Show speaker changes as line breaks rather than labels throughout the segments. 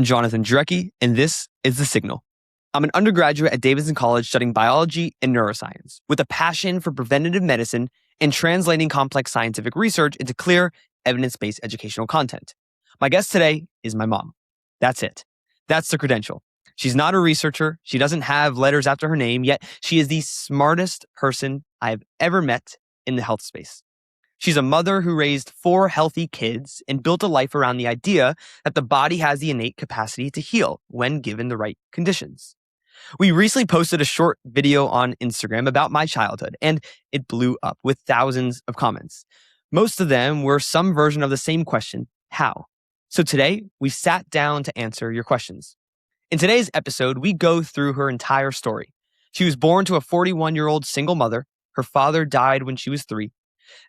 Jonathan Drecke, and this is The Signal. I'm an undergraduate at Davidson College studying biology and neuroscience with a passion for preventative medicine and translating complex scientific research into clear, evidence-based educational content. My guest today is my mom. That's it. That's the credential. She's not a researcher. She doesn't have letters after her name, yet she is the smartest person I've ever met in the health space. She's a mother who raised 4 healthy kids and built a life around the idea that the body has the innate capacity to heal when given the right conditions. We recently posted a short video on Instagram about my childhood, and it blew up with thousands of comments. Most of them were some version of the same question, how? So today, we sat down to answer your questions. In today's episode, we go through her entire story. She was born to a 41-year-old single mother. Her father died when she was 3.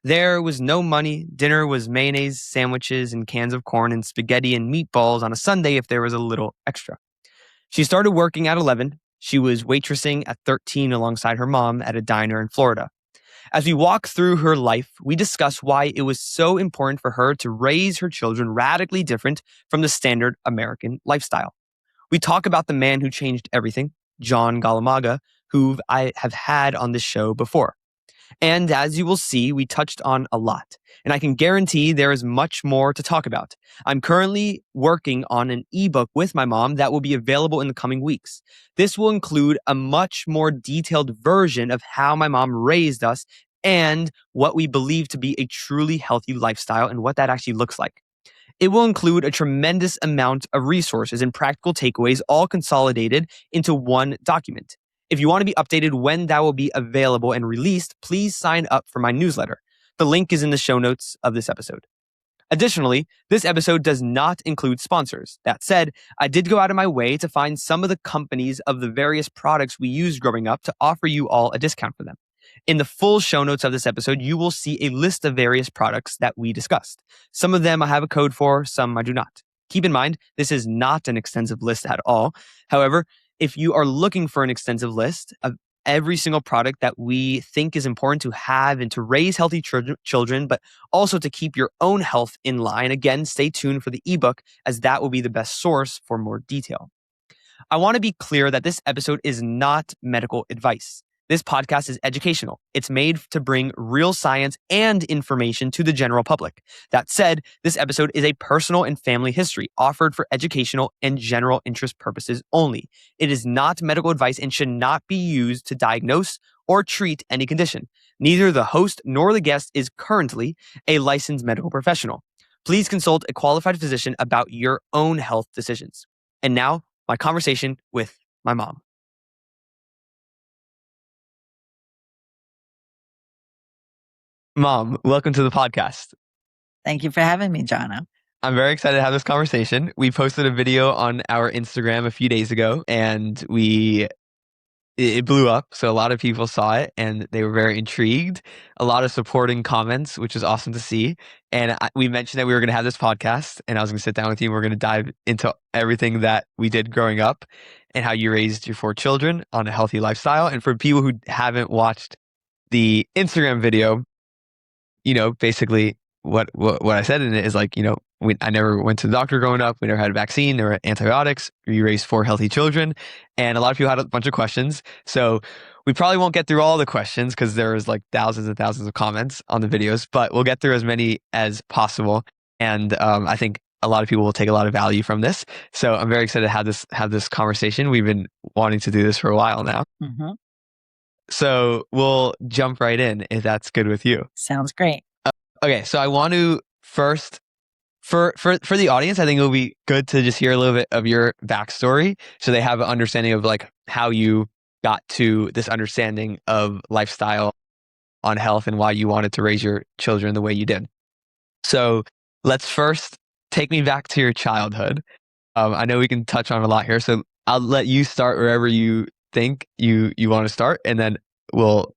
There was no money. Dinner was mayonnaise, sandwiches, and cans of corn and spaghetti and meatballs on a Sunday if there was a little extra. She started working at 11. She was waitressing at 13 alongside her mom at a diner in Florida. As we walk through her life, we discuss why it was so important for her to raise her children radically different from the standard American lifestyle. We talk about the man who changed everything, John Galamaga, who I have had on this show before. And as you will see, we touched on a lot. And I can guarantee there is much more to talk about. I'm currently working on an ebook with my mom that will be available in the coming weeks. This will include a much more detailed version of how my mom raised us and what we believe to be a truly healthy lifestyle and what that actually looks like. It will include a tremendous amount of resources and practical takeaways all consolidated into one document. If you want to be updated when that will be available and released, please sign up for my newsletter. The link is in the show notes of this episode. Additionally, this episode does not include sponsors. That said, I did go out of my way to find some of the companies of the various products we used growing up to offer you all a discount for them. In the full show notes of this episode, you will see a list of various products that we discussed. Some of them I have a code for, some I do not. Keep in mind, this is not an extensive list at all. However, if you are looking for an extensive list of every single product that we think is important to have and to raise healthy children, but also to keep your own health in line, again, stay tuned for the ebook as that will be the best source for more detail. I want to be clear that this episode is not medical advice. This podcast is educational. It's made to bring real science and information to the general public. That said, this episode is a personal and family history offered for educational and general interest purposes only. It is not medical advice and should not be used to diagnose or treat any condition. Neither the host nor the guest is currently a licensed medical professional. Please consult a qualified physician about your own health decisions. And now, my conversation with my mom. Mom, welcome to the podcast.
Thank you for having me, Jonna.
I'm very excited to have this conversation. We posted a video on our Instagram a few days ago and it blew up. So a lot of people saw it and they were very intrigued. A lot of supporting comments, which is awesome to see. And we mentioned that we were going to have this podcast and I was going to sit down with you and we're going to dive into everything that we did growing up and how you raised your 4 children on a healthy lifestyle. And for people who haven't watched the Instagram video, basically what I said in it is like, I never went to the doctor growing up. We never had a vaccine. There were antibiotics. We raised 4 healthy children. And a lot of people had a bunch of questions. So we probably won't get through all the questions because there's like thousands and thousands of comments on the videos, but we'll get through as many as possible. And I think a lot of people will take a lot of value from this. So I'm very excited to have this conversation. We've been wanting to do this for a while now.
Mm-hmm.
So we'll jump right in if that's good with you.
Sounds great.
Okay, so I want to first, for the audience, I think it will be good to just hear a little bit of your backstory so they have an understanding of like how you got to this understanding of lifestyle on health and why you wanted to raise your children the way you did. So let's first take me back to your childhood. I know we can touch on a lot here, so I'll let you start wherever you think you want to start, and then we'll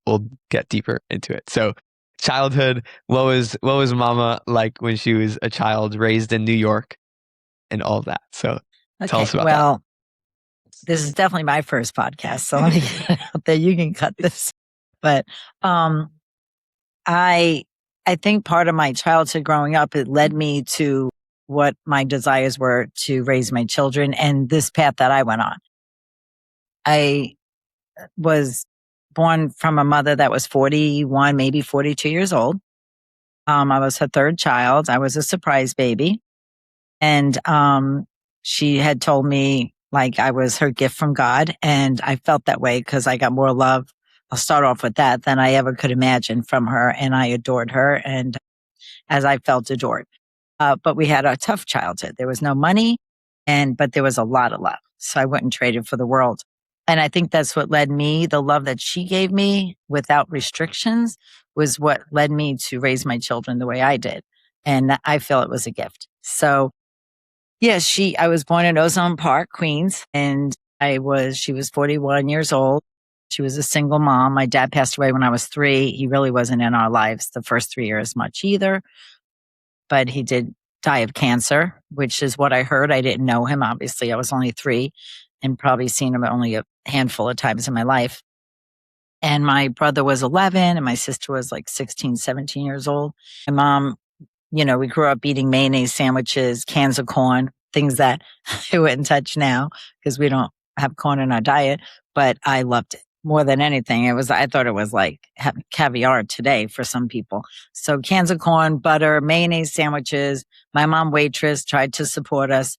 get deeper into it. So childhood, what was mama like when she was a child raised in New York and all of that? So tell us about that.
This is definitely my first podcast, so let me get it out there. You can cut this. But I think part of my childhood growing up, it led me to what my desires were to raise my children and this path that I went on. I was born from a mother that was 41, maybe 42 years old. I was her third child. I was a surprise baby. And she had told me like I was her gift from God. And I felt that way because I got more love. I'll start off with that than I ever could imagine from her. And I adored her. And as I felt adored. But we had a tough childhood. There was no money, but there was a lot of love. So I wouldn't trade it for the world. And I think that's what led me, the love that she gave me without restrictions was what led me to raise my children the way I did. And I feel it was a gift. So yeah, I was born in Ozone Park, Queens, and she was 41 years old. She was a single mom. My dad passed away when I was 3. He really wasn't in our lives the first 3 years much either, but he did die of cancer, which is what I heard. I didn't know him. Obviously, I was only 3 and probably seen him only a handful of times in my life. And my brother was 11 and my sister was like 16, 17 years old. My mom, we grew up eating mayonnaise sandwiches, cans of corn, things that I wouldn't touch now because we don't have corn in our diet, but I loved it more than anything. I thought it was like caviar today for some people. So cans of corn, butter, mayonnaise sandwiches. My mom waitress tried to support us.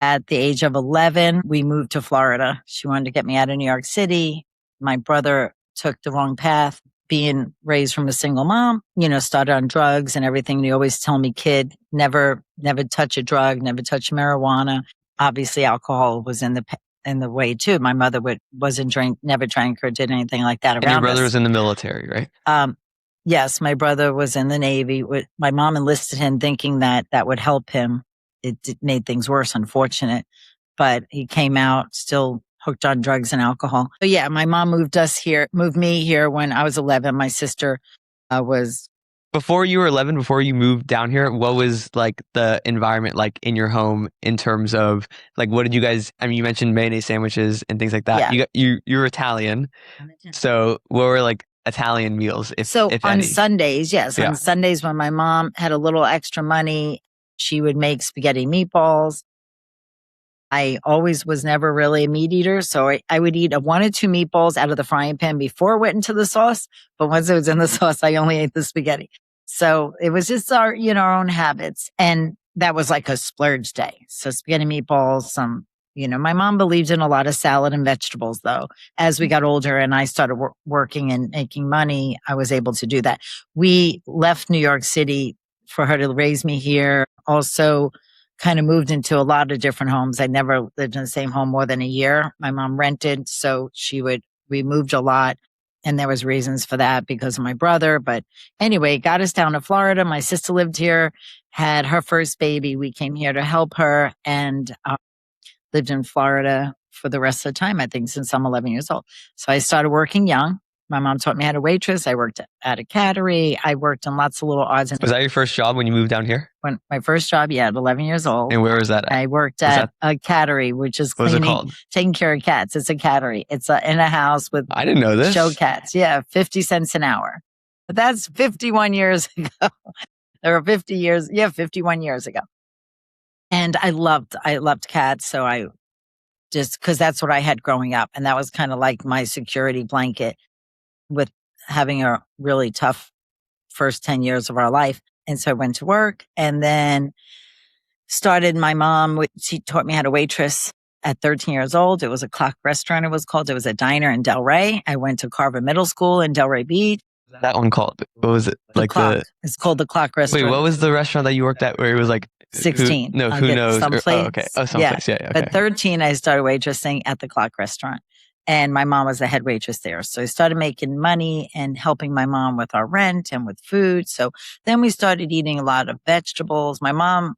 At the age of 11, we moved to Florida. She wanted to get me out of New York City. My brother took the wrong path, being raised from a single mom, started on drugs and everything. They always tell me, kid, never touch a drug, never touch marijuana. Obviously, alcohol was in the way too. My mother never drank or did anything like that around us.
And your brother was in the military, right?
Yes, my brother was in the Navy. My mom enlisted him thinking that would help him. It made things worse, unfortunate. But he came out still hooked on drugs and alcohol. So yeah, my mom moved me here when I was 11. My sister was...
Before you were 11, before you moved down here, what was like the environment like in your home in terms of like, what did you guys, you mentioned mayonnaise sandwiches and things like that.
Yeah.
You're Italian. So what were like Italian meals, if
on
any?
Sundays, yes. Yeah. On Sundays when my mom had a little extra money, she would make spaghetti meatballs. I always was never really a meat eater, so I would eat 1 or 2 meatballs out of the frying pan before it went into the sauce. But once it was in the sauce, I only ate the spaghetti. So it was just our own habits. And that was like a splurge day. So spaghetti meatballs, my mom believed in a lot of salad and vegetables though. As we got older and I started working and making money, I was able to do that. We left New York City for her to raise me here. Also, kind of moved into a lot of different homes. I never lived in the same home more than a year. My mom rented, so we moved a lot. And there was reasons for that because of my brother. But anyway, got us down to Florida. My sister lived here, had her first baby. We came here to help her and lived in Florida for the rest of the time, I think, since I'm 11 years old. So I started working young. My mom taught me how to waitress. I worked at a cattery. I worked in lots of little odds.
Was that your first job when you moved down here?
When my first job, at 11 years old.
And where was that at?
I worked at a cattery, which is cleaning, taking care of cats. It's a cattery. It's in a house with
I didn't know this.
Show cats. Yeah, 50 cents an hour. But that's 51 years ago. There were 51 years ago. And I loved cats. So I just, because that's what I had growing up. And that was kind of like my security blanket with having a really tough first 10 years of our life. And so I went to work and then started my mom. She taught me how to waitress at 13 years old. It was a clock restaurant. It was called. It was a diner in Delray. I went to Carver Middle School in Delray Beach.
That one called, what was it?
It's called the Clock Restaurant.
Wait, what was the restaurant that you worked at where it was like
16?
Who knows? Okay. Oh, someplace. Yeah. Okay.
At 13, I started waitressing at the Clock Restaurant. And my mom was the head waitress there. So I started making money and helping my mom with our rent and with food. So then we started eating a lot of vegetables. My mom,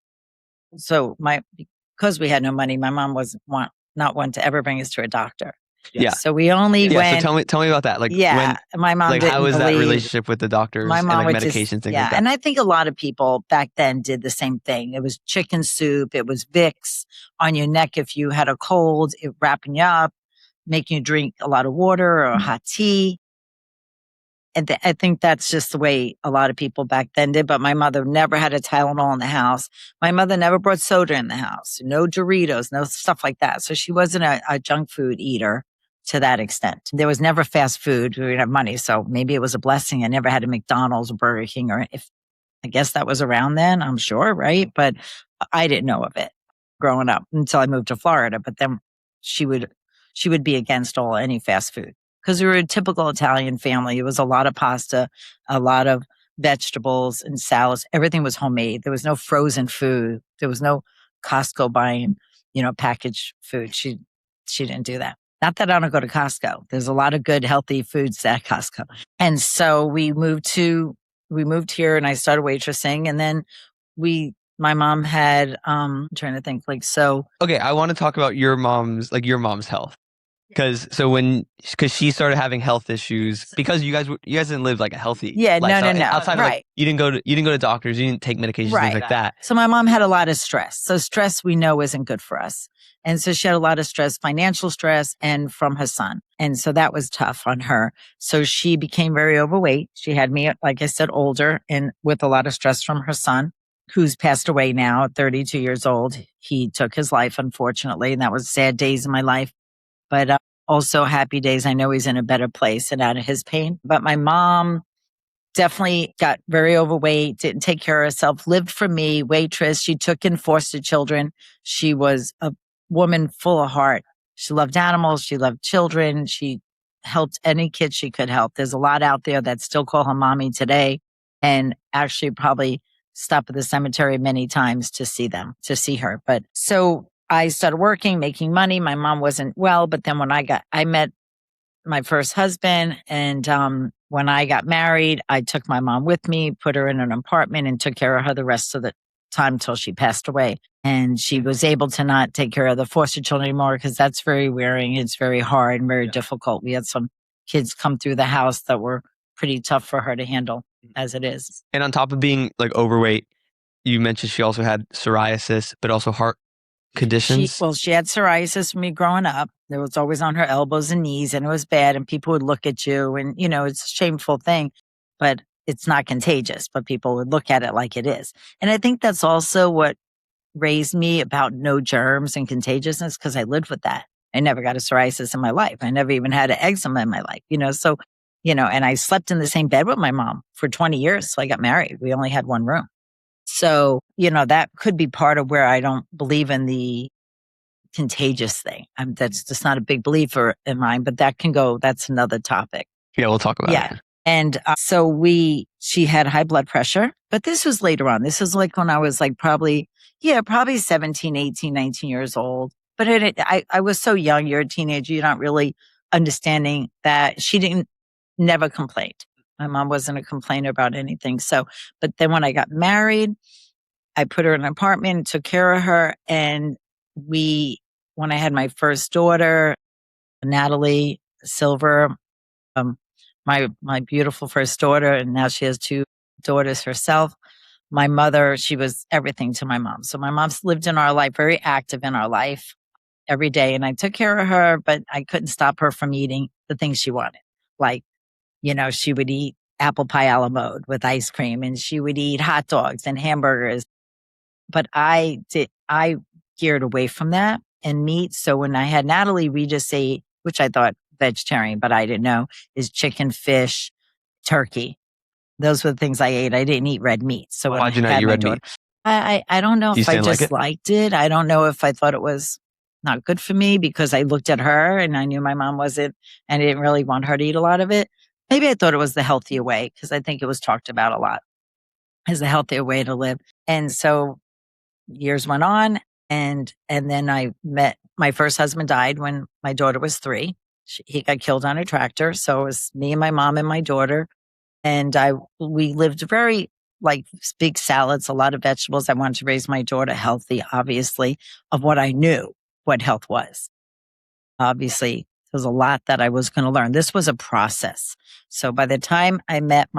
because we had no money, my mom was not one to ever bring us to a doctor.
Yeah.
So we only went.
So tell me about that. Like,
my mom didn't
how was that
believe,
relationship with the doctors
my mom
and
would
medications, things like that?
And I think a lot of people back then did the same thing. It was chicken soup. It was Vicks on your neck if you had a cold, wrapping you up, making you drink a lot of water or hot tea. And I think that's just the way a lot of people back then did. But my mother never had a Tylenol in the house. My mother never brought soda in the house, no Doritos, no stuff like that. So she wasn't a junk food eater to that extent. There was never fast food. We didn't have money. So maybe it was a blessing. I never had a McDonald's or Burger King, or if I guess that was around then, I'm sure, right? But I didn't know of it growing up until I moved to Florida. But then she would be against any fast food because we were a typical Italian family. It was a lot of pasta, a lot of vegetables and salads. Everything was homemade. There was no frozen food. There was no Costco buying, packaged food. She didn't do that. Not that I don't go to Costco. There's a lot of good, healthy foods at Costco. And so we moved here and I started waitressing. And then my mom had, I'm trying to think
Okay, I want to talk about your mom's health. Because she started having health issues because you guys didn't live like a healthy lifestyle.
No.
Outside
right.
of you didn't go to doctors, you didn't take medications,
right.
things like that.
So my mom had a lot of stress. So stress we know isn't good for us. And so she had a lot of stress, financial stress, and from her son. And so that was tough on her. So she became very overweight. She had me, like I said, older and with a lot of stress from her son, who's passed away now at 32 years old. He took his life, unfortunately, and that was sad days in my life. But also happy days. I know he's in a better place and out of his pain. But my mom definitely got very overweight, didn't take care of herself, lived for me, waitress. She took in foster children. She was a woman full of heart. She loved animals. She loved children. She helped any kid she could help. There's a lot out there that still call her mommy today and actually probably stop at the cemetery many times to see her. But so I started working, making money. My mom wasn't well, but then when I met my first husband, and when I got married, I took my mom with me, put her in an apartment, and took care of her the rest of the time till she passed away. And she was able to not take care of the foster children anymore because that's very wearing. It's very hard and very difficult. We had some kids come through the house that were pretty tough for her to handle as it is.
And on top of being like overweight, you mentioned she also had psoriasis, but also heart conditions.
She had psoriasis from me growing up. It was always on her elbows and knees, and it was bad. And people would look at you, and it's a shameful thing, but it's not contagious. But people would look at it like it is. And I think that's also what raised me about no germs and contagiousness, because I lived with that. I never got a psoriasis in my life. I never even had an eczema in my life. So, and I slept in the same bed with my mom for 20 years. So I got married. We only had one room. So, that could be part of where I don't believe in the contagious thing. That's just not a big belief in mine, but that's another topic.
Yeah, we'll talk about it.
And so she had high blood pressure, but this was later on. This was like when I was like probably 17, 18, 19 years old. But I was so young. You're a teenager. You're not really understanding that she never complained. My mom wasn't a complainer about anything. So, but then when I got married, I put her in an apartment, took care of her. And when I had my first daughter, Natalie Silver, my beautiful first daughter, and now she has two daughters herself. My mother, she was everything to my mom. So my mom's lived in our life, very active in our life every day. And I took care of her, but I couldn't stop her from eating the things she wanted. Like, she would eat apple pie a la mode with ice cream, and she would eat hot dogs and hamburgers. But I geared away from that and meat. So when I had Natalie, we just ate, which I thought vegetarian, but I didn't know, is chicken, fish, turkey. Those were the things I ate. I didn't eat red meat. So
why'd you not eat red meat?
I don't know if I just liked it. I don't know if I thought it was not good for me because I looked at her and I knew my mom wasn't, and I didn't really want her to eat a lot of it. Maybe I thought it was the healthier way because I think it was talked about a lot as a healthier way to live. And so years went on, and then I met my first husband. Died when my daughter was 3. He got killed on a tractor. So it was me and my mom and my daughter. And we lived very like big salads, a lot of vegetables. I wanted to raise my daughter healthy, obviously, of what I knew what health was. Obviously, there was a lot that I was going to learn. This was a process. So by the time I met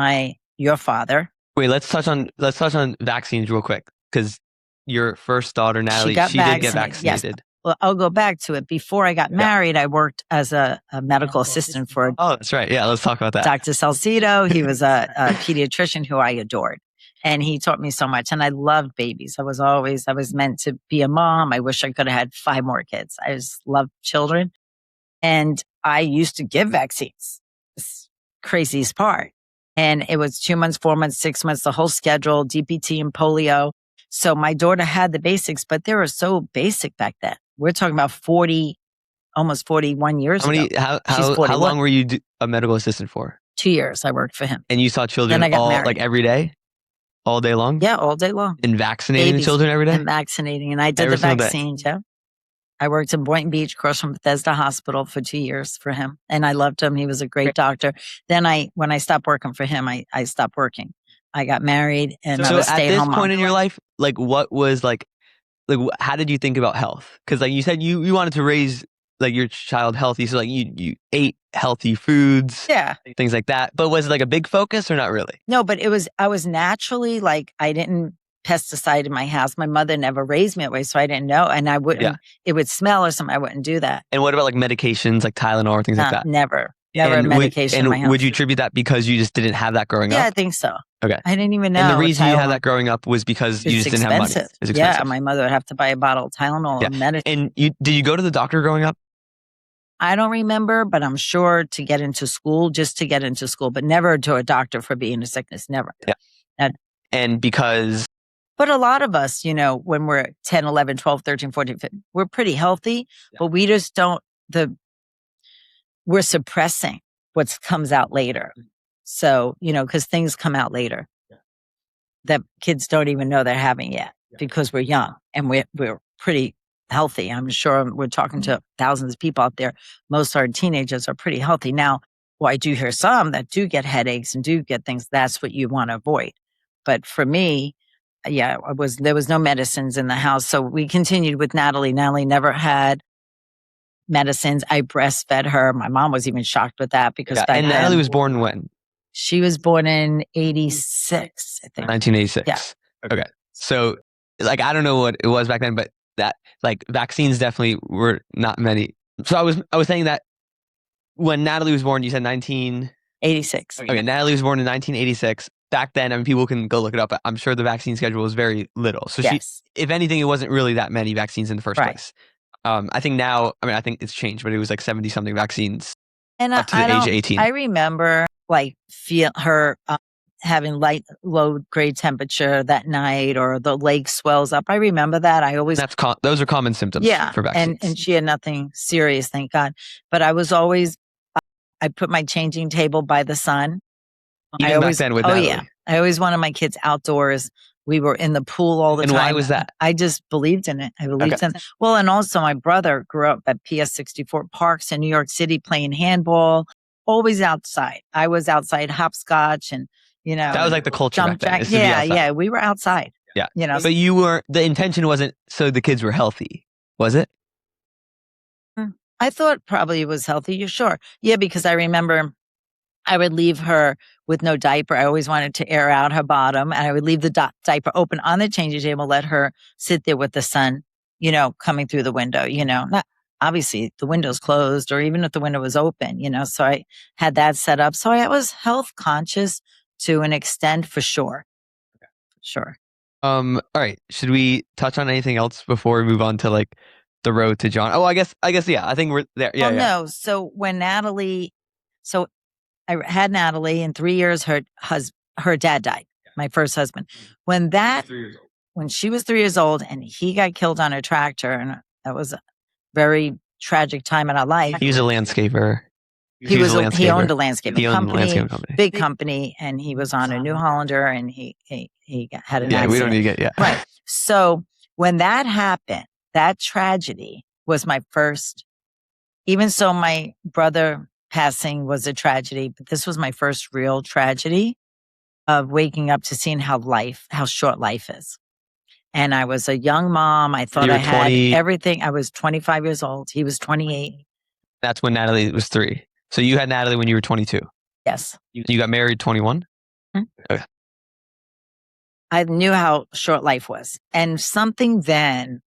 your father.
Wait, let's touch on vaccines real quick, because your first daughter, Natalie, she did get vaccinated.
Yes. Well, I'll go back to it. Before I got married, I worked as a medical assistant for
Oh, that's right. Yeah, let's talk about that.
Dr. Salcido. He was a pediatrician who I adored. And he taught me so much. And I loved babies. I was meant to be a mom. I wish I could have had 5 more kids. I just loved children. And I used to give vaccines. This craziest part. And it was 2 months, 4 months, 6 months, the whole schedule, DPT and polio. So my daughter had the basics, but they were so basic back then. We're talking about 40, almost 41 years ago.
How long were you a medical assistant for?
2 years I worked for him.
And you saw children like every day? All day long?
Yeah, all day long.
And vaccinating the children every day?
And vaccinating. And I did the vaccines, yeah. I worked in Boynton Beach, across from Bethesda Hospital for 2 years for him. And I loved him. He was a great doctor. Then when I stopped working for him, I stopped working. I got married and I was stay-at-home mom.
So at this point in your life, like what was like how did you think about health? Because like you said, you wanted to raise like your child healthy. So like you ate healthy foods, things like that. But was it like a big focus or not really?
No, but I was naturally like, I didn't pesticide in my house. My mother never raised me that way. So I didn't know. And I wouldn't, it would smell or something. I wouldn't do that.
And what about like medications like Tylenol or things like that?
Never medication in my house.
Would you attribute that because you just didn't have that growing up?
Yeah, I think so.
Okay.
I didn't even know.
And the reason you had that growing up was because you just didn't have money. It's expensive.
Yeah, my mother would have to buy a bottle of Tylenol and medicine.
And did you go to the doctor growing up?
I don't remember, but I'm sure to get into school, but never to a doctor for being a sickness. Never.
Yeah. And because...
But a lot of us, when we're 10, 11, 12, 13, 14, 15, we're pretty healthy, but we just don't, we're suppressing what comes out later. So, because things come out later that kids don't even know they're having yet because we're young and we're pretty healthy. I'm sure we're talking to thousands of people out there. Most of our teenagers are pretty healthy. Now, I do hear some that do get headaches and do get things. That's what you want to avoid. But for me, there was no medicines in the house. So we continued with Natalie. Natalie never had medicines. I breastfed her. My mom was even shocked with that because
and Natalie was born when?
She was born in 86, I think.
1986.
Yeah.
Okay. So like, I don't know what it was back then, but that like vaccines definitely were not many. So I was saying that when Natalie was born, you said
1986.
Okay. Natalie was born in 1986. Back then, I mean, people can go look it up. I'm sure the vaccine schedule was very little. So if anything, it wasn't really that many vaccines in the first place. I think now, I think it's changed, but it was like 70 something vaccines up to the age of 18. I remember
like feel her having low grade temperature that night, or the leg swells up. I remember that.
Those are common symptoms for vaccines.
And she had nothing serious, thank God. But I was always, I put my changing table by the sun.
Even back then with Natalie.
I always wanted my kids outdoors. We were in the pool all the time.
And why was that?
I just believed in it. I believed in it. Well, and also my brother grew up at PS 64 Parks in New York City playing handball, always outside. I was outside hopscotch and,
that was like the culture back then.
Yeah. We were outside.
Yeah. But the intention wasn't so the kids were healthy, was it?
I thought probably it was healthy. You're sure? Yeah, because I remember I would leave her with no diaper. I always wanted to air out her bottom, and I would leave the diaper open on the changing table, let her sit there with the sun, coming through the window, not obviously the window's closed or even if the window was open, so I had that set up. So I was health conscious to an extent for sure.
Okay.
Sure.
All right. Should we touch on anything else before we move on to like the road to John? Oh, I guess, yeah. I think we're there. Yeah.
No. So when I had Natalie in 3 years, her dad died, my first husband. When she was 3 years old and he got killed on a tractor, and that was a very tragic time in our life.
He was a landscaper.
He owned a landscaping company, big company, and he was on a New Hollander, and he had an accident.
We don't need to get,
Right. So when that happened, that tragedy was my first, even so my brother passing was a tragedy, but this was my first real tragedy of waking up to seeing how short life is. And I was a young mom. I thought I had everything. I was 25 years old. He was 28.
That's when Natalie was 3. So you had Natalie when you were 22.
Yes.
You got married 21?
Mm-hmm.
Okay.
I knew how short life was. And something then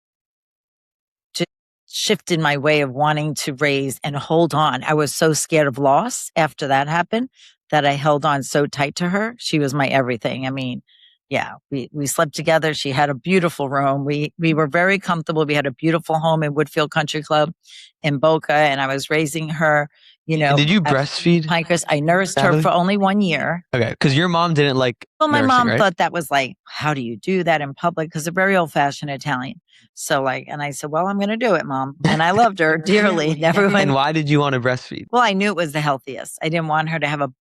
shifted my way of wanting to raise and hold on. I was so scared of loss after that happened that I held on so tight to her. She was my everything. I mean, yeah, we slept together. She had a beautiful room. We were very comfortable. We had a beautiful home in Woodfield Country Club in Boca, and I was raising her, you know.
And did you breastfeed?
Pinecrest. I nursed her for only 1 year.
Okay, because your mom didn't like
my
nursing,
mom
right?
thought that was like, how do you do that in public? Because they're very old-fashioned Italian. So like, and I said, well, I'm going to do it, Mom. And I loved her dearly. Never went.
And why did you want to breastfeed?
Well, I knew it was the healthiest. I didn't want her to have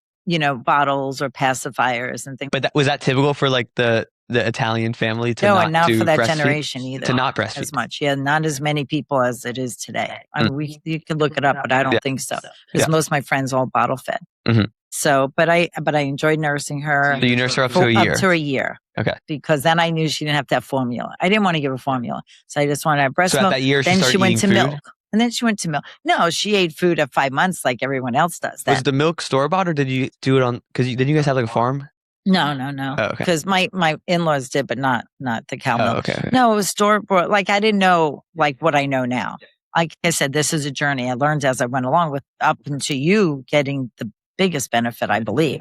bottles or pacifiers and things.
But was that typical for like the Italian family to
and not for that
breastfeed?
Generation either.
To not breastfeed
as much. Yeah, not as many people as it is today. I mean, you can look it up, but I don't think so. Because most of my friends all bottle fed.
Mm-hmm.
So, but I enjoyed nursing her.
So you nursed her up to a year?
Up to a year.
Okay.
Because then I knew she didn't have to have formula. I didn't want to give her formula. So I just wanted to have breast milk.
So at that year,
then
she
went to
food?
milk. And then she went to milk. No, she ate food at 5 months like everyone else does.
Was the milk store-bought or did you do it on, because didn't you guys have like a farm?
No.
Oh, okay.
Because my in-laws did, but not the cow milk.
Oh, okay.
No, it was store-bought. Like I didn't know like what I know now. Like I said, this is a journey I learned as I went along with up into you getting the biggest benefit, I believe,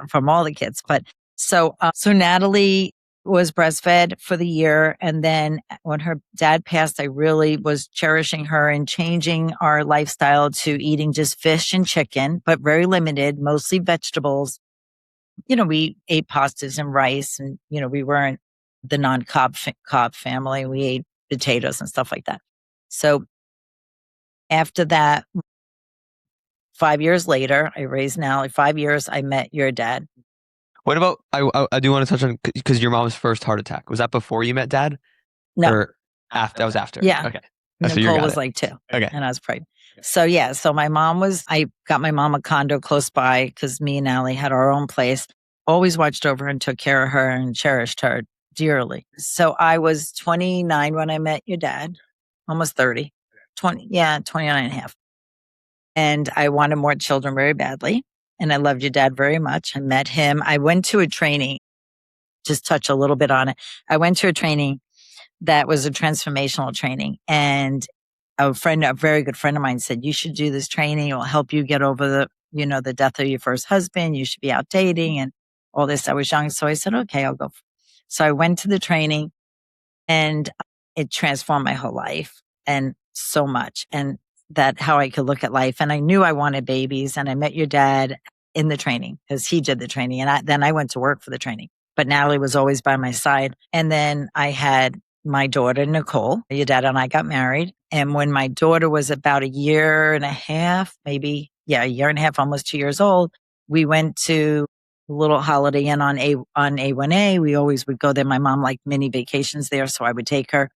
from all the kids. But so Natalie was breastfed for the year. And then when her dad passed, I really was cherishing her and changing our lifestyle to eating just fish and chicken, but very limited, mostly vegetables. We ate pastas and rice and, we weren't the non-Cobb family. We ate potatoes and stuff like that. So after that, 5 years later, I raised Natalie. 5 years, I met your dad.
What about, I do want to touch on, because your mom's first heart attack, was that before you met Dad?
No.
Or after? That was after?
Yeah.
Okay.
Nicole was like 2.
Okay.
And I was pregnant. So yeah, so I got my mom a condo close by because me and Natalie had our own place. Always watched over her and took care of her and cherished her dearly. So I was 29 when I met your dad, almost 30, 29 and a half. And I wanted more children very badly. And I loved your dad very much. I met him. I went to a training, just touch a little bit on it. I went to a training that was a transformational training. And a very good friend of mine said, you should do this training. It will help you get over the death of your first husband. You should be out dating and all this. I was young. So I said, okay, I'll go. So I went to the training and it transformed my whole life and so much. And that how I could look at life. And I knew I wanted babies. And I met your dad in the training because he did the training. And then I went to work for the training. But Natalie was always by my side. And then I had my daughter, Nicole. Your dad and I got married. And when my daughter was about a year and a half, a year and a half, almost 2 years old, we went to a little Holiday Inn on A1A. We always would go there. My mom liked mini vacations there. So I would take her.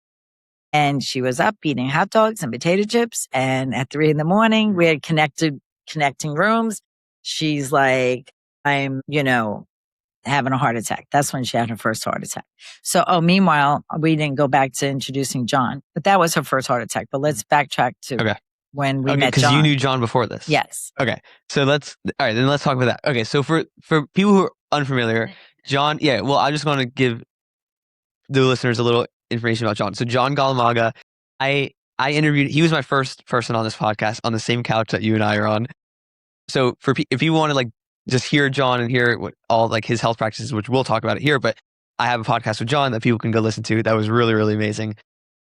And she was up eating hot dogs and potato chips. And at 3 a.m, we had connecting rooms. She's like, I'm, having a heart attack. That's when she had her first heart attack. So, meanwhile, we didn't go back to introducing John, but that was her first heart attack. But let's backtrack to when we met John.
Because you knew John before this.
Yes.
Okay. So let's talk about that. Okay. So for people who are unfamiliar, John, I just want to give the listeners a little information about John. So John Galamaga, I interviewed, he was my first person on this podcast on the same couch that you and I are on. So if you want to just hear John and hear what all his health practices, which we'll talk about it here, but I have a podcast with John that people can go listen to. That was really, really amazing.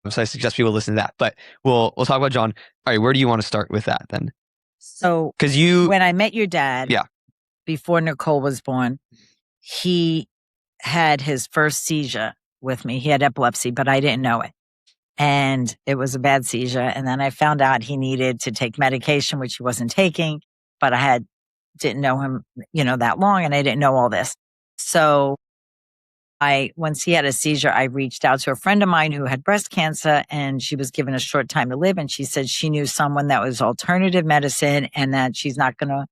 So I suggest people listen to that, but we'll talk about John. All right. Where do you want to start with that then?
So when I met your dad, before Nicole was born, he had his first seizure with me. He had epilepsy, but I didn't know it. And it was a bad seizure. And then I found out he needed to take medication, which he wasn't taking, but I didn't know him, that long. And I didn't know all this. So once he had a seizure, I reached out to a friend of mine who had breast cancer and she was given a short time to live. And she said she knew someone that was alternative medicine and that she's not going to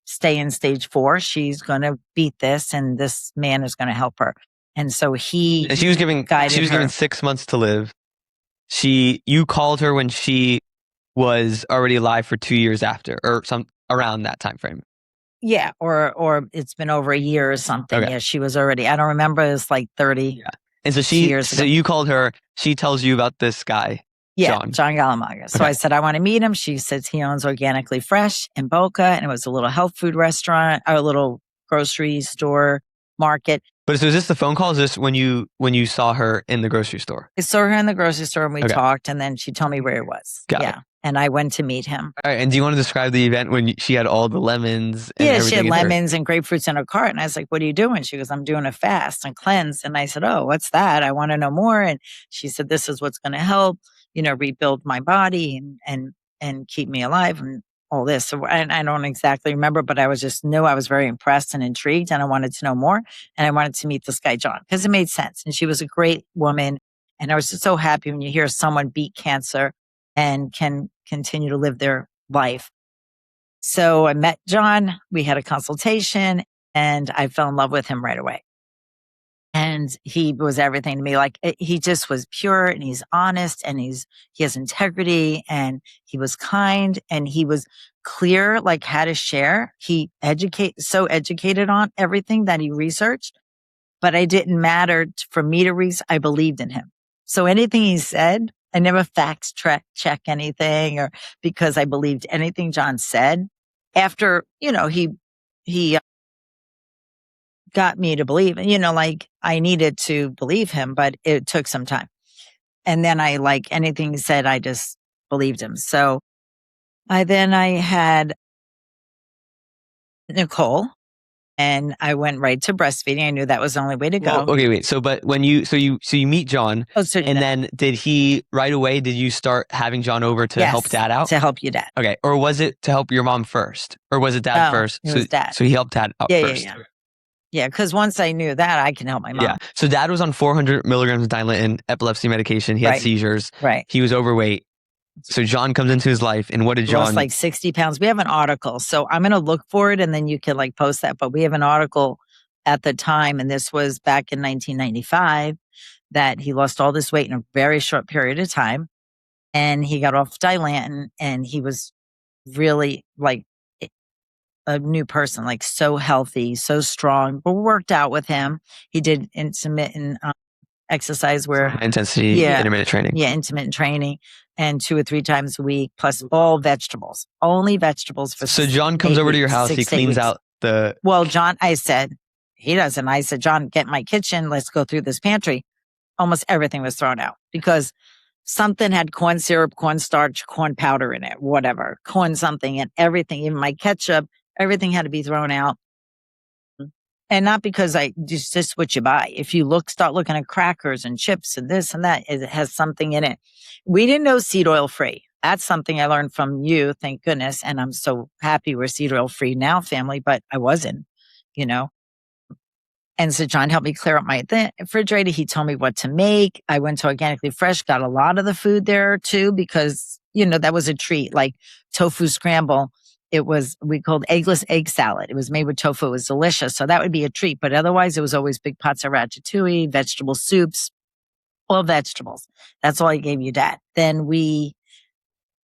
stay in stage 4. She's going to beat this and this man is going to help her. And so she was given
6 months to live. You called her when she was already alive for 2 years after, or around that time frame.
Yeah, or it's been over a year or something.
Okay.
Yeah, she was already, I don't remember, it's 30
And so
years ago.
you called her, she tells you about this guy. John.
John Galamaga. So
Okay.
I said, I want to meet him. She says he owns Organically Fresh in Boca, and it was a little health food restaurant, or a little grocery store market.
But so is this the phone call? Is this when you saw her in the grocery store?
I saw her in the grocery store and we
Okay.
talked, and then she told me where it was.
Got it.
And I went to meet him.
All right. And do you want to describe the event when she had all the lemons and everything?
She had
in her?
lemons and grapefruits in her cart. And I was like, what are you doing? She goes, I'm doing a fast and cleanse. And I said, oh, what's that? I want to know more. And she said, this is what's going to help, rebuild my body and keep me alive and all this. So I don't exactly remember, but I knew I was very impressed and intrigued, and I wanted to know more. And I wanted to meet this guy, John, because it made sense. And she was a great woman. And I was just so happy when you hear someone beat cancer and can continue to live their life. So I met John, we had a consultation, and I fell in love with him right away. And he was everything to me. Like, he just was pure, and he's honest, and he has integrity, and he was kind, and he was clear, like how to share. He so educated on everything that he researched, but it didn't matter for me to research. I believed in him. So anything he said, I never fact check anything, or because I believed anything John said. After, he got me to believe, like I needed to believe him, but it took some time. And then anything he said, I just believed him. So I had Nicole, and I went right to breastfeeding. I knew that was the only way to go.
Well, okay, wait. So, but when you meet John, then did he right away? Did you start having John over to help Dad out?
To help you, Dad.
Okay, or was it to help your mom first, or was it Dad first?
It was Dad.
So he helped Dad out first.
Yeah, because once I knew that, I can help my mom.
Yeah. So Dad was on 400 milligrams of Dilantin, epilepsy medication. He had seizures.
Right.
He was overweight. So John comes into his life, and what did John?
Lost like 60 pounds. We have an article, so I'm going to look for it, and then you can post that. But we have an article at the time, and this was back in 1995, that he lost all this weight in a very short period of time, and he got off Dilantin, and he was really like a new person, like so healthy, so strong. But we worked out with him. He did intermittent exercise where
intensity, intermittent training.
Yeah, intermittent training, and 2 or 3 times a week, plus all vegetables, only vegetables for.
So John comes over to your house. He cleans out the.
Well, John, I said, he doesn't. I said, John, get in my kitchen. Let's go through this pantry. Almost everything was thrown out because something had corn syrup, cornstarch, corn powder in it, whatever, corn something, and everything, even my ketchup, everything had to be thrown out. And not because just what you buy. If you start looking at crackers and chips and this and that, it has something in it. We didn't know seed oil free. That's something I learned from you, thank goodness. And I'm so happy we're seed oil free now, family, but I wasn't, And so John helped me clear up my refrigerator. He told me what to make. I went to Organically Fresh, got a lot of the food there too, because, that was a treat, like tofu scramble. We called eggless egg salad. It was made with tofu. It was delicious. So that would be a treat. But otherwise, it was always big pots of ratatouille, vegetable soups, all vegetables. That's all I gave you, Dad. Then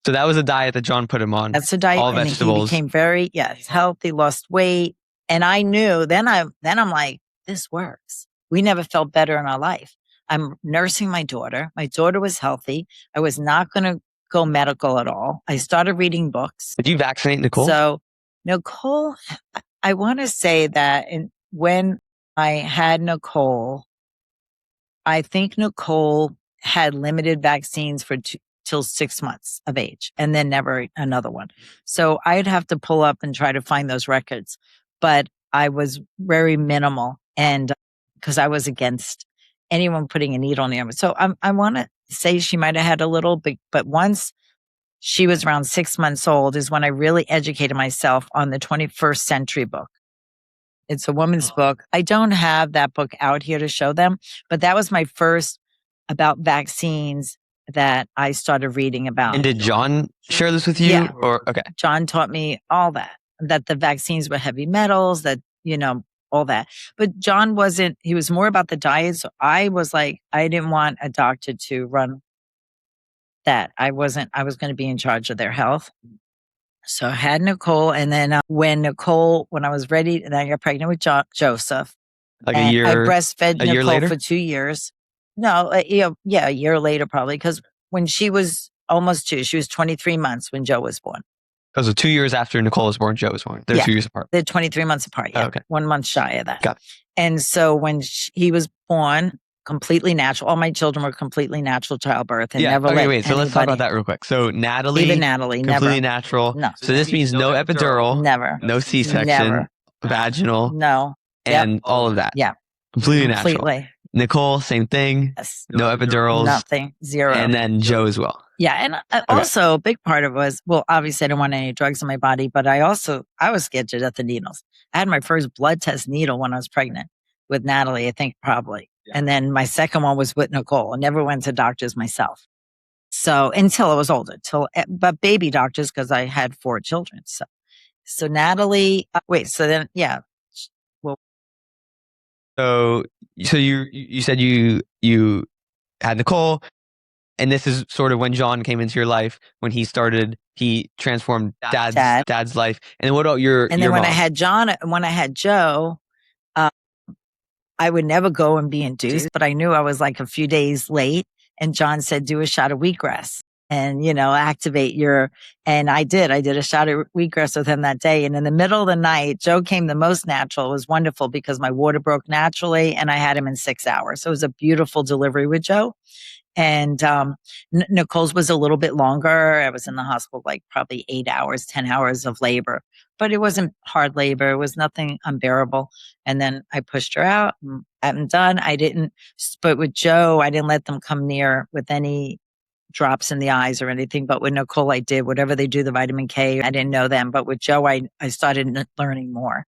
So that was a diet that John put him on.
That's a diet.
All vegetables.
He became very, healthy, lost weight. And I knew, then I'm like, this works. We never felt better in our life. I'm nursing my daughter. My daughter was healthy. I was not going to go medical at all. I started reading books.
Did you vaccinate Nicole?
So Nicole, I want to say that when I had Nicole, I think Nicole had limited vaccines for till 6 months of age, and then never another one. So I'd have to pull up and try to find those records. But I was very minimal, and because I was against anyone putting a needle near me. So I want to say she might have had a little bit, but once she was around 6 months old is when I really educated myself on the 21st Century book. It's a woman's book. I don't have that book out here to show them, but that was my first about vaccines that I started reading about.
And did John share this with you?
Yeah.
Okay.
John taught me all that the vaccines were heavy metals, that, all that. But John he was more about the diet. So I was like, I didn't want a doctor to run that. I was going to be in charge of their health. So I had Nicole. And then when I was ready, and I got pregnant with Joseph.
Like a year.
I breastfed
a year
Nicole
later?
for 2 years. No, a year later probably, because when she was almost 2, she was 23 months when Joe was born.
Oh, so 2 years after Nicole was born, Joe was born. They're 2 years apart.
They're 23 months apart. Yeah.
Oh, okay.
1 month shy of that.
Got it.
And so when he was born, completely natural. All my children were completely natural childbirth and never let
wait. So let's talk about that real quick. So Natalie,
even Natalie,
completely
never.
natural.
No.
So this means no epidural,
Never.
no C-section,
Never.
vaginal,
No.
and all of that.
Yeah.
Completely natural.
Completely.
Nicole, same thing.
Yes.
No epidurals.
Nothing. Zero.
And then Joe as well.
Yeah. And also a big part of it was, well, obviously I didn't want any drugs in my body, but I was scared to death of needles. I had my first blood test needle when I was pregnant with Natalie, I think probably. Yeah. And then my second one was with Nicole. I never went to doctors myself. So until I was older, but baby doctors, because I had 4 children. So Natalie,
So you said you had Nicole, and this is sort of when John came into your life, when he transformed dad's life. And then what about your
And then when
mom?
I had Joe, I would never go and be induced, but I knew I was like a few days late. And John said, do a shot of wheatgrass and, activate and I did a shot of wheatgrass with him that day. And in the middle of the night, Joe came the most natural. It was wonderful because my water broke naturally and I had him in 6 hours. So it was a beautiful delivery with Joe. And Nicole's was a little bit longer. I was in the hospital like probably 8 hours, 10 hours of labor, but it wasn't hard labor. It was nothing unbearable. And then I pushed her out. I'm done. But with Joe, I didn't let them come near with any drops in the eyes or anything. But with Nicole, I did whatever they do, the vitamin K. I didn't know them. But with Joe, I started learning more.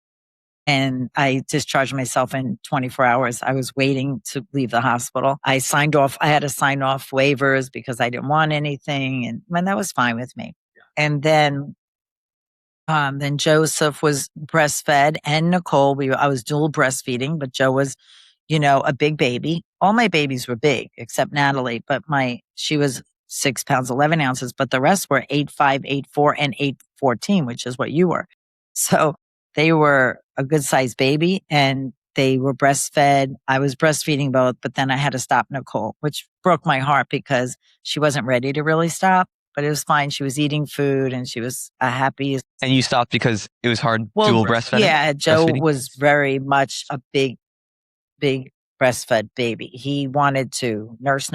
And I discharged myself in 24 hours. I was waiting to leave the hospital. I signed off. I had to sign off waivers because I didn't want anything. And that was fine with me. Yeah. And then Joseph was breastfed and Nicole, I was dual breastfeeding, but Joe was, a big baby. All my babies were big except Natalie, but she was 6 pounds, 11 ounces, but the rest were 8'5", 8'4", and 8'14", which is what you were. So they were a good sized baby and they were breastfed. I was breastfeeding both, but then I had to stop Nicole, which broke my heart because she wasn't ready to really stop, but it was fine. She was eating food and she was happy.
And you stopped because it was hard dual breastfeeding?
Yeah, Joe was very much a big breastfed baby. He wanted to nurse.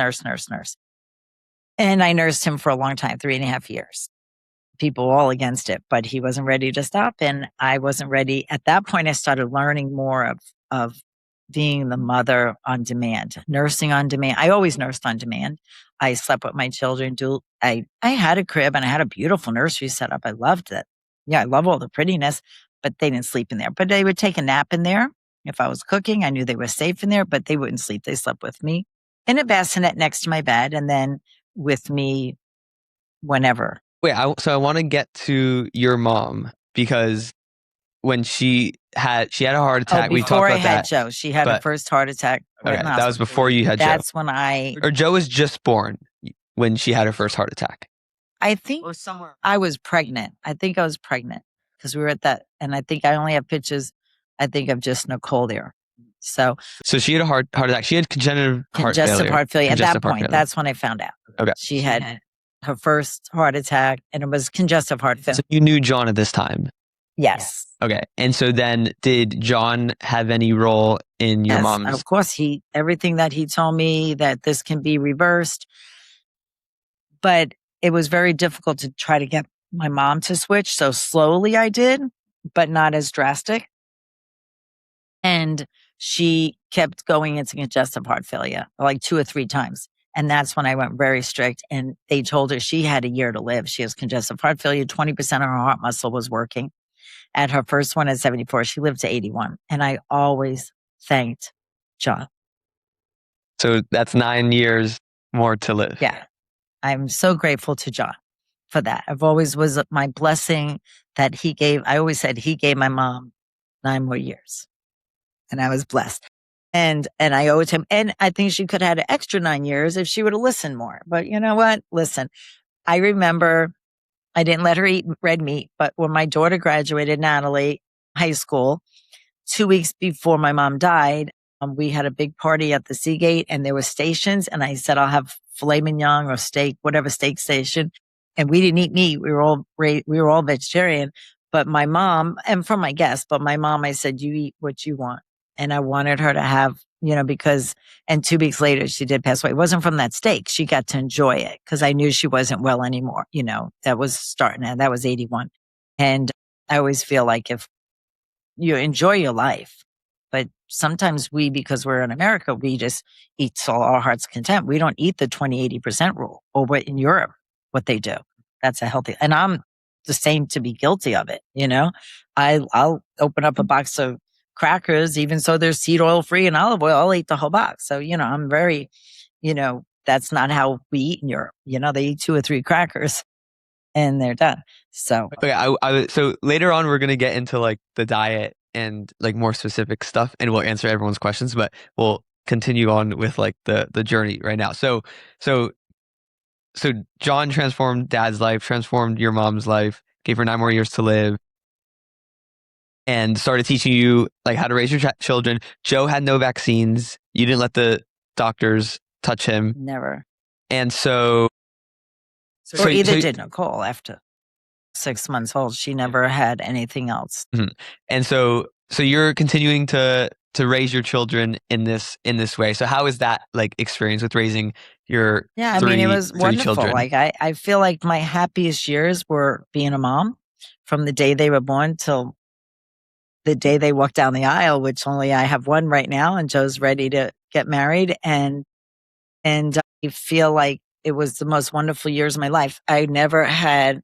And I nursed him for a long time, 3.5 years. People all against it, but he wasn't ready to stop. And I wasn't ready. At that point, I started learning more of being the mother on demand, nursing on demand. I always nursed on demand. I slept with my children. I had a crib and I had a beautiful nursery set up. I loved it. Yeah, I love all the prettiness, but they didn't sleep in there. But they would take a nap in there. If I was cooking, I knew they were safe in there, but they wouldn't sleep. They slept with me in a bassinet next to my bed and then with me whenever.
Wait, so I want to get to your mom because when she had a heart attack, we talked about that.
Before I had Joe, she had her first heart attack.
Okay, that was before you had Joe.
That's when
or Joe was just born when she had her first heart attack.
I think I was pregnant. I think I was pregnant because we were at that, and I think I only have pictures. I think of just Nicole there. So
she had a heart attack. She had congestive heart failure.
At that point, that's when I found out.
Okay,
she had her first heart attack and it was congestive heart failure.
So you knew John at this time?
Yes.
Okay. And so then did John have any role in your mom's?
Of course, everything that he told me that this can be reversed, but it was very difficult to try to get my mom to switch. So slowly I did, but not as drastic. And she kept going into congestive heart failure like 2 or 3 times. And that's when I went very strict. And they told her she had a year to live. She has congestive heart failure. 20% of her heart muscle was working. At her first one at 74, she lived to 81. And I always thanked John.
So that's 9 years more to live.
Yeah. I'm so grateful to John for that. I've always was my blessing that he gave. I always said he gave my mom 9 more years. And I was blessed. And I owe it to him. And I think she could have had an extra 9 years if she would have listened more. But you know what? Listen, I remember I didn't let her eat red meat. But when my daughter graduated, Natalie, high school, 2 weeks before my mom died, we had a big party at the Seagate and there were stations. And I said, I'll have filet mignon or steak, whatever steak station. And we didn't eat meat. We were all vegetarian. But my mom, and from my guests, but my mom, I said, you eat what you want. And I wanted her to have, because, and 2 weeks later, she did pass away. It wasn't from that steak. She got to enjoy it because I knew she wasn't well anymore. That was starting, and that was 81. And I always feel like if you enjoy your life, but sometimes because we're in America, we just eat to our heart's content. We don't eat the 20-80% rule, or what in Europe, what they do. That's a healthy, and I'm the same to be guilty of it. I'll open up a box of crackers, even so they're seed oil free and olive oil. I'll eat the whole box. So, I'm very, that's not how we eat in Europe. They eat 2 or 3 crackers and they're done. So,
okay. So later on, we're going to get into like the diet and like more specific stuff, and we'll answer everyone's questions, but we'll continue on with like the journey right now. So John transformed Dad's life, transformed your mom's life, gave her 9 more years to live, and started teaching you like how to raise your children. Joe had no vaccines. You didn't let the doctors touch him.
Never.
And so
either did Nicole after 6 months old. She never had anything else.
Mm-hmm. And so you're continuing to raise your children in this way. So how is that like experience with raising your
it was wonderful.
Children?
Like I feel like my happiest years were being a mom, from the day they were born till the day they walked down the aisle, which only I have one right now, and Joe's ready to get married. And I feel like it was the most wonderful years of my life. I never had,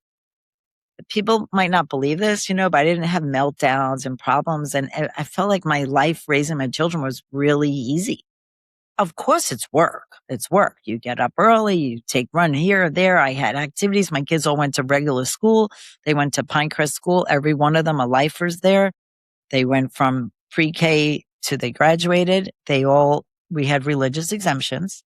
people might not believe this, but I didn't have meltdowns and problems. And I felt like my life raising my children was really easy. Of course, it's work. It's work. You get up early, you run here or there. I had activities. My kids all went to regular school. They went to Pinecrest School. Every one of them are lifers there. They went from pre-K to they graduated. We had religious exemptions.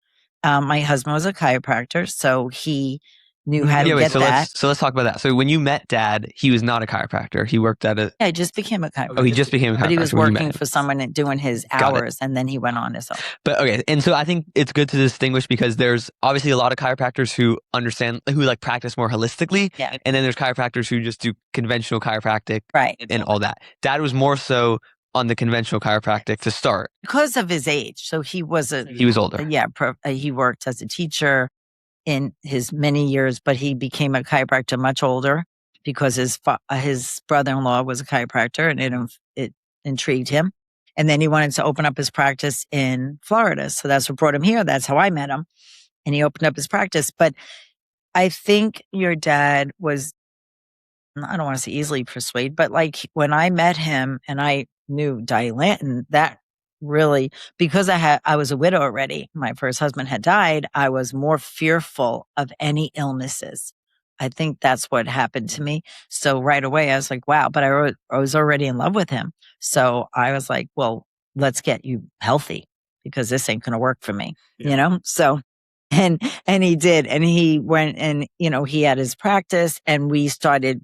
My husband was a chiropractor, so he knew how to get that.
Let's talk about that. So when you met Dad, he was not a chiropractor. He worked at
I just became a chiropractor.
Oh, he just became a chiropractor.
But he was working for someone and doing his hours, and then he went on his own.
But okay, and so I think it's good to distinguish, because there's obviously a lot of chiropractors who like practice more holistically, and then there's chiropractors who just do conventional chiropractic,
right,
and all that. Dad was more so on the conventional chiropractic to start
because of his age. So he was
older.
Yeah, he worked as a teacher in his many years, but he became a chiropractor much older because his brother-in-law was a chiropractor, and it intrigued him. And then he wanted to open up his practice in Florida. So that's what brought him here. That's how I met him. And he opened up his practice. But I think your dad was, I don't want to say easily persuaded, but like when I met him and I knew Dilantin, that really, because I was a widow already. My first husband had died. I was more fearful of any illnesses. I think that's what happened to me. So right away I was like, wow, but I was already in love with him. So I was like, well, let's get you healthy, because this ain't going to work for me, So, and he did, and he went and, he had his practice, and we started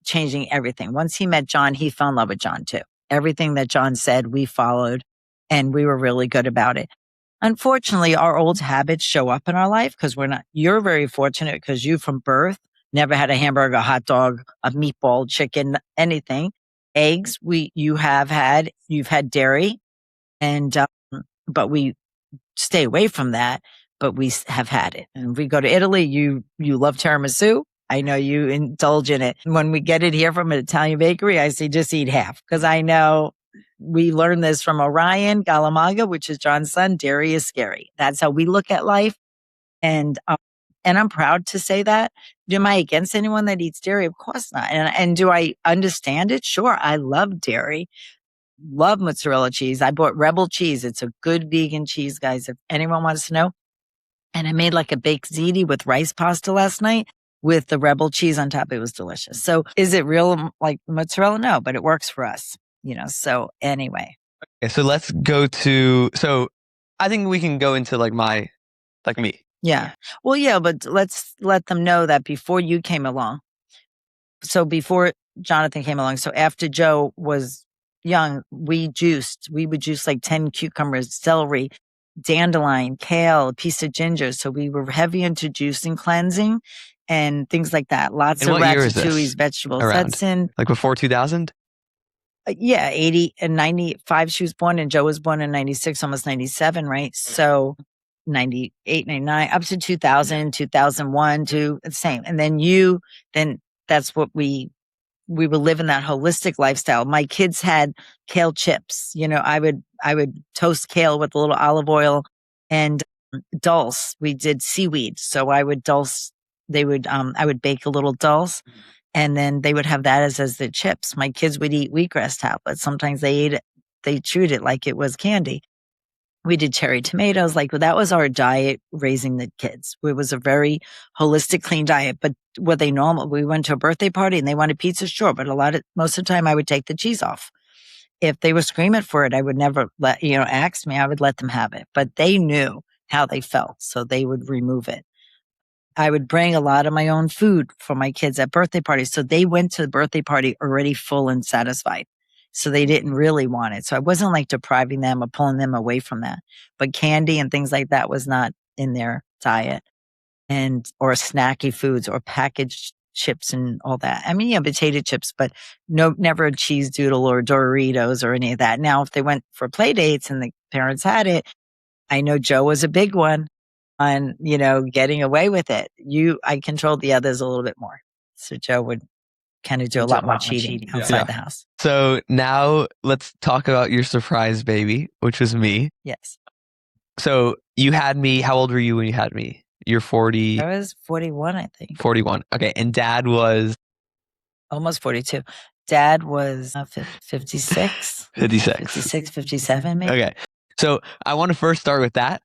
changing everything. Once he met John, he fell in love with John too. Everything that John said, we followed, and we were really good about it. Unfortunately, our old habits show up in our life because you're very fortunate because you from birth never had a hamburger, a hot dog, a meatball, chicken, anything. Eggs, you've had dairy, and, but we stay away from that, but we have had it. And if we go to Italy, you love tiramisu. I know you indulge in it. When we get it here from an Italian bakery, I say just eat half, because I know we learned this from Orion Galamaga, which is John's son. Dairy is scary. That's how we look at life. And I'm proud to say that. Am I against anyone that eats dairy? Of course not. And do I understand it? Sure. I love dairy. Love mozzarella cheese. I bought Rebel cheese. It's a good vegan cheese, guys, if anyone wants to know. And I made like a baked ziti with rice pasta last night with the Rebel cheese on top. It was delicious. So is it real like mozzarella? No, but it works for us, so anyway.
Okay, so let's go so I think we can go into like me.
Yeah. Well, yeah, but let's let them know that before you came along. So before Jonathan came along, so after Joe was young, we would juice like 10 cucumbers, celery, dandelion, kale, a piece of ginger. So we were heavy into juicing, cleansing, and things like that. Lots
And
of
what year is
ratatouille's,
this
vegetables.
around?
That's in
Like before 2000?
yeah, 80 and 95. She was born, and Joe was born in 96, almost 97, right? So 98, 99, up to 2000, 2001, to the same. And then that's what we were living that holistic lifestyle. My kids had kale chips. I would toast kale with a little olive oil and dulse. We did seaweed. So I would dulse, I would bake a little dulse, and then they would have that as the chips. My kids would eat wheatgrass tablets. Sometimes they chewed it like it was candy. We did cherry tomatoes. That was our diet raising the kids. It was a very holistic, clean diet. But were they normal? We went to a birthday party and they wanted pizza, sure. But most of the time I would take the cheese off. If they were screaming for it, I would never ask me, I would let them have it. But they knew how they felt, so they would remove it. I would bring a lot of my own food for my kids at birthday parties. So they went to the birthday party already full and satisfied. So they didn't really want it. So I wasn't depriving them or pulling them away from that. But candy and things like that was not in their diet, or snacky foods or packaged chips and all that. I mean, yeah, potato chips, but never a cheese doodle or Doritos or any of that. Now, if they went for play dates and the parents had it, I know Joe was a big one on, getting away with it. I controlled the others a little bit more. So Joe would kind of do a lot more cheating outside the house.
So now let's talk about your surprise baby, which was me.
Yes.
So you had me, how old were you when you had me? You're 40.
I was 41, I think.
41. Okay. And dad was?
Almost 42. Dad was 56. 56, 57 maybe.
Okay. So I want to first start with that.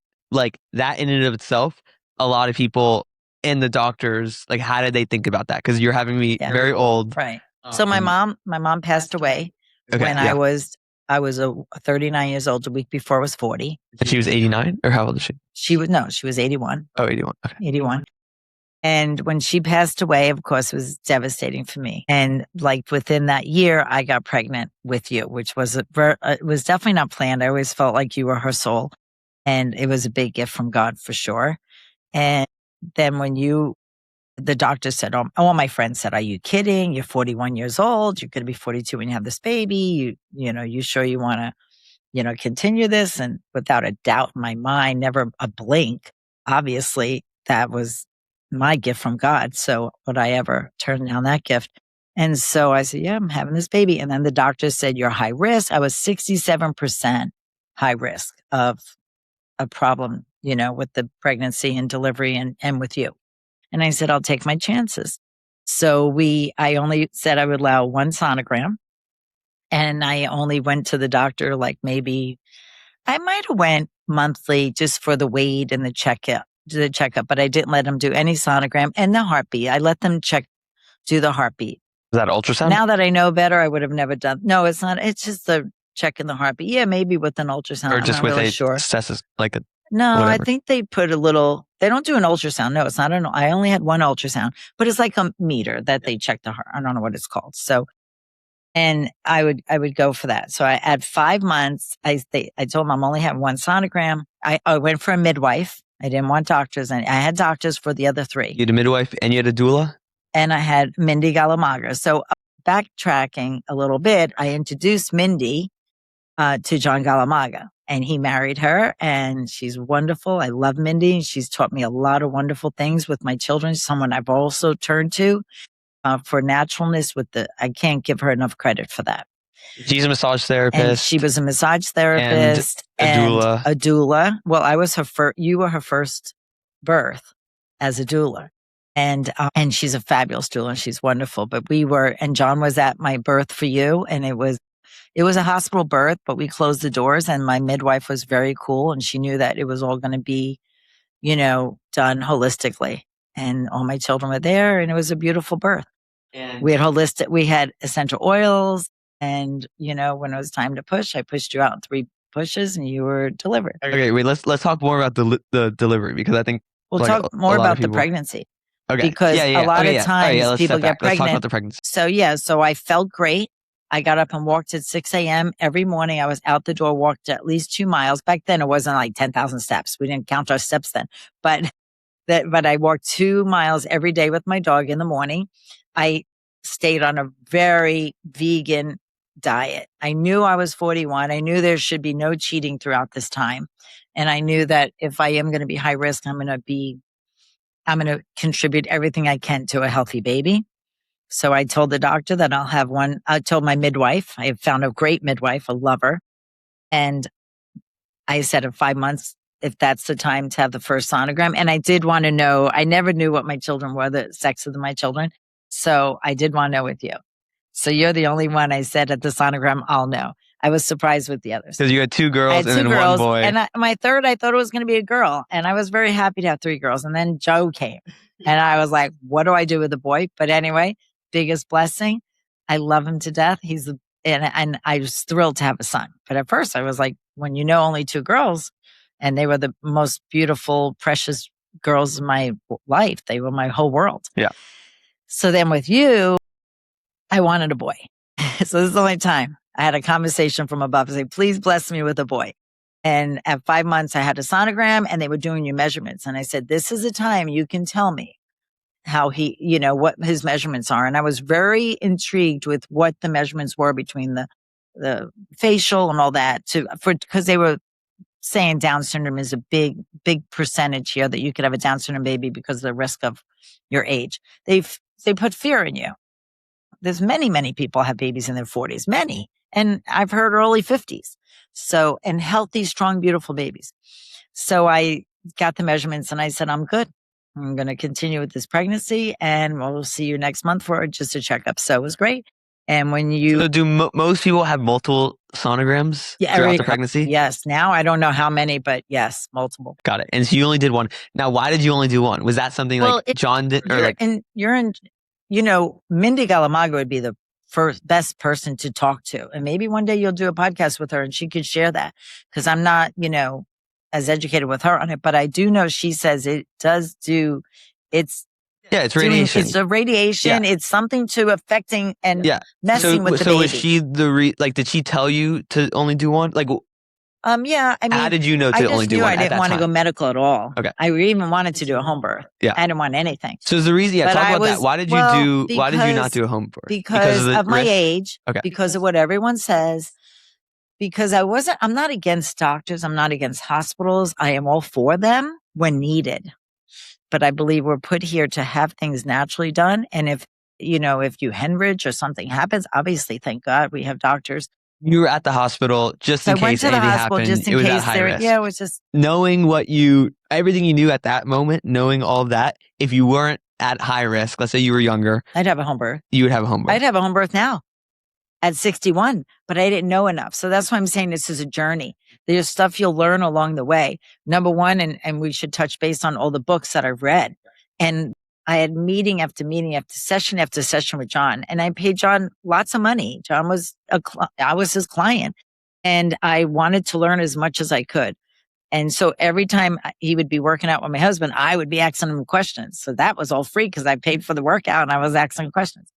That in and of itself, a lot of people and the doctors, how did they think about that? Because you're having me very old.
Right. So my mom passed away when I was 39 years old. The week before I was 40.
And she was 89, or how old is she?
She was 81.
Oh, 81. Okay.
81. And when she passed away, of course, it was devastating for me. And within that year, I got pregnant with you, which was it was definitely not planned. I always felt like you were her soul, and it was a big gift from God for sure. And then when the doctor said, all my friends said, "Are you kidding? You're 41 years old. You're going to be 42 when you have this baby. You sure you want to, continue this?" And without a doubt in my mind, never a blink, obviously that was my gift from God. So would I ever turn down that gift? And so I said, yeah, I'm having this baby. And then the doctor said, you're high risk. I was 67% high risk of a problem, with the pregnancy and delivery and with you. And I said, I'll take my chances. So I only said I would allow one sonogram. And I only went to the doctor maybe I might have went monthly just for the weight and the checkup, but I didn't let them do any sonogram and the heartbeat. I let them do the heartbeat.
Is that ultrasound?
Now that I know better, I would have never done. No, it's not. It's just the checking the heartbeat. Yeah, maybe with an ultrasound.
Or just
I'm not
with
really
a
sure. No,
whatever.
I think they put they don't do an ultrasound. No, it's not I only had one ultrasound, but it's like a meter that they check the heart. I don't know what it's called. So, and I would go for that. So at 5 months, I told them I'm only having one sonogram. I went for a midwife. I didn't want doctors. And I had doctors for the other three.
You had a midwife and you had a doula?
And I had Mindy Galamaga. So backtracking a little bit, I introduced Mindy to John Galamaga, and he married her, and she's wonderful. I love Mindy. She's taught me a lot of wonderful things with my children. Someone I've also turned to for naturalness I can't give her enough credit for that.
She's a massage therapist.
And she was a massage therapist and a doula. Well, you were her first birth as a doula. And she's a fabulous doula, and she's wonderful. But and John was at my birth for you, and it was a hospital birth, but we closed the doors, and my midwife was very cool, and she knew that it was all going to be, done holistically. And all my children were there, and it was a beautiful birth. And we had essential oils, and, when it was time to push, I pushed you out in 3 pushes and you were delivered.
Okay, wait, let's talk more about the delivery, because I think
we'll talk more about the pregnancy.
Okay.
Because a lot of times people get pregnant.
Let's talk about the pregnancy.
So I felt great. I got up and walked at 6 a.m. every morning. I was out the door, walked at least 2 miles. Back then, it wasn't like 10,000 steps. We didn't count our steps then, but I walked 2 miles every day with my dog in the morning. I stayed on a very vegan diet. I knew I was 41. I knew there should be no cheating throughout this time. And I knew that if I am going to be high risk, I'm going to contribute everything I can to a healthy baby. So I told the doctor that I'll have one. I told my midwife, I have found a great midwife, a lover. And I said in 5 months, if that's the time to have the first sonogram. And I did want to know, I never knew what my children were, the sex of my children. So I did want to know with you. So you're the only one I said at the sonogram, I'll know. I was surprised with the others.
Because you had 2 girls and then 1 boy.
And my third, I thought it was going to be a girl. And I was very happy to have 3 girls. And then Joe came. And I was like, what do I do with a boy? But anyway, biggest blessing. I love him to death. And I was thrilled to have a son. But at first I was like, when you know only 2 girls, and they were the most beautiful, precious girls in my life. They were my whole world.
Yeah.
So then with you, I wanted a boy. So this is the only time I had a conversation from above saying, please bless me with a boy. And at 5 months, I had a sonogram and they were doing your measurements. And I said, this is a time you can tell me how what his measurements are. And I was very intrigued with what the measurements were between the facial and all that because they were saying Down syndrome is a big percentage here, that you could have a Down syndrome baby because of the risk of your age. They put fear in you. There's many people have babies in their 40s, many. And I've heard early 50s. So, and healthy, strong, beautiful babies. So I got the measurements and I said, I'm good. I'm going to continue with this pregnancy and we'll see you next month for just a checkup. So it was great. And when you...
So do most people have multiple sonograms throughout the pregnancy?
Yes. Now I don't know how many, but yes, multiple.
Got it. And so you only did 1. Now, why did you only do 1? Was that something John did? Or
Mindy Galamaga would be the best person to talk to. And maybe one day you'll do a podcast with her and she could share that, because I'm not, as educated with her on it, but I do know she says it does do, it's
radiation.
It's a radiation. Yeah. It's something to affecting and messing with the baby.
So is she did she tell you to only do 1?
Yeah. I mean,
how did you know to only do 1?
I didn't want to go medical at all.
Okay.
I even wanted to do a home birth.
Yeah.
I didn't want anything.
So the reason, talk about that. Why did you not do a home birth?
Because of my age.
Okay.
Because of what everyone says. Because I'm not against doctors. I'm not against hospitals. I am all for them when needed. But I believe we're put here to have things naturally done. And if you hemorrhage or something happens, obviously, thank God we have doctors.
You were at the hospital just in case anything happened.
Just in
it was
case
at high risk.
Yeah, it was just
knowing everything you knew at that moment, knowing all of that. If you weren't at high risk, let's say you were younger,
I'd have a home birth.
You would have a home birth.
I'd have a home birth now at 61, but I didn't know enough. So that's why I'm saying this is a journey. There's stuff you'll learn along the way. Number one, and we should touch base on all the books that I've read. And I had meeting after meeting after session with John, and I paid John lots of money. I was his client, and I wanted to learn as much as I could. And so every time he would be working out with my husband, I would be asking him questions. So that was all free because I paid for the workout and I was asking questions.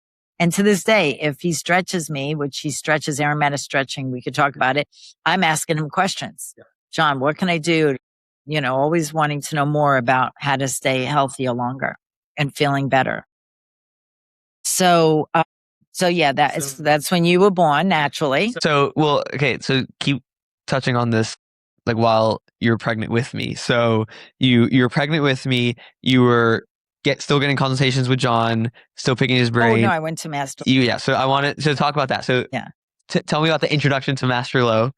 And to this day, if he stretches me, which he stretches aromatic stretching, we could talk about it. I'm asking him questions. Yeah. John, what can I do? Always wanting to know more about how to stay healthier longer and feeling better. So yeah, that's when you were born naturally.
So keep touching on this, while you're pregnant with me. So you're pregnant with me. You were still getting consultations with John, still picking his brain.
Oh no, I went to Master.
So I wanted to talk about that. So
yeah,
tell me about the introduction to Master Lowe.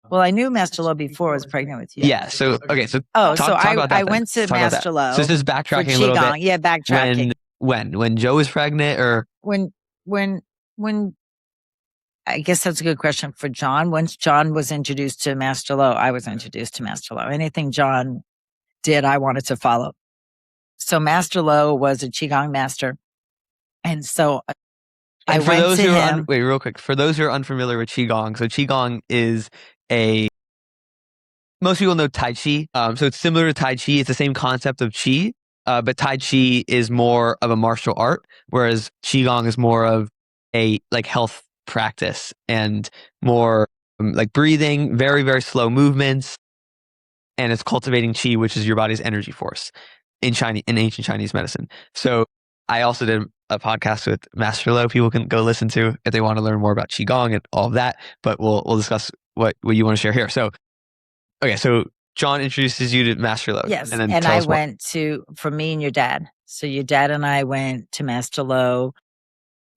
Well, I knew Master Lowe before I was pregnant with you.
Yeah. So okay. So
talk about that. I went to Master Lowe.
So this is backtracking a little bit.
Yeah, backtracking.
When Joe was pregnant, or
when I guess that's a good question for John. Once John was introduced to Master Lowe, I was introduced to Master Lowe. Anything John did, I wanted to follow. So Master Lowe was a qigong master, and so I went to him.
Wait, real quick. For those who are unfamiliar with qigong, so qigong is most people know Tai Chi. So it's similar to Tai Chi. It's the same concept of Chi, but Tai Chi is more of a martial art, whereas qigong is more of a health practice and more like breathing, very, very slow movements. And it's cultivating qi, which is your body's energy force in ancient Chinese medicine. So I also did a podcast with Master Lowe. People can go listen to if they want to learn more about qigong and all of that. But we'll discuss what you want to share here. So, okay, so John introduces you to Master Lowe.
Yes,
and then
and
tell
I
us more.
went for me and your dad. So your dad and I went to Master Lowe.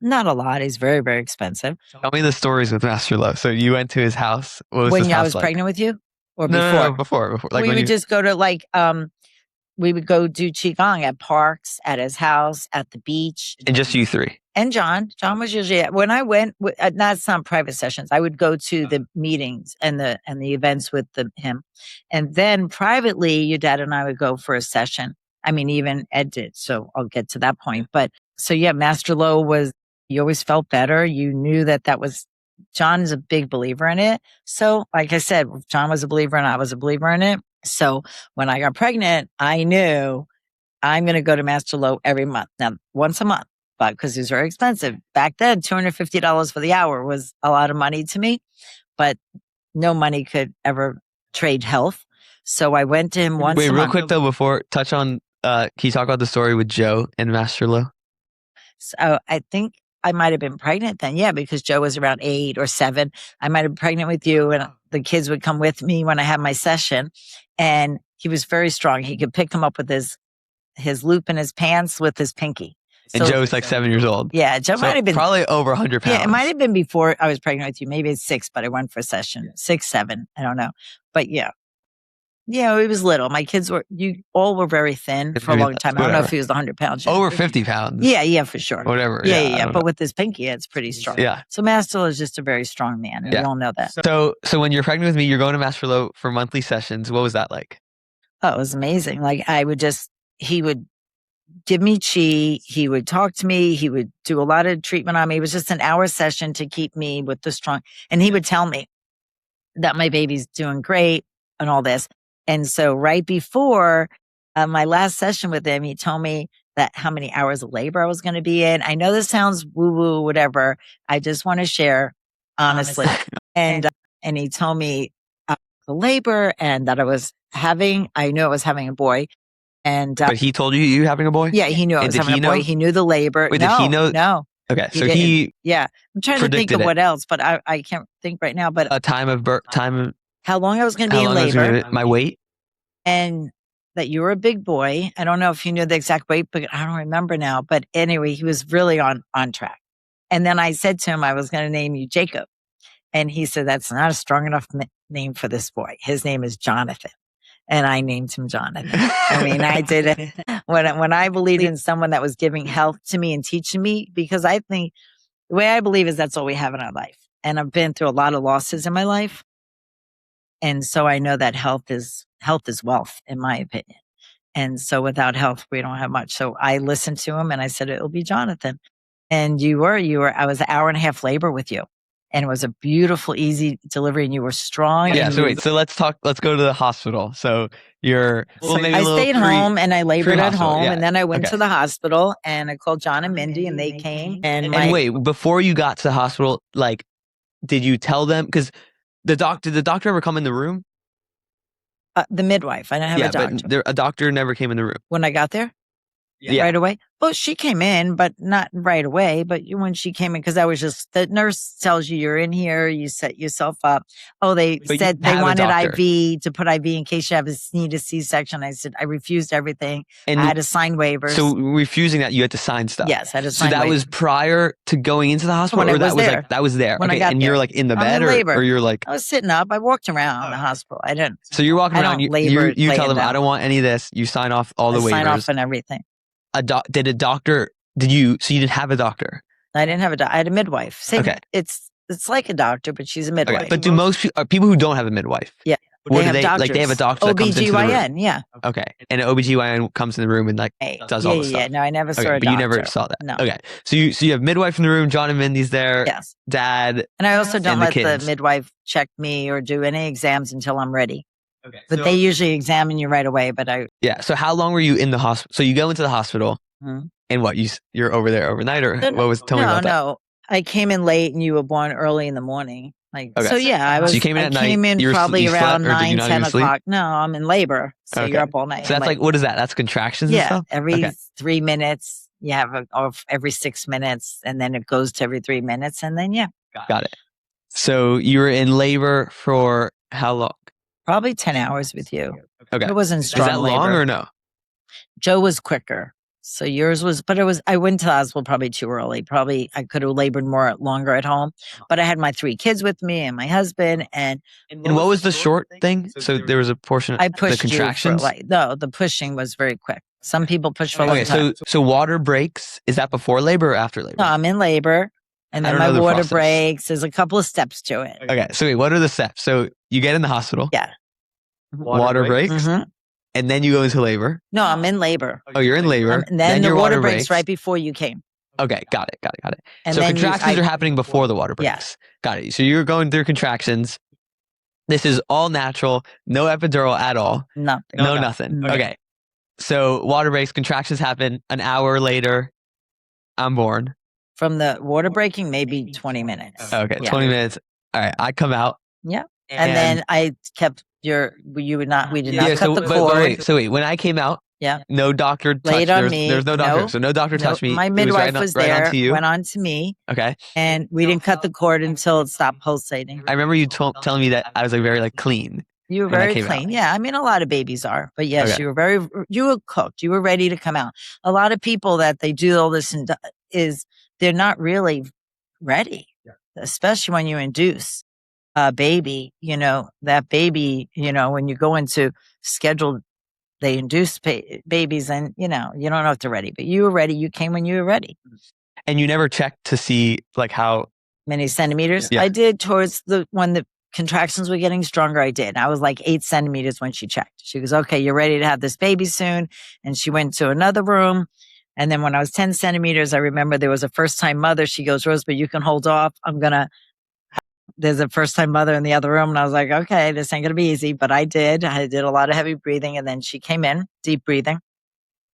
Not a lot. He's very, very expensive.
Tell me the stories with Master Lowe. So you went to his house. What was
When
his
I
house
was
like?
pregnant with you, or
No,
before?
before. Like
We
when
would
you
just go to we would go do qigong at parks, at his house, at the beach.
and just you three.
And John was usually when I went. That's not private sessions. I would go to the meetings and the events with him, and then privately, your dad and I would go for a session. I mean, even Ed did. So I'll get to that point. But so yeah, Master Lowe was. You always felt better. You knew that was. John is a big believer in it. So, like I said, John was a believer and I was a believer in it. So when I got pregnant, I knew I'm going to go to Master Lowe every month. Now, once a month, but because it was very expensive. Back then, $250 for the hour was a lot of money to me, but no money could ever trade health. So I went to him once a month.
Wait, real quick though, before touch on, can you talk about the story with Joe and Master Lowe?
So I think I might have been pregnant then. Yeah, because Joe was around 8 or 7. I might have been pregnant with you and the kids would come with me when I had my session. And he was very strong. He could pick them up with his loop in his pants with his pinky.
And Joe's like 7 years old.
Yeah, Joe might have been
probably over 100 pounds.
Yeah, it might have been before I was pregnant with you. Maybe it's 6, but I went for a session. 6, 7. I don't know. But yeah. Yeah, it was little. My kids you all were very thin for a long time. I don't know if he was 100 pounds.
Over 50 pounds.
Yeah, for sure.
Whatever.
Yeah. But with his pinky, it's pretty strong.
Yeah.
So Master is just a very strong man, and we all know that.
So when you're pregnant with me, you're going to Master Lowe for monthly sessions. What was that like?
Oh, it was amazing. Like he would give me qi. He would talk to me. He would do a lot of treatment on me. It was just an hour session to keep me with the strong. And he would tell me that my baby's doing great and all this. And so right before my last session with him, he told me that how many hours of labor I was going to be in. I know this sounds woo-woo, whatever. I just want to share honestly. And he told me the labor and that I knew I was having a boy. And
but he told you having a boy?
Yeah, he knew I was having a boy. He knew the labor.
Wait, did he know?
No.
Okay, so
yeah. I'm trying to think of what else, but I can't think right now. But
a time of birth,
how long I was going to be in labor,
my weight,
and that you were a big boy. I don't know if you knew the exact weight, but I don't remember now. But anyway, he was really on track. And then I said to him, I was going to name you Jacob, and he said that's not a strong enough name for this boy. His name is Jonathan. And I named him Jonathan. I mean, I did it when I believed in someone that was giving health to me and teaching me, because I think the way I believe is that's all we have in our life. And I've been through a lot of losses in my life. And so I know that health is wealth, in my opinion. And so without health, we don't have much. So I listened to him and I said, it'll be Jonathan. And you were, I was an hour and a half labor with you. And it was a beautiful, easy delivery, and you were strong.
Yeah. So wait. So let's go to the hospital. So
I stayed home and I labored at home, and then I went to the hospital and I called John and Mindy, and they came. And
wait, before you got to the hospital, like, did you tell them? Because did the doctor ever come in the room?
The midwife. I didn't have a doctor.
But a doctor never came in the room
when I got there.
Yeah.
Right away. Well, she came in, but not right away. But when she came in, because I was just, the nurse tells you you're in here, you set yourself up. Oh, they said they wanted IV to put IV in case you need a C-section. I said, I refused everything. And I had to sign waivers.
So refusing that, you had to sign stuff.
Yes, I had to sign waivers.
So that was prior to going into the hospital, or that was there?
When I got
and
there.
You're like in the bed, or you're like,
I was sitting up. I walked around the hospital. I didn't.
So you're walking around. You tell them, I don't want any of this. You sign off all the waivers.
Sign off and everything.
Did a doctor? So you didn't have a doctor?
I didn't have a doctor. I had a midwife.
Okay.
It's like a doctor, but she's a midwife.
Okay. But do most people who don't have a midwife?
Yeah.
What do they like? They have a doctor that comes into the room.
Yeah.
Okay. And an OBGYN comes in the room and does all the stuff.
Yeah. No, I never saw a doctor.
But you never saw that.
No.
Okay. So you have midwife in the room. John and Mindy's there.
Yes.
Dad.
And I also don't let the midwife check me or do any exams until I'm ready. Okay. But they usually examine you right away.
Yeah. So how long were you in the hospital? So you go into the hospital.
Mm-hmm.
And what, you're over there overnight, or what was? Tell me about that.
No, I came in late and you were born early in the morning.
Okay.
So yeah,
So you came in at night.
came in
You
probably
slept,
around
or did you
9,
not
10
even sleep?
o'clock. No, I'm in labor. So
Okay.
you're up all night.
So that's like, what is that? That's contractions and
Yeah,
stuff?
every 3 minutes. You have every 6 minutes, and then it goes to every 3 minutes, and then
Got it. So you were in labor for how long?
probably 10 hours with you.
Okay.
It wasn't
Is
strong
that long
labor.
or no?
Joe was quicker. So yours was, but I went to the hospital probably too early. Probably I could have labored longer at home, but I had my 3 kids with me and my husband. And
what was the short thing? So there was a portion of
I
the
pushed
contractions?
you for no, the pushing was very quick. Some people push for a long time.
So water breaks, is that before labor or after labor?
No, I'm in labor. And then my water breaks. There's a couple of steps to it.
Okay, so wait, what are the steps? So you get in the hospital.
Yeah.
Water breaks. Mm-hmm. And then you go into labor.
No, I'm in labor.
Oh, you're in labor.
And then the water breaks right before you came.
Okay, got it.
And
so contractions are happening before the water breaks.
Yeah.
Got it. So you're going through contractions. This is all natural. No epidural at all.
Nothing.
No, nothing. Okay. So water breaks, contractions happen. An hour later, I'm born.
From the water breaking, maybe 20 minutes.
Okay, 20 minutes. All right, I come out.
Yeah. And then I kept we did not cut the cord.
So wait, when I came out, no doctor touched me. There's no doctor. So no doctor touched me.
My midwife was there,
onto you.
went on to me.
Okay.
And we didn't cut the cord until it stopped pulsating.
I remember you telling me that I was like very clean.
You were very clean. Yeah. I mean, a lot of babies are, but yes, you were cooked. You were ready to come out. A lot of people that they do all this they're not really ready, especially when you induce a baby, that baby, when you go into scheduled, they induce babies and, you don't know if they're ready, but you were ready. You came when you were ready.
And you never checked to see like how
many centimeters?
Yeah.
I did towards when the contractions were getting stronger. I did. I was like 8 centimeters when she checked. She goes, okay, you're ready to have this baby soon. And she went to another room. And then when I was 10 centimeters, I remember there was a first time mother. She goes, Rosebud, you can hold off. There's a first time mother in the other room. And I was like, okay, this ain't going to be easy. But I did a lot of heavy breathing. And then she came in, deep breathing.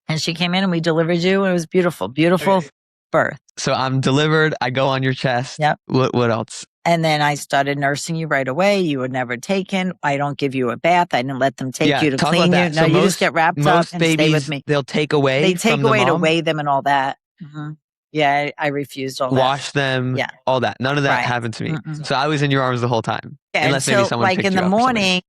And she came in and we delivered you. And it was beautiful, beautiful birth.
So I'm delivered. I go on your chest.
Yep.
What else?
And then I started nursing you right away. You were never taken. I don't give you a bath. I didn't let them take you to clean you. No, you just get wrapped up and stay with me.
They'll take away.
They take
from
away
the
to
mom?
weigh them and all that. Mm-hmm. Yeah, I refused all that.
Wash them.
Yeah.
All that. None of that happened to me.
Mm-mm.
So I was in your arms the whole time.
Yeah,
unless maybe someone
like
picked
in
you
the
up or something.
morning,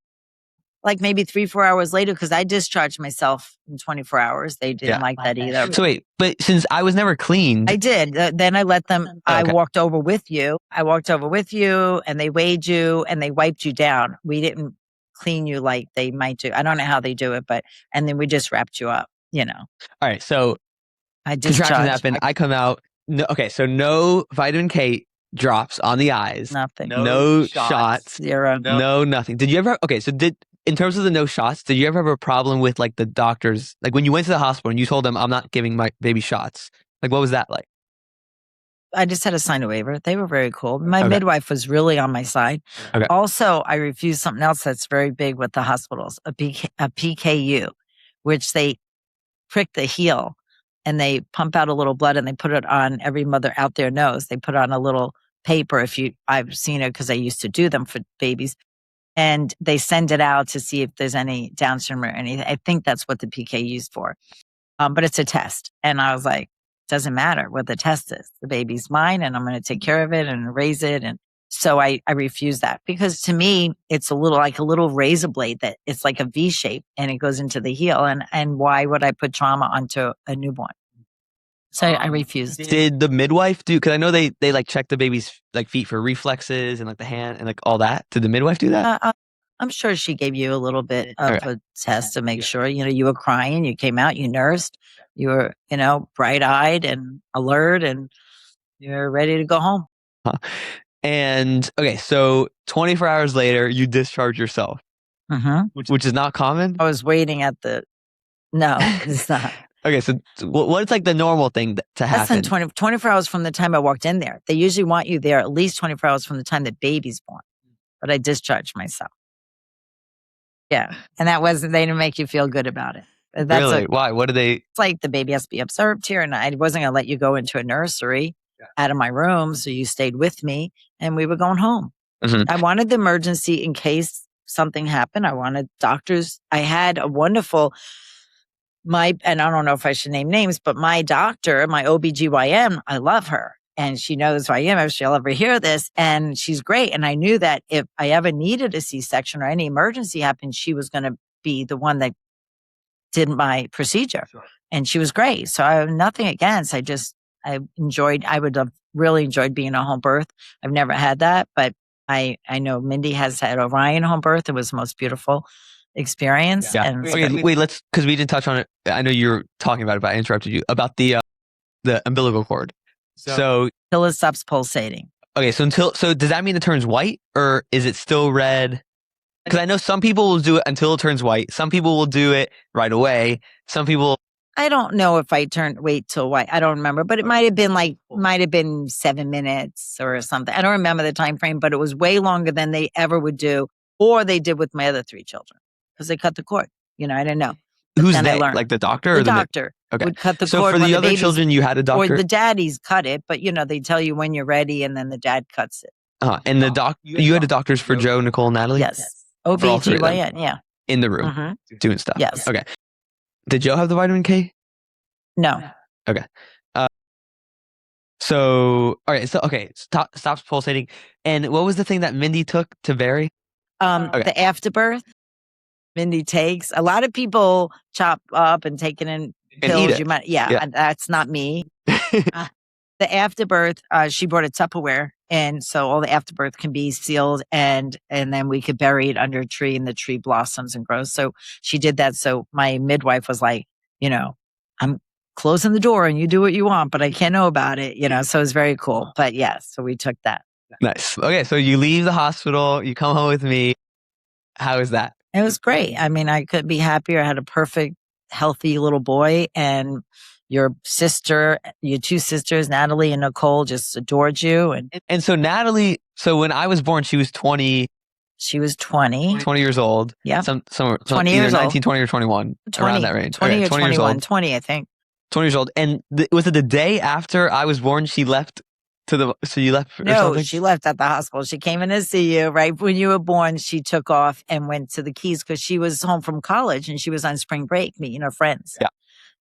like maybe 3-4 hours later, because I discharged myself in 24 hours. They didn't like that either.
So wait, but since I was never cleaned.
I did. Then I let them, I walked over with you. And they weighed you and they wiped you down. We didn't clean you like they might do. I don't know how they do it, and then we just wrapped you up, All
right. So
I discharged.
Contractions happen. I come out. So no vitamin K drops on the eyes.
Nothing.
No shots.
Zero.
No nothing. Did you ever, in terms of the no shots, did you ever have a problem with like the doctors? Like when you went to the hospital and you told them, I'm not giving my baby shots. Like what was that like?
I just had to sign a waiver. They were very cool. My midwife was really on my side. Okay. Also, I refused something else that's very big with the hospitals, a PKU, which they prick the heel and they pump out a little blood and they put it on, every mother out there knows, they put on a little paper. I've seen it because I used to do them for babies. And they send it out to see if there's any Down syndrome or anything. I think that's what the PKU is for. But it's a test. And I was like, doesn't matter what the test is. The baby's mine and I'm going to take care of it and raise it. And so I refuse that because to me, it's a little razor blade that it's like a V shape and it goes into the heel. And why would I put trauma onto a newborn? So I refused.
Did the midwife do, because I know they like check the baby's like feet for reflexes and like the hand and like all that. Did the midwife do that?
I'm sure she gave you a little bit of a test to make sure, you were crying, you came out, you nursed, you were, bright eyed and alert and you're ready to go home.
Huh. And so 24 hours later, you discharge yourself, which is not common.
I was waiting no, it's not.
Okay, so what's like the normal thing to happen?
Less than 24 hours from the time I walked in there. They usually want you there at least 24 hours from the time the baby's born. But I discharged myself. Yeah. And they didn't make you feel good about it.
Really? Why? What do they?
It's like the baby has to be observed here and I wasn't going to let you go into a nursery. out of my room. So you stayed with me and we were going home.
Mhm.
I wanted the emergency in case something happened. I wanted doctors. I had a wonderful, and I don't know if I should name names, but my doctor, my OBGYN, I love her. And she knows who I am if she'll ever hear this. And she's great. And I knew that if I ever needed a C-section or any emergency happened, she was going to be the one that did my procedure.
Sure.
And she was great. So I have nothing against. I would have really enjoyed being a home birth. I've never had that, but I know Mindy has had Orion home birth. It was the most beautiful experience.
Yeah.
And
Okay, wait, because we didn't touch on it. I know you were talking about it, but I interrupted you about the umbilical cord. So
until it stops pulsating.
okay, so does that mean it turns white or is it still red? Because I know some people will do it until it turns white. Some people will do it right away. Some people.
I don't know if I wait till white. I don't remember, but it might have been 7 minutes or something. I don't remember the time frame, but it was way longer than they ever would do, or they did with my other 3 children because they cut the cord. I didn't know.
Who's
then I
they?
learned.
Like the doctor?
The
or
doctor
Okay.
would cut the
So
cord.
for
when
the other
babies,
children, you had a doctor?
or the daddies cut it, but they tell you when you're ready, and then the dad cuts it.
And you had a doctors for Joe, Nicole, Natalie?
Yes,
For all 3 of them?
OBGYN. Yeah.
In the room,
Mhm.
doing stuff.
Yes.
Okay. Did Joe have the vitamin K?
No.
Okay. So, all right. So, okay. Stops pulsating. And what was the thing that Mindy took to vary? Okay.
The afterbirth. Mindy takes. A lot of people chop up and take it in pills.
eat it. Yeah.
That's not me. The afterbirth, she brought a Tupperware, and so all the afterbirth can be sealed, and then we could bury it under a tree, and the tree blossoms and grows. So she did that. So my midwife was like, I'm closing the door, and you do what you want, but I can't know about it. So it was very cool. But yes, so we took that.
Nice. Okay, so you leave the hospital, you come home with me. How is that?
It was great. I mean, I couldn't be happier. I had a perfect, healthy little boy, and your 2 sisters, Natalie and Nicole, just adored you.
And so Natalie, when I was born, she was 20.
She was 20.
20 years old.
Yeah.
Somewhere
20
either
years
19,
old.
20 or 21.
20,
around that range.
20
Okay,
or
20 years
21.
old.
20, I think.
20 years old. And was it the day after I was born, she left so you left or
No,
something?
she left at the hospital. She came in to see you right when you were born. She took off and went to the Keys because she was home from college and she was on spring break meeting her friends.
Yeah.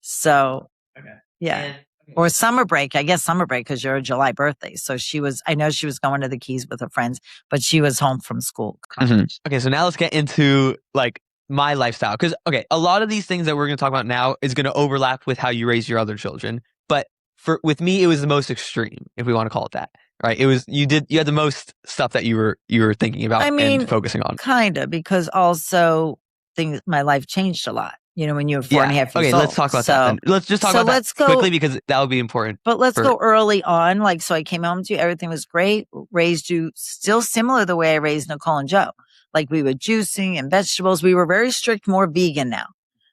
So,
Okay.
yeah. Or summer break. I guess summer break because you're a July birthday. So I know she was going to the Keys with her friends, but she was home from school.
Mhm. Okay, so now let's get into my lifestyle. Because, a lot of these things that we're going to talk about now is going to overlap with how you raise your other children. But with me, it was the most extreme, if we want to call it that. Right? It was you had the most stuff that you were thinking about and focusing on.
Kind of, because also my life changed a lot. When you were 4.5 years old.
Okay, let's talk about that then. Let's just talk about that quickly because that would be important.
But let's go early on. So I came home to you. Everything was great. Raised you still similar the way I raised Nicole and Joe. We were juicing and vegetables. We were very strict, more vegan now.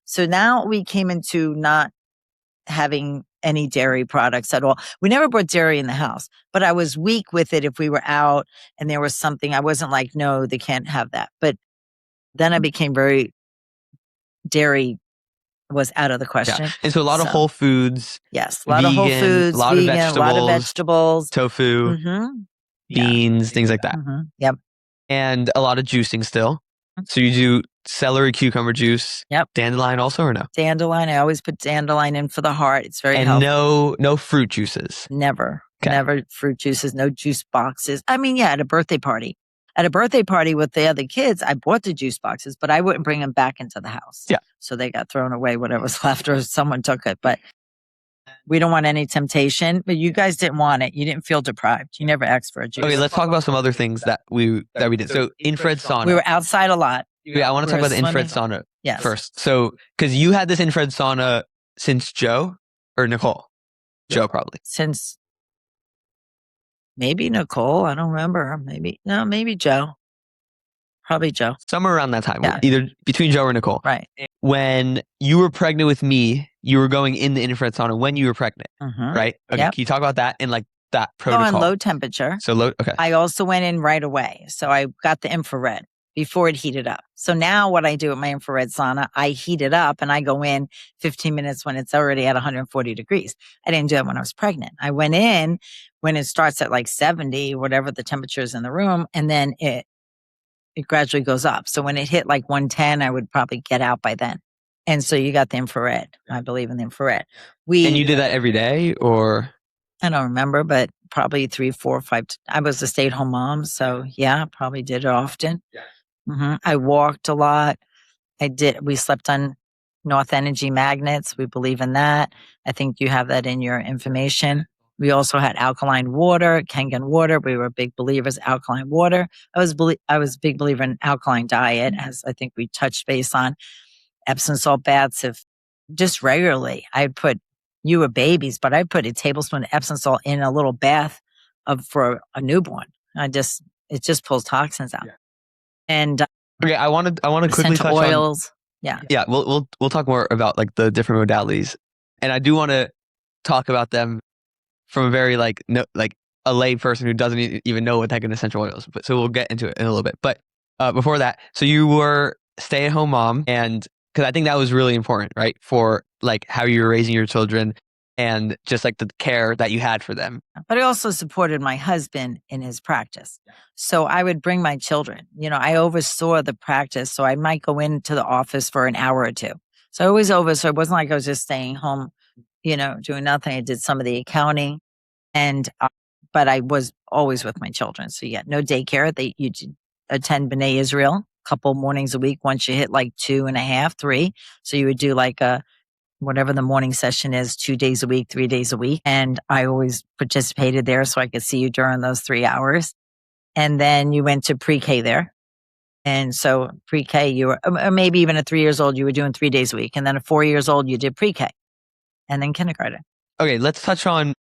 So now we came into not having any dairy products at all. We never brought dairy in the house, but I was weak with it if we were out and there was something. I wasn't like, no, they can't have that. But then I became very dairy was out of the question.
Yeah. And so a lot of whole foods.
Yes. A lot of whole foods,
a lot
vegan,
of
a lot of vegetables.
Tofu, beans, things like that.
Mm-hmm. Yep.
And a lot of juicing still. So you do celery, cucumber juice.
Yep.
Dandelion also or no?
Dandelion. I always put dandelion in for the heart. It's very healthy.
And no fruit juices.
Never. Okay. Never fruit juices, no juice boxes. I mean, at a birthday party. At a birthday party with the other kids, I bought the juice boxes, but I wouldn't bring them back into the house.
Yeah.
So they got thrown away, whatever was left, or someone took it. But we don't want any temptation. But you guys didn't want it. You didn't feel deprived. You never asked for a juice.
Okay, let's talk about some other things that we did. So infrared sauna.
We were outside a lot.
Yeah, I want to talk about the infrared sauna first. So, because you had this infrared sauna since Joe or Nicole? Joe, probably.
Since maybe Nicole. I don't remember. Maybe Joe. Probably Joe.
Somewhere around that time. Yeah. Either between Joe or Nicole.
Right.
When you were pregnant with me, you were going in the infrared sauna when you were pregnant, right? Okay,
yep.
Can you talk about that and that protocol?
On low temperature.
So low, okay.
I also went in right away. So I got the infrared. before it heated up. So now what I do with my infrared sauna, I heat it up and I go in 15 minutes when it's already at 140 degrees. I didn't do it when I was pregnant. I went in when it starts at like 70, whatever the temperature is in the room, and then it gradually goes up. So when it hit like 110, I would probably get out by then. And so you got the infrared. I believe in the infrared.
And you did that every day, or?
I don't remember, but probably 3, 4, 5. I was a stay-at-home mom, so yeah, probably did it often. I walked a lot. We slept on North Energy magnets. We believe in that. I think you have that in your information. We also had alkaline water, Kangen water. We were big believers alkaline water. I was a big believer in alkaline diet, as I think we touched base on. Epsom salt baths, if just regularly. You were babies, but I'd put a tablespoon of Epsom salt in a little bath for a newborn. It just pulls toxins out.
Yeah.
And
okay, I want to quickly touch
oils.
on. Yeah. We'll talk more about like the different modalities, and I do want to talk about them from a very a lay person who doesn't even know what the heck an essential oils. But so we'll get into it in a little bit. But before that, so you were stay-at-home mom, and because I think that was really important, right, for like how you were raising your children and just like the care that you had for them.
But I also supported my husband in his practice. So I would bring my children. I oversaw the practice. So I might go into the office for an hour or two. So I was over. So it wasn't like I was just staying home, doing nothing. I did some of the accounting, but I was always with my children. So yeah, no daycare. You attend B'nai Israel a couple mornings a week. Once you hit like 2.5, 3. So you would do like whatever the morning session is, 2 days a week, 3 days a week. And I always participated there so I could see you during those 3 hours. And then you went to pre-K there. And so pre-K, you were, or maybe even at 3 years old, you were doing 3 days a week. And then at 4 years old, you did pre-K and then kindergarten.
Okay, let's touch on,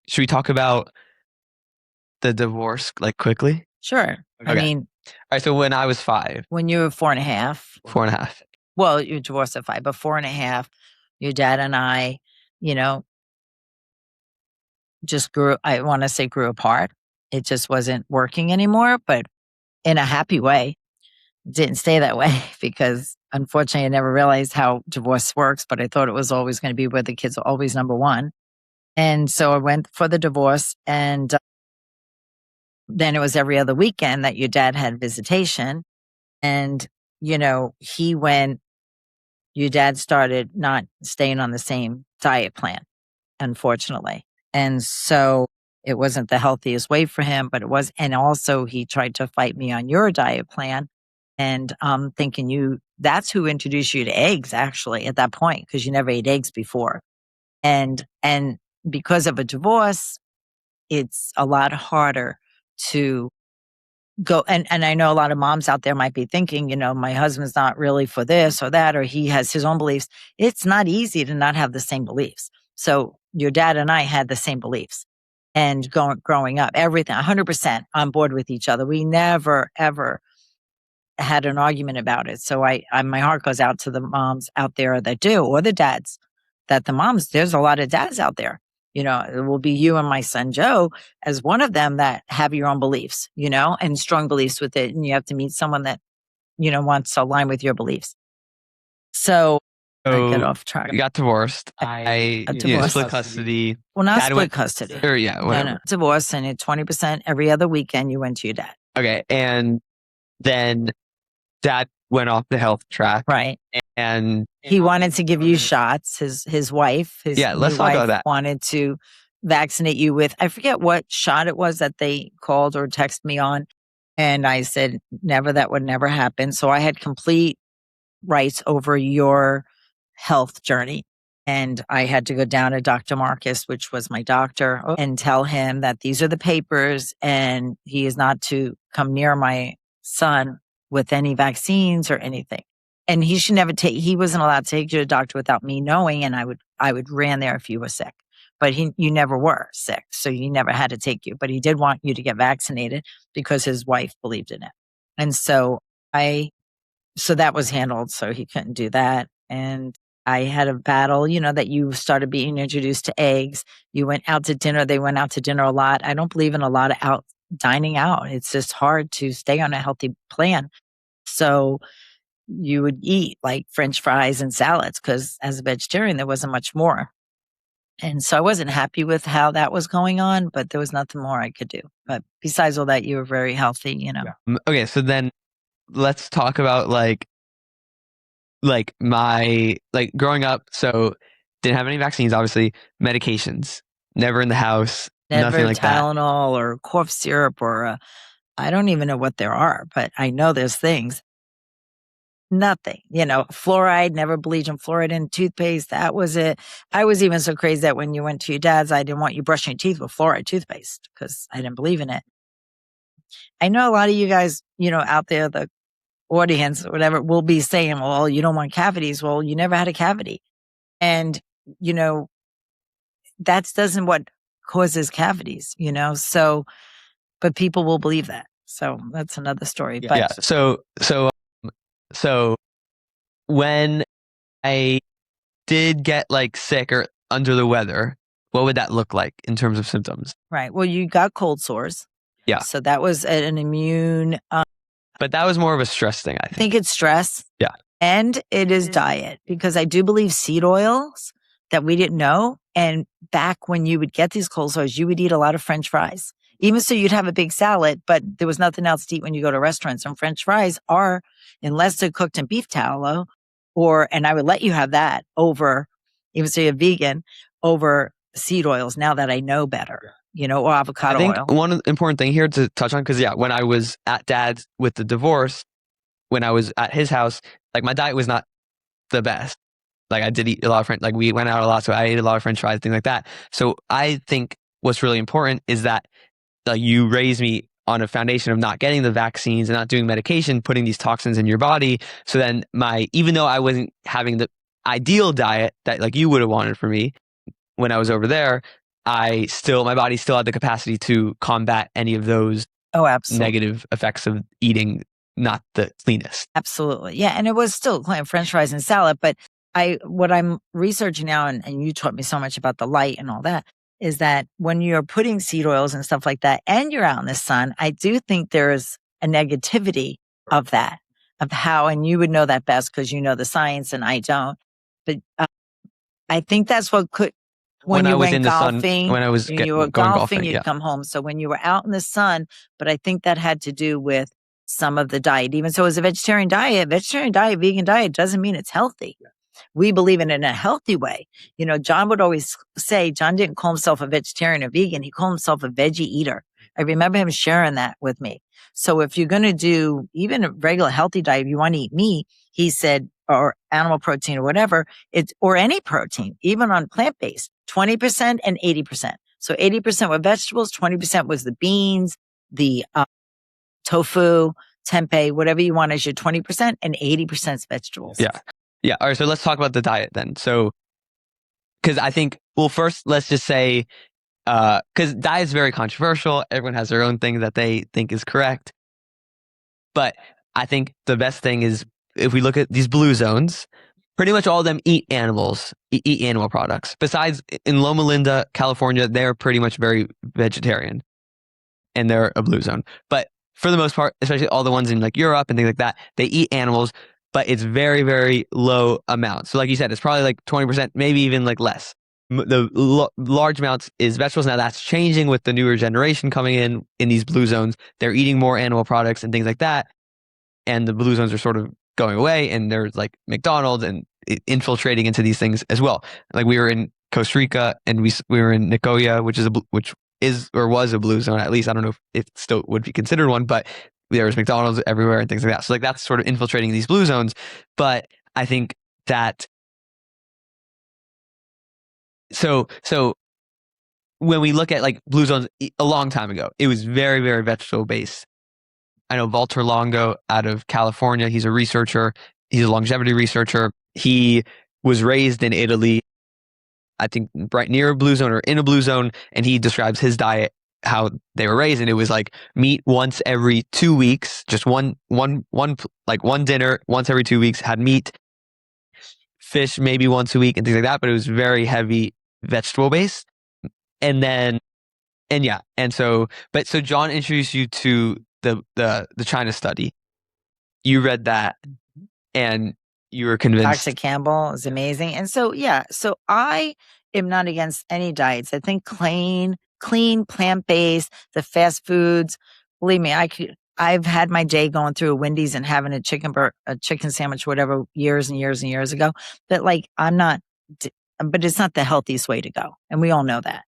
should we talk about the divorce like quickly?
Sure.
Okay. All right, so when I was 5.
When you were 4.5.
4.5.
Well, you divorced at 5, but 4.5. Your dad and I, just grew apart. It just wasn't working anymore, but in a happy way. It didn't stay that way because unfortunately I never realized how divorce works, but I thought it was always going to be where the kids are always number one. And so I went for the divorce, and then it was every other weekend that your dad had visitation. And, your dad started not staying on the same diet plan, unfortunately. And so it wasn't the healthiest way for him, but it was. And also he tried to fight me on your diet plan, and thinking that's who introduced you to eggs actually at that point, because you never ate eggs before. And because of a divorce, it's a lot harder to go. And I know a lot of moms out there might be thinking, my husband's not really for this or that, or he has his own beliefs. It's not easy to not have the same beliefs. So your dad and I had the same beliefs, and growing up, everything 100% on board with each other. We never, ever had an argument about it. So my heart goes out to the moms out there that do, or the dads, there's a lot of dads out there. It will be you and my son, Joe, as one of them that have your own beliefs, and strong beliefs with it. And you have to meet someone that, wants to align with your beliefs. So I get off track.
You got divorced. I split custody.
Well, not split custody.
Or yeah, whatever.
No. Divorce, and at 20% every other weekend you went to your dad.
Okay. And then dad went off the health track.
Right.
And
he wanted to give you shots. His wife,
let's talk about that.
Wanted to vaccinate you with, I forget what shot it was that they called or texted me on. And I said, never, that would never happen. So I had complete rights over your health journey. And I had to go down to Dr. Marcus, which was my doctor, and tell him that these are the papers and he is not to come near my son with any vaccines or anything. And he should never he wasn't allowed to take you to the doctor without me knowing. And I would ran there if you were sick, but you never were sick. So he never had to take you, but he did want you to get vaccinated because his wife believed in it. And so that was handled. So he couldn't do that. And I had a battle, that you started being introduced to eggs. You went out to dinner. They went out to dinner a lot. I don't believe in a lot of dining out. It's just hard to stay on a healthy plan. So you would eat like French fries and salads because as a vegetarian, there wasn't much more. And so I wasn't happy with how that was going on, but there was nothing more I could do. But besides all that, you were very healthy,
Okay, so then let's talk about like my growing up. So didn't have any vaccines, obviously. Medications, never in the house, nothing
Never
like that.
Tylenol or cough syrup or I don't even know what there are, but I know there's things. Nothing, fluoride, never bleaching fluoride in toothpaste. That was it. I was even so crazy that when you went to your dad's, I didn't want you brushing your teeth with fluoride toothpaste because I didn't believe in it. I know a lot of you guys, out there, the audience or whatever, will be saying, well, you don't want cavities. Well, you never had a cavity. And, that doesn't what causes cavities, so, but people will believe that. So that's another story.
Yeah.
But
Yeah. So when I did get like sick or under the weather, what would that look like in terms of symptoms?
right. Well, you got cold sores.
Yeah.
So that was an immune.
But that was more of a stress thing, I
I
think.
think it's stress.
Yeah.
And it is diet because I do believe seed oils that we didn't know. And back when you would get these cold sores, you would eat a lot of French fries. Even so, you'd have a big salad, but there was nothing else to eat when you go to restaurants. And French fries are, unless they're cooked in beef tallow, and I would let you have that over, even so you're vegan, over seed oils now that I know better, or avocado
I think
oil.
one important thing here to touch on, because when I was at dad's with the divorce, when I was at his house, like my diet was not the best. Like I did eat a lot of French, like we went out a lot, so I ate a lot of French fries, things like that. So I think what's really important is that you raise me on a foundation of not getting the vaccines and not doing medication, putting these toxins in your body. So then even though I wasn't having the ideal diet that like you would have wanted for me when I was over there, my body still had the capacity to combat any of those negative effects of eating not the cleanest.
Absolutely. Yeah. And it was still French fries and salad. But what I'm researching now, and you taught me so much about the light and all that, is that when you're putting seed oils and stuff like that, and you're out in the sun, I do think there's a negativity of that, of how, and you would know that best because you know the science and I don't. But I think that's what could, when you went golfing,
when I was
you were
going
golfing, you'd
yeah.
come home. So when you were out in the sun, but I think that had to do with some of the diet. Even so, as a vegetarian diet, vegan diet doesn't mean it's healthy. We believe in it in a healthy way. John would always say, John didn't call himself a vegetarian or vegan. He called himself a veggie eater. I remember him sharing that with me. So if you're going to do even a regular healthy diet, if you want to eat meat, he said, or animal protein or whatever, or any protein, even on plant-based, 20% and 80%. So 80% were vegetables, 20% was the beans, the tofu, tempeh, whatever you want as your 20%, and 80% is vegetables.
Yeah. Yeah. All right. So let's talk about the diet then. So, because I think, well, first, let's just say, because diet is very controversial. Everyone has their own thing that they think is correct. But I think the best thing is if we look at these blue zones, pretty much all of them eat animals, eat animal products. Besides in Loma Linda, California, they're pretty much very vegetarian and they're a blue zone. But for the most part, especially all the ones in like Europe and things like that, they eat animals, but it's very, very low amounts. So like you said, it's probably like 20%, maybe even like less. Large amounts is vegetables. Now that's changing with the newer generation coming in these blue zones. They're eating more animal products and things like that. And the blue zones are sort of going away, and there's like McDonald's and infiltrating into these things as well. Like we were in Costa Rica and we were in Nicoya, which is or was a blue zone. At least I don't know if it still would be considered one, but there was McDonald's everywhere and things like that. So like that's sort of infiltrating these blue zones. But I think that so when we look at like blue zones a long time ago, it was very, very vegetable based. I know Walter Longo out of California. He's a researcher. He's a longevity researcher. He was raised in Italy, I think right near a blue zone or in a blue zone. And he describes his diet, how they were raised. And it was like meat once every 2 weeks, just one dinner once every 2 weeks had meat, fish maybe once a week and things like that. But it was very heavy vegetable based. So John introduced you to the China study. you read that and you were convinced.
Dr. Campbell is amazing. And so, so I am not against any diets. I think clean, plant-based, the fast foods, believe me, I've had my day going through a Wendy's and having a chicken sandwich, whatever, years and years and years ago. But like, but it's not the healthiest way to go. And we all know that.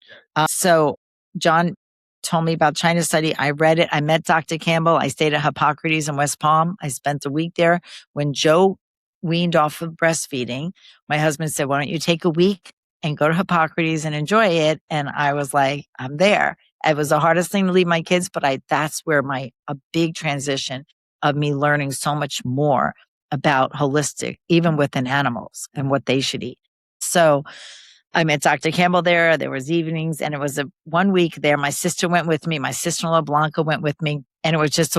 So John told me about China study. I read it. I met Dr. Campbell. I stayed at Hippocrates in West Palm. I spent a week there. When Joe weaned off of breastfeeding, my husband said, why don't you take a week and go to Hippocrates and enjoy it? And I was like, I'm there. It was the hardest thing to leave my kids, but that's where a big transition of me learning so much more about holistic, even within animals and what they should eat. So I met Dr. Campbell there. There was evenings, and it was 1 week there. My sister went with me. My sister-in-law Blanca went with me. And it was just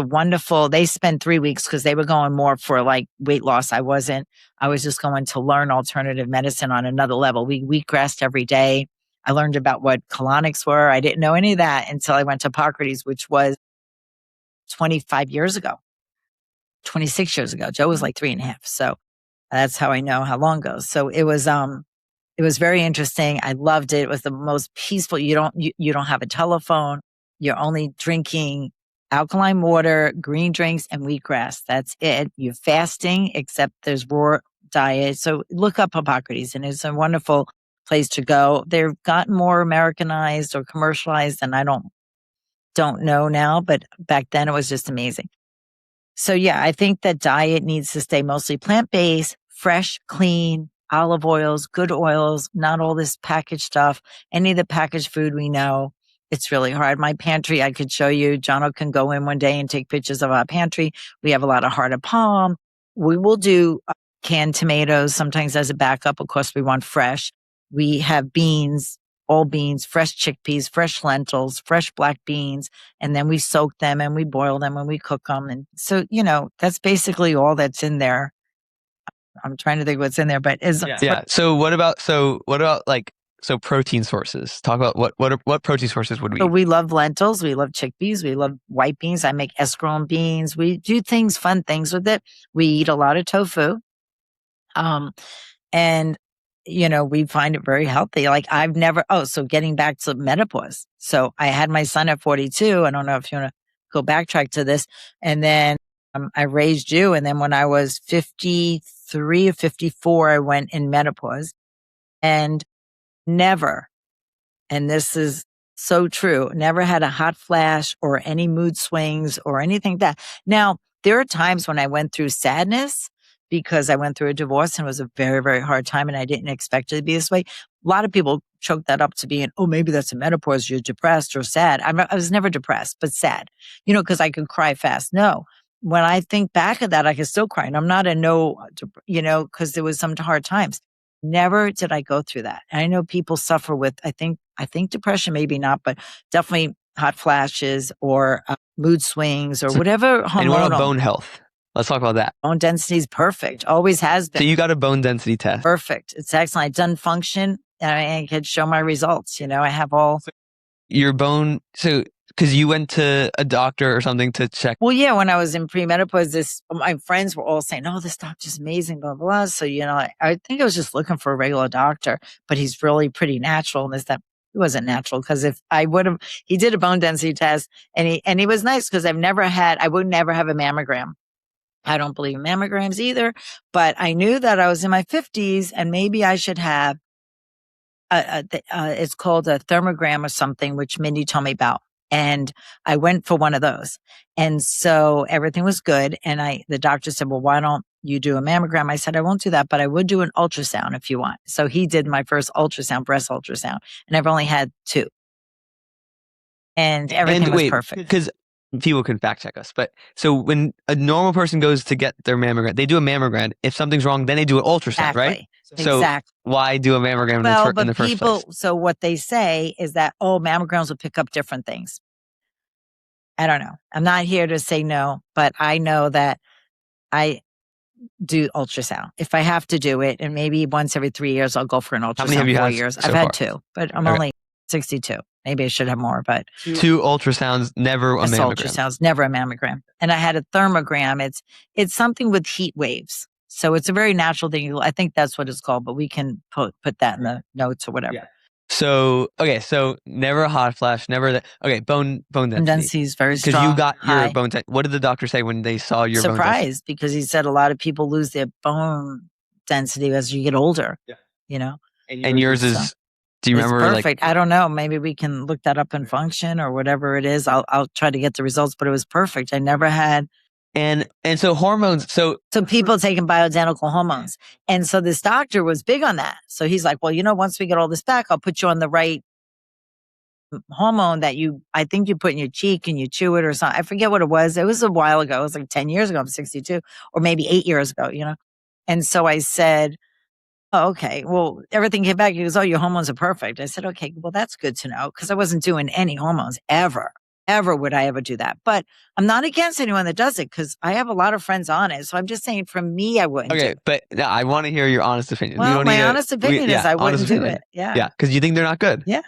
they spent 3 weeks because they were going more for like weight loss. I wasn't. I was just going to learn alternative medicine on another level. We wheatgrassed every day. I learned about what colonics were. I didn't know any of that until I went to Hippocrates, which was 25 years ago, 26 years ago. Joe was like 3.5. So that's how I know how long ago. So it was very interesting. I loved it. It was the most peaceful. You don't have a telephone. You're only drinking alkaline water, green drinks, and wheatgrass. That's it. You're fasting, except there's raw diet. So look up Hippocrates, and it's a wonderful place to go. They've gotten more Americanized or commercialized, and I don't know now, but back then it was just amazing. So I think that diet needs to stay mostly plant-based, fresh, clean, olive oils, good oils, not all this packaged stuff. Any of the packaged food we know, it's really hard. My pantry, I could show you. Jono can go in one day and take pictures of our pantry. We have a lot of heart of palm. We will do canned tomatoes sometimes as a backup. Of course, we want fresh. We have beans, all beans, fresh chickpeas, fresh lentils, fresh black beans, and then we soak them and we boil them and we cook them. And so, that's basically all that's in there. I'm trying to think what's in there, but
So what about protein sources? Talk about what protein sources would we?
So we love lentils, we love chickpeas, we love white beans. I make escarole beans. We do fun things with it. We eat a lot of tofu, and we find it very healthy. Like so getting back to menopause. So I had my son at 42. I don't know if you want to go backtrack to this, and then I raised you, and then when I was 53 or 54, I went in menopause, and never, and this is so true, never had a hot flash or any mood swings or anything like that. Now, there are times when I went through sadness because I went through a divorce and it was a very, very hard time and I didn't expect it to be this way. A lot of people choke that up to being, maybe that's a menopause, you're depressed or sad. I was never depressed, but sad, because I could cry fast. No. When I think back of that, I can still cry. And I'm not because there was some hard times. Never did I go through that. And I know people suffer with, I think depression, maybe not, but definitely hot flashes or mood swings or whatever hormonal.
And what about bone health? Let's talk about that.
Bone density is perfect. Always has been.
So you got a bone density test.
Perfect. It's excellent. I've done function and I could show my results. I have all.
Your bone, because you went to a doctor or something to check.
Well, when I was in premenopause, my friends were all saying, "Oh, this doctor's amazing," blah, blah, blah. So, I think I was just looking for a regular doctor, but he's really pretty natural. And that he wasn't natural because if I he did a bone density test and he was nice because I would never have a mammogram. I don't believe in mammograms either, but I knew that I was in my 50s and maybe I should have it's called a thermogram or something, which Mindy told me about. And I went for one of those. And so everything was good. And the doctor said, well, why don't you do a mammogram? I said, I won't do that, but I would do an ultrasound if you want. So he did my first ultrasound, breast ultrasound, and I've only had 2. And everything was perfect.
Because people can fact check us. But so when a normal person goes to get their mammogram, they do a mammogram. If something's wrong, then they do an ultrasound, right? So why do a mammogram in the first place?
So what they say is that, mammograms will pick up different things. I don't know. I'm not here to say no, but I know that I do ultrasound. If I have to do it, and maybe once every 3 years, I'll go for an ultrasound.
How many have you
4
had
years.
so
I've
far?
had 2, but I'm only 62. Maybe I should have more, but
2 ultrasounds, never a
just
mammogram.
ultrasounds, never a mammogram. And I had a thermogram. It's something with heat waves. So it's a very natural thing. I think that's what it's called, but we can put that in the notes or whatever.
Yeah. So, okay, so never a hot flash, never that. Okay, bone density.
Density is very strong.
Because you got your
high.
bone density. What did the doctor say when they saw your bone density?
Surprised, because he said a lot of people lose their bone density as you get older. Yeah. You know?
And yours is, do you remember?
Perfect. I don't know. Maybe we can look that up in function or whatever it is. I'll try to get the results, but it was perfect. I never had.
And so hormones, so
people taking bioidentical hormones. And so this doctor was big on that. So he's like, well, once we get all this back, I'll put you on the right hormone that I think you put in your cheek and you chew it or something. I forget what it was. It was a while ago. It was like 10 years ago. I'm 62, or maybe 8 years ago, And so I said, oh, okay, well, everything came back. He goes, oh, your hormones are perfect. I said, okay, well, that's good to know, because I wasn't doing any hormones ever would I ever do that. But I'm not against anyone that does it, because I have a lot of friends on it. So I'm just saying, for me, I wouldn't do it.
But I want to hear your honest opinion.
Well, my honest opinion is I wouldn't do it. Yeah.
Yeah, because you think they're not good.
Yeah.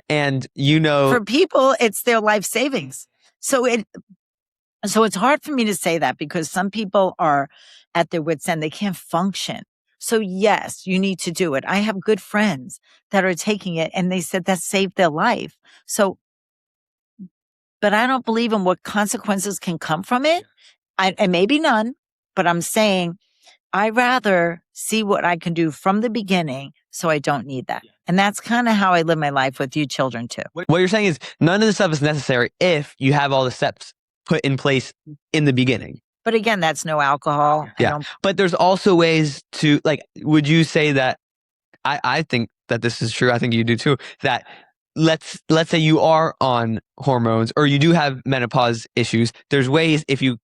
And for
people, it's their life savings. So it's hard for me to say that, because some people are at their wits' end. They can't function. So yes, you need to do it. I have good friends that are taking it, and they said that saved their life. So, but I don't believe in what consequences can come from it. And maybe none, but I'm saying I'd rather see what I can do from the beginning, so I don't need that. And that's kind of how I live my life with you children too.
What you're saying is none of this stuff is necessary if you have all the steps put in place in the beginning.
But again, that's no alcohol.
Yeah. But there's also ways to, would you say that, I think that this is true. I think you do too, that let's say you are on hormones or you do have menopause issues. There's ways, if you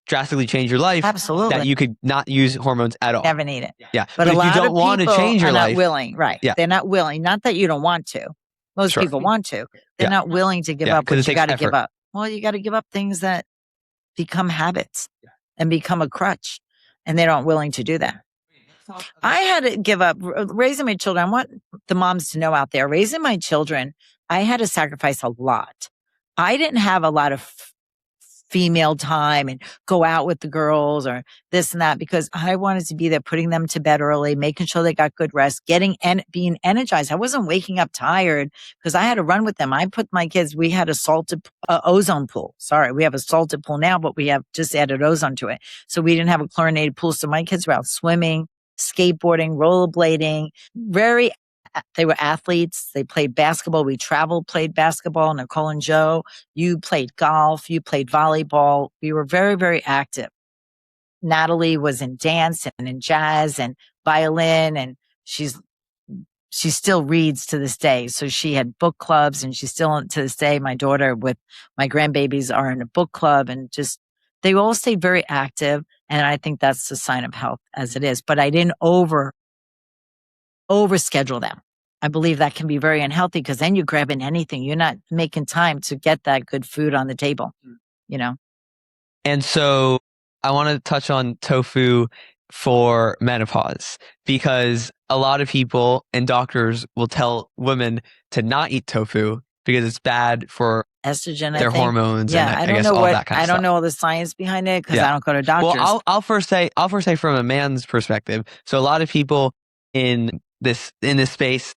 drastically change your life,
absolutely,
that you could not use hormones at all.
Never need it.
Yeah.
But
if you don't want to change your life,
not willing, right? Yeah. They're not willing. Not that you don't want to. Most people want to. They're not willing to give up what you got to give up. Well, you got to give up things that become habits and become a crutch, and they're not willing to do that. I had to give up raising my children. I want the moms to know out there, raising my children, I had to sacrifice a lot. I didn't have a lot of female time and go out with the girls or this and that, because I wanted to be there, putting them to bed early, making sure they got good rest, being energized. I wasn't waking up tired because I had to run with them. I put my kids, we had a salted ozone pool. Sorry, we have a salted pool now, but we have just added ozone to it. So we didn't have a chlorinated pool. So my kids were out swimming, skateboarding, rollerblading, they were athletes. They played basketball. We traveled, played basketball. Nicole and Joe, you played golf. You played volleyball. We were very, very active. Natalie was in dance and in jazz and violin, and she still reads to this day. So she had book clubs, and she's still to this day. My daughter with my grandbabies are in a book club, and just they all stayed very active. And I think that's a sign of health as it is. But I didn't overschedule them. I believe that can be very unhealthy, because then you're grabbing anything. You're not making time to get that good food on the table,
And so I want to touch on tofu for menopause, because a lot of people and doctors will tell women to not eat tofu because it's bad for
estrogen,
their hormones.
Yeah,
and I guess all that kind of stuff.
I don't know all the science behind it, because I don't go to doctors.
Well, I'll first say from a man's perspective. So a lot of people in this space,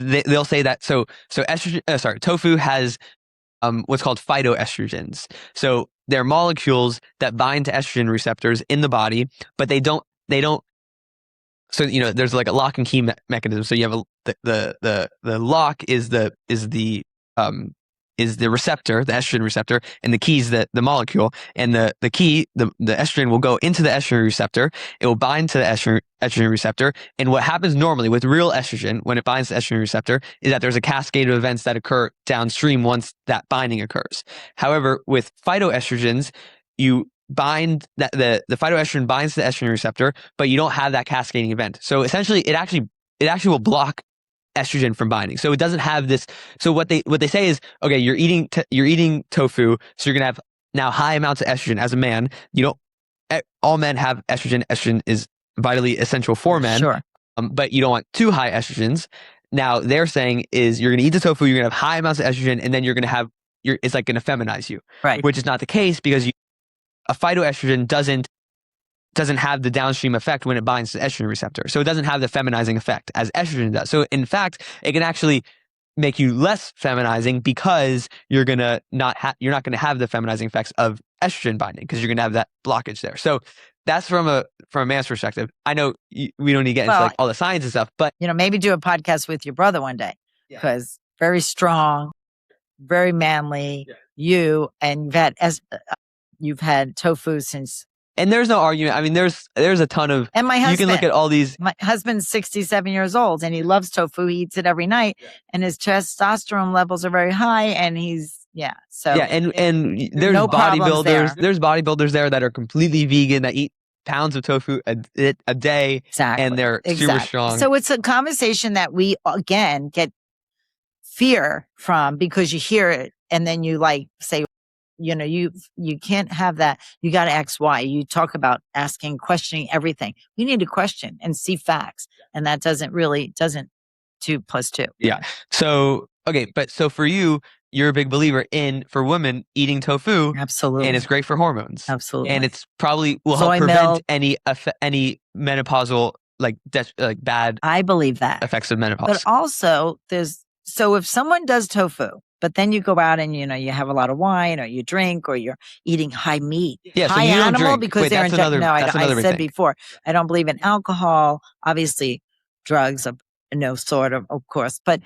they'll say that so estrogen, tofu has what's called phytoestrogens. So they're molecules that bind to estrogen receptors in the body, but they don't. So there's like a lock and key mechanism. So you have the lock is the receptor, the estrogen receptor, and the key is the molecule. And the key, the estrogen will go into the estrogen receptor. It will bind to the estrogen receptor. And what happens normally with real estrogen, when it binds to the estrogen receptor, is that there's a cascade of events that occur downstream once that binding occurs. However, with phytoestrogens, you bind that the phytoestrogen binds to the estrogen receptor, but you don't have that cascading event. So essentially, it actually will block estrogen from binding. So it doesn't have this. So what they say is, okay, you're eating tofu, so you're gonna have now high amounts of estrogen. As a man, all men have estrogen. Estrogen is vitally essential for men.
Sure.
But you don't want too high estrogens. now they're saying is you're going to eat the tofu, you're going to have high amounts of estrogen, and then you're going to have it's like going to feminize you,
Right.
which is not the case because a phytoestrogen doesn't have the downstream effect when it binds to the estrogen receptor. So it doesn't have the feminizing effect as estrogen does. So in fact, it can actually make you less feminizing because you're not going to have the feminizing effects of estrogen binding because you're going to have that blockage there. So that's from a man's perspective. I know we don't need to get into like all the science and stuff, but
maybe do a podcast with your brother one day because very strong, very manly. Yeah. You've had tofu since.
And there's no argument. I mean, there's a ton of,
and my husband,
you can look at all these.
My husband's 67 years old and he loves tofu. He eats it every night and his testosterone levels are very high and so.
Yeah. And there's
no
bodybuilders, there's bodybuilders there that are completely vegan that eat pounds of tofu a day.
Exactly.
And they're super strong.
So it's a conversation that we again get fear from because you hear it and then you like say, you can't have that. You got to ask why. You talk about questioning everything. You need to question and see facts. And that doesn't 2 + 2.
Yeah. So, okay. But so for you, you're a big believer in, for women, eating tofu.
Absolutely.
And it's great for hormones.
Absolutely.
And it's probably will help prevent any menopausal, bad.
I believe that.
Effects of menopause.
But also so if someone does tofu, but then you go out and, you have a lot of wine or you drink or you're eating high meat, high animal because they're injecting. No, I said before, I don't believe in alcohol, obviously drugs of no sort of course, but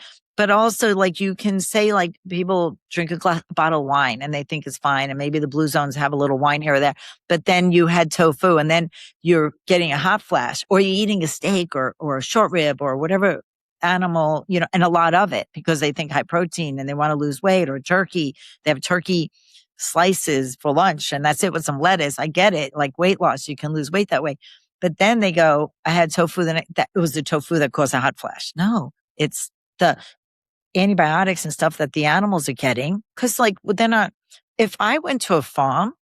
also like you can say like people drink a bottle of wine and they think it's fine. And maybe the blue zones have a little wine here or there, but then you had tofu and then you're getting a hot flash or you're eating a steak or a short rib or whatever animal, and a lot of it because they think high protein and they want to lose weight or turkey. They have turkey slices for lunch and that's it with some lettuce. I get it. Like weight loss, you can lose weight that way. But then they go, I had tofu that it was the tofu that caused a hot flash. No, it's the antibiotics and stuff that the animals are getting. Cause they're not, if I went to a farm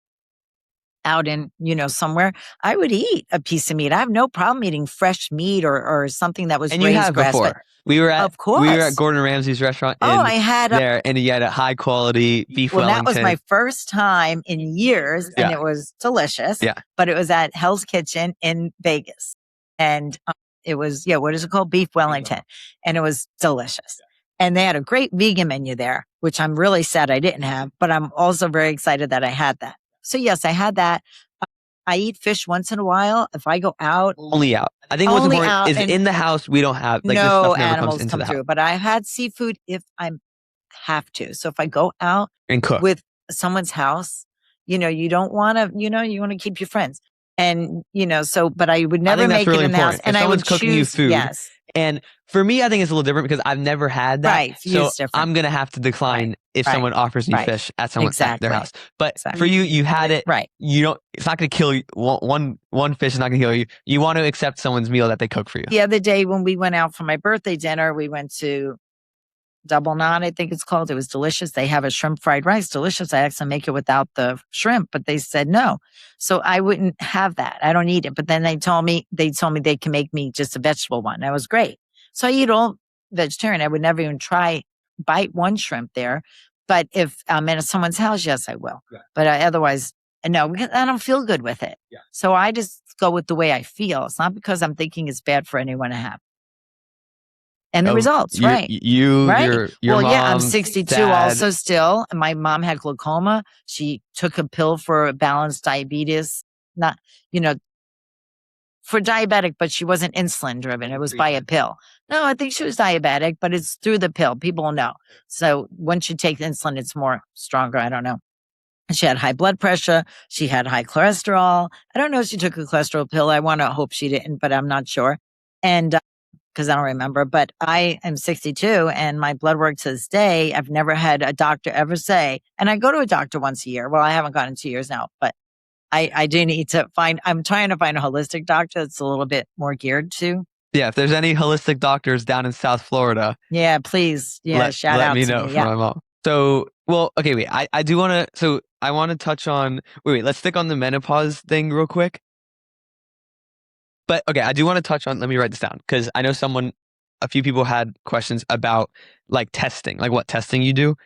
out in, somewhere, I would eat a piece of meat. I have no problem eating fresh meat or something that was raised grass-fed.
We were at Gordon Ramsay's restaurant.
I had
there, and he had a high quality beef Wellington.
That was my first time in years, and it was delicious.
Yeah,
but it was at Hell's Kitchen in Vegas, and it was what is it called? Beef Wellington, and it was delicious. Yeah. And they had a great vegan menu there, which I'm really sad I didn't have, but I'm also very excited that I had that. So yes, I had that. I eat fish once in a while. If I go out,
only out. I think what's important is in the house we don't have
no
this stuff never
animals
comes into
come
the
through.
house.
But I had seafood if I have to. So if I go out
and cook
with someone's house, you don't want to. You want to keep your friends, and but I would never make
really
it in the house.
If
and I would
cooking you food.
Yes.
And for me, I think it's a little different because I've never had that.
Right.
So I'm going to have to decline if someone offers me fish at their house. But for you had it.
Right.
It's not going to kill you. One fish is not going to kill you. You want to accept someone's meal that they cook for you.
The other day when we went out for my birthday dinner, we went to Double Knot, I think it's called. It was delicious. They have a shrimp fried rice. Delicious. I asked them to make it without the shrimp, but they said no. So I wouldn't have that. I don't eat it. But then they told me they can make me just a vegetable one. That was great. So I eat all vegetarian. I would never even bite one shrimp there. But if I'm in someone's house, yes, I will. Yeah. But otherwise, no, because I don't feel good with it. Yeah. So I just go with the way I feel. It's not because I'm thinking it's bad for anyone to have. And the results, right?
Your mom,
I'm 62
dad.
also still. And my mom had glaucoma. She took a pill for balanced diabetes, not, for diabetic, but she wasn't insulin driven. It was by a pill. No, I think she was diabetic, but it's through the pill. People know. So once you take insulin, it's more stronger. I don't know. She had high blood pressure. She had high cholesterol. I don't know if she took a cholesterol pill. I want to hope she didn't, but I'm not sure. And because I don't remember, but I am 62 and my blood work to this day, I've never had a doctor ever say, and I go to a doctor once a year. Well, I haven't gone in 2 years now, but I do need to I'm trying to find a holistic doctor that's a little bit more geared to.
Yeah, if there's any holistic doctors down in South Florida.
Yeah, please. Yeah, shout out to me.
Let me know for my mom. So, well, okay, wait, I do want to, so I want to touch on, wait, let's stick on the menopause thing real quick. But okay, I do want to touch on, let me write this down because I know someone a few people had questions about like testing, like what testing you do.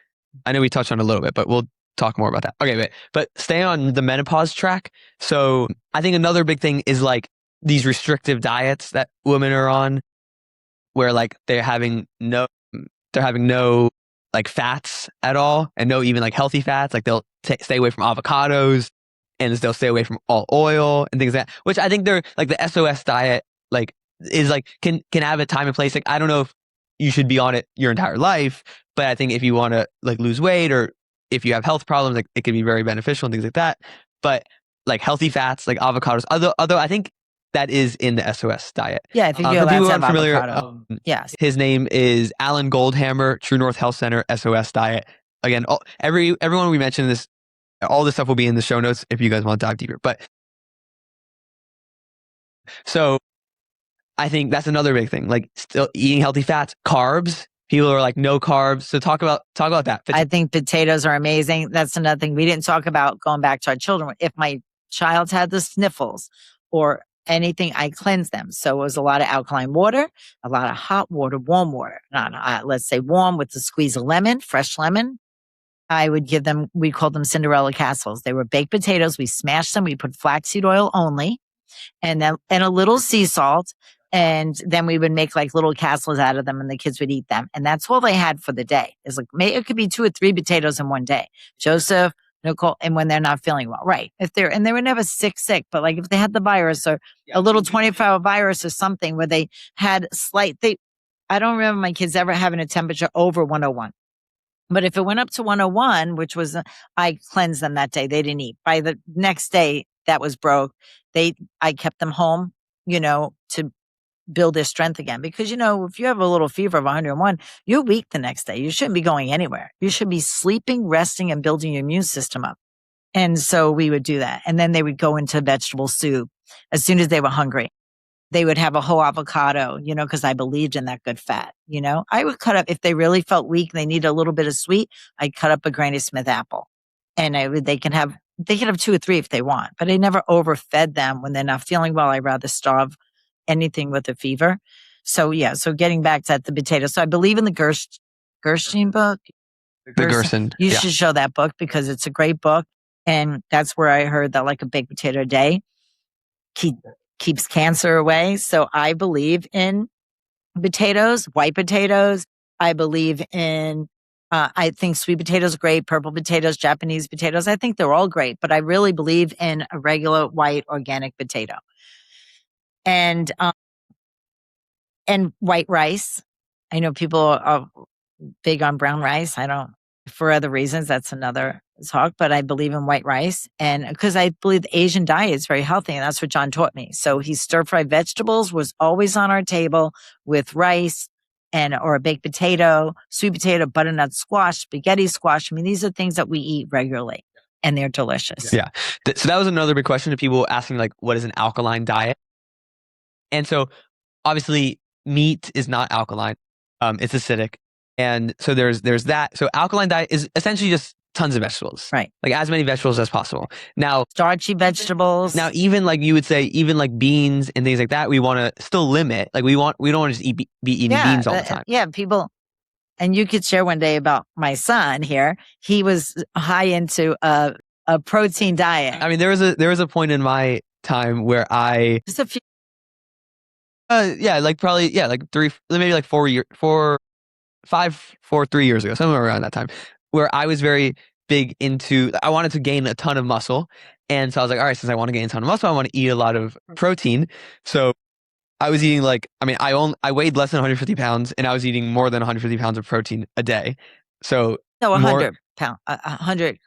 I know we touched on it a little bit, but we'll talk more about that. Okay, but stay on the menopause track. So I think another big thing is like these restrictive diets that women are on, where like they're having no like fats at all, and no even like healthy fats. Like they'll stay away from avocados, and they'll stay away from all oil and things like that. Which I think they're like the SOS diet, like is like can have a time and place. Like I don't know if you should be on it your entire life, but I think if you want to like lose weight or if you have health problems, like it can be very beneficial and things like that. But like healthy fats, like avocados, although I think that is in the SOS diet.
Yeah, I think you're allowed to have avocado. Yes.
His name is Alan Goldhammer, True North Health Center, SOS diet. Again, everyone we mentioned this, all this stuff will be in the show notes if you guys want to dive deeper. But so I think that's another big thing, like still eating healthy fats, carbs. People are like, no carbs. So talk about that.
I think potatoes are amazing. That's another thing we didn't talk about going back to our children. If my child had the sniffles or anything, I cleanse them. So it was a lot of alkaline water, a lot of hot water, warm water. Let's say warm with a squeeze of lemon, fresh lemon. I would give them, we called them Cinderella castles. They were baked potatoes. We smashed them. We put flaxseed oil only and a little sea salt. And then we would make like little castles out of them and the kids would eat them. And that's all they had for the day. It's like, it could be 2 or 3 potatoes in one day. Joseph, Nicole, and when they're not feeling well, right? And they were never sick, but like if they had the virus or a little 24-hour virus or something where they had I don't remember my kids ever having a temperature over 101. But if it went up to 101, which was, I cleansed them that day. They didn't eat. By the next day, that was broke. I kept them home, to build their strength again. Because, if you have a little fever of 101, you're weak the next day. You shouldn't be going anywhere. You should be sleeping, resting, and building your immune system up. And so we would do that. And then they would go into vegetable soup as soon as they were hungry. They would have a whole avocado, because I believed in that good fat. I would cut up, if they really felt weak, they needed a little bit of sweet, I'd cut up a Granny Smith apple. And they can have 2 or 3 if they want, but I never overfed them when they're not feeling well. I'd rather starve anything with a fever. So getting back to the potato. So I believe in the Gerson book.
Gerson.
You should show that book because it's a great book. And that's where I heard that like a baked potato a day keeps cancer away. So I believe in potatoes, white potatoes. I believe in, I think sweet potatoes are great, purple potatoes, Japanese potatoes. I think they're all great, but I really believe in a regular white organic potato. And white rice. I know people are big on brown rice. I don't, for other reasons, that's another talk, but I believe in white rice. And because I believe the Asian diet is very healthy, and that's what John taught me. So he stir-fried vegetables was always on our table with rice or a baked potato, sweet potato, butternut squash, spaghetti squash. I mean, these are things that we eat regularly and they're delicious.
Yeah. So that was another big question to people asking like, what is an alkaline diet? And so obviously meat is not alkaline. It's acidic. And so there's that. So alkaline diet is essentially just tons of vegetables.
Right.
Like as many vegetables as possible. Now,
starchy vegetables.
Now, even like you would say, even like beans and things like that, we want to still limit. Like we don't want to just be eating beans all the time.
Yeah, people. And you could share one day about my son here. He was high into a protein diet.
I mean, there was a point in my time where
just a few.
Like 3 years ago, somewhere around that time, where I was very big into, I wanted to gain a ton of muscle. And so I was like, all right, since I want to gain a ton of muscle, I want to eat a lot of protein. So I was eating I weighed less than 150 pounds and I was eating more than 150 pounds of protein a day. So
100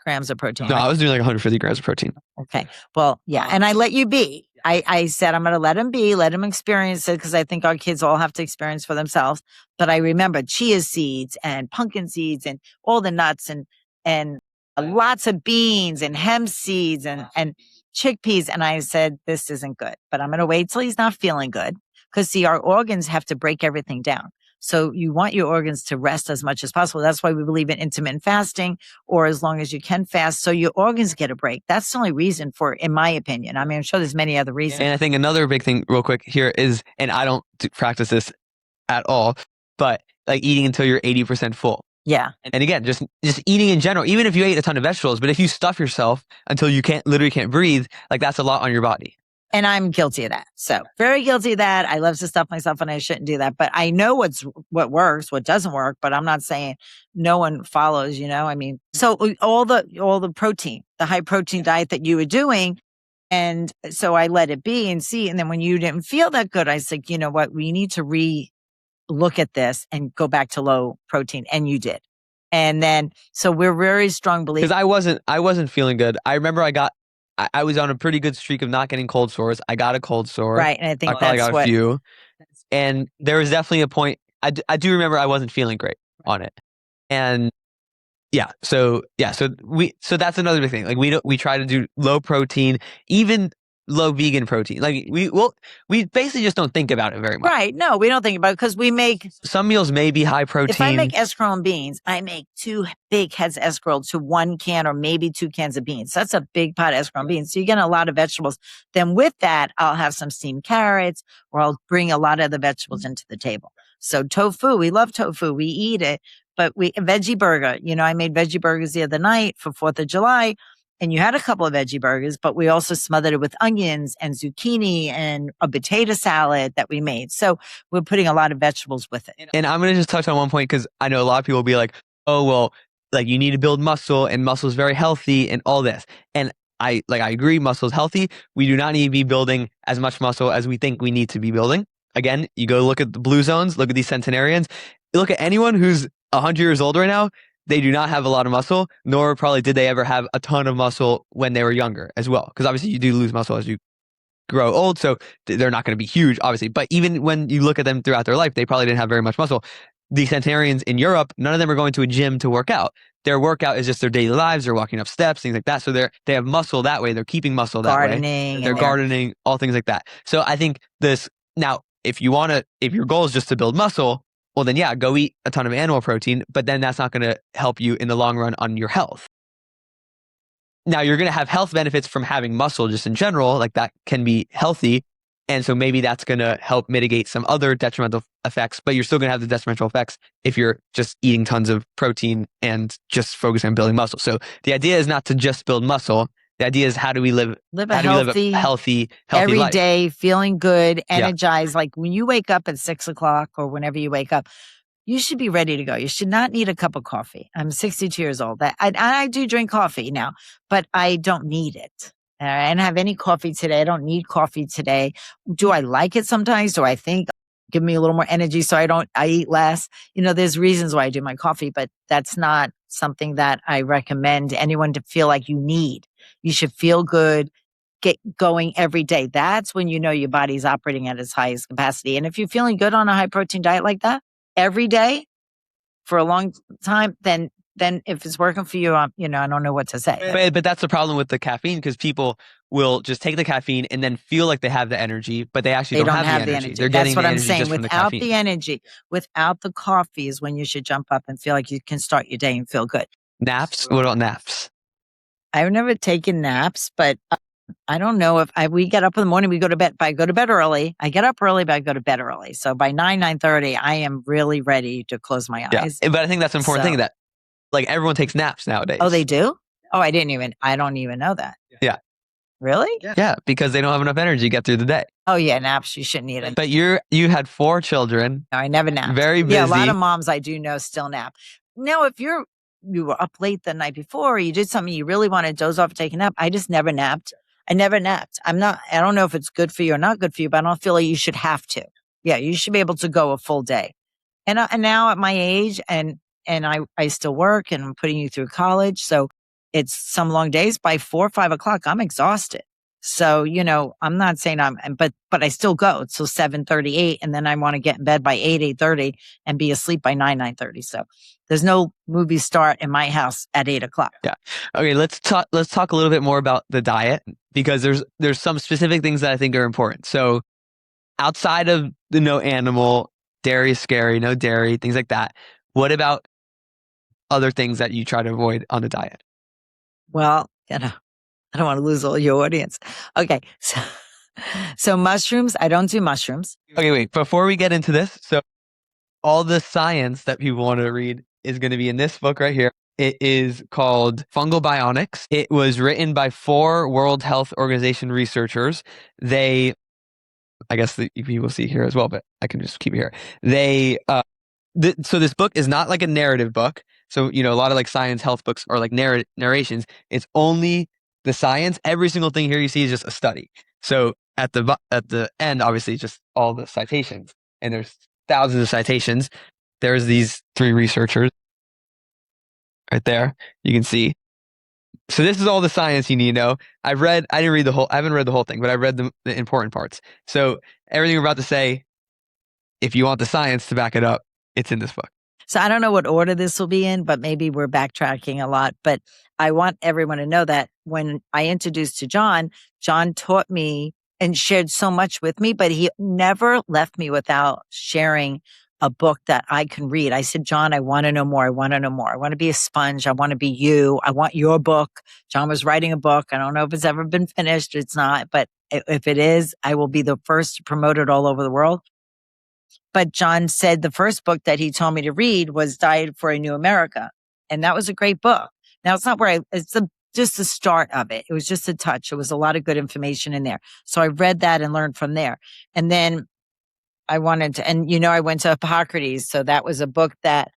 grams of protein.
No, right? I was doing like 150 grams of protein.
Okay. Well, yeah. And I let you be. I said, I'm going to let him be, let him experience it because I think our kids all have to experience for themselves. But I remember chia seeds and pumpkin seeds and all the nuts and lots of beans and hemp seeds and chickpeas. And I said, this isn't good, but I'm going to wait till he's not feeling good. Because see, our organs have to break everything down. So you want your organs to rest as much as possible. That's why we believe in intermittent fasting or as long as you can fast. So your organs get a break. That's the only reason in my opinion. I mean, I'm sure there's many other reasons.
And I think another big thing real quick here is, and I don't practice this at all, but like eating until you're 80% full.
Yeah.
And again, just eating in general, even if you ate a ton of vegetables, but if you stuff yourself until you literally can't breathe, like that's a lot on your body.
And I'm guilty of that. So very guilty of that. I love to stuff myself and I shouldn't do that. But I know what works, what doesn't work, but I'm not saying no one follows, I mean, so all the protein, the high protein diet that you were doing. And so I let it be and see. And then when you didn't feel that good, I said, you know what, we need to look at this and go back to low protein. And you did. And then, so we're very strong believers.
Because I wasn't feeling good. I remember I was on a pretty good streak of not getting cold sores. I got a cold sore.
Right. And I think
I probably got a few. And there was definitely a point, I do remember I wasn't feeling great on it. And so that's another big thing. Like we try to do low protein, even low vegan protein. Like we basically just don't think about it very much.
Right. No, we don't think about it because we make
some meals may be high protein.
If I make escarole beans, I make 2 big heads of escarole to 1 can or maybe 2 cans of beans. That's a big pot of escarole beans. So you get a lot of vegetables. Then with that, I'll have some steamed carrots or I'll bring a lot of the vegetables into the table. So tofu, we love tofu. We eat it, but veggie burger, I made veggie burgers the other night for 4th of July. And you had a couple of veggie burgers, but we also smothered it with onions and zucchini and a potato salad that we made. So we're putting a lot of vegetables with it.
And I'm going to just touch on one point because I know a lot of people will be like, oh, well, like you need to build muscle and muscle is very healthy and all this. And I agree, muscle is healthy. We do not need to be building as much muscle as we think we need to be building. Again, you go look at the blue zones, look at these centenarians, look at anyone who's 100 years old right now. They do not have a lot of muscle, nor probably did they ever have a ton of muscle when they were younger as well. Because obviously you do lose muscle as you grow old, so they're not going to be huge, obviously. But even when you look at them throughout their life, they probably didn't have very much muscle. The centenarians in Europe, none of them are going to a gym to work out. Their workout is just their daily lives. They're walking up steps, things like that. So they have muscle that way. They're keeping muscle that way. They're gardening, all things like that. So I think now, if your goal is just to build muscle, well, then go eat a ton of animal protein, but then that's not going to help you in the long run on your health. Now, you're going to have health benefits from having muscle just in general, like that can be healthy. And so maybe that's going to help mitigate some other detrimental effects, but you're still going to have the detrimental effects if you're just eating tons of protein and just focusing on building muscle. So the idea is not to just build muscle. The idea is how do we live a healthy
every
life?
Day, feeling good, energized. Like when you wake up at 6 o'clock or whenever you wake up, you should be ready to go. You should not need a cup of coffee. I'm 62 years old. I do drink coffee now, but I don't need it. I didn't have any coffee today. I don't need coffee today. Do I like it sometimes? Do I think give me a little more energy so I eat less? There's reasons why I do my coffee, but that's not something that I recommend anyone to feel like you need. You should feel good, get going every day. That's when you know your body's operating at its highest capacity. And if you're feeling good on a high protein diet like that every day for a long time, then if it's working for you, I don't know what to say.
But that's the problem with the caffeine because people will just take the caffeine and then feel like they have the energy, but they actually don't have the energy. They're
That's
getting
what
the
I'm
energy
saying.
just from the
Without
caffeine.
the energy, without the coffee is when you should jump up and feel like you can start your day and feel good.
Naps? What about naps?
I've never taken naps, but I don't know if we get up in the morning, we go to bed. But I go to bed early. I get up early, but I go to bed early. So by 9:30, I am really ready to close my eyes.
Yeah, but I think that's an important thing that like everyone takes naps nowadays.
Oh, they do? Oh, I don't even know that.
Yeah.
Really?
Yeah, because they don't have enough energy to get through the day.
Oh yeah, naps. You shouldn't need it.
But you had 4 children.
No, I never napped.
Very busy.
Yeah, a lot of moms I do know still nap. Now, if you were up late the night before, or you did something you really want to doze off and take a nap, I just never napped. I never napped. I don't know if it's good for you or not good for you, but I don't feel like you should have to. Yeah, you should be able to go a full day. And now at my age, and I still work and I'm putting you through college. So it's some long days. By 4 or 5 o'clock, I'm exhausted. So, I'm not saying but I still go till 7:38 and then I want to get in bed by 8:30 and be asleep by 9:30. So there's no movie start in my house at 8 o'clock.
Yeah. Okay. Let's talk a little bit more about the diet because there's some specific things that I think are important. So outside of the no animal, dairy is scary, no dairy, things like that. What about other things that you try to avoid on the diet?
Well, I don't want to lose all your audience. Okay. So mushrooms, I don't do mushrooms.
Okay, wait. Before we get into this, so all the science that people want to read is going to be in this book right here. It is called Fungal Bionics. It was written by 4 World Health Organization researchers. I guess you will see here as well, but I can just keep it here. So this book is not like a narrative book. So, a lot of like science health books are like narrations. It's only the science. Every single thing here you see is just a study. So at the end, obviously, it's just all the citations, and there's thousands of citations. There's these 3 researchers right there. You can see. So this is all the science you need to know. I haven't read the whole thing, but I read the important parts. So everything we're about to say, if you want the science to back it up, it's in this book.
So I don't know what order this will be in, but maybe we're backtracking a lot. But I want everyone to know that when I introduced to John taught me and shared so much with me, but he never left me without sharing a book that I can read. I said, John, I want to know more. I want to know more. I want to be a sponge. I want to be you. I want your book. John was writing a book. I don't know if it's ever been finished. It's not, but if it is, I will be the first to promote it all over the world. But John said the first book that he told me to read was Diet for a New America. And that was a great book. Now it's not just the start of it. It was just a touch. It was a lot of good information in there. So I read that and learned from there. And then I went to Hippocrates. So that was a book that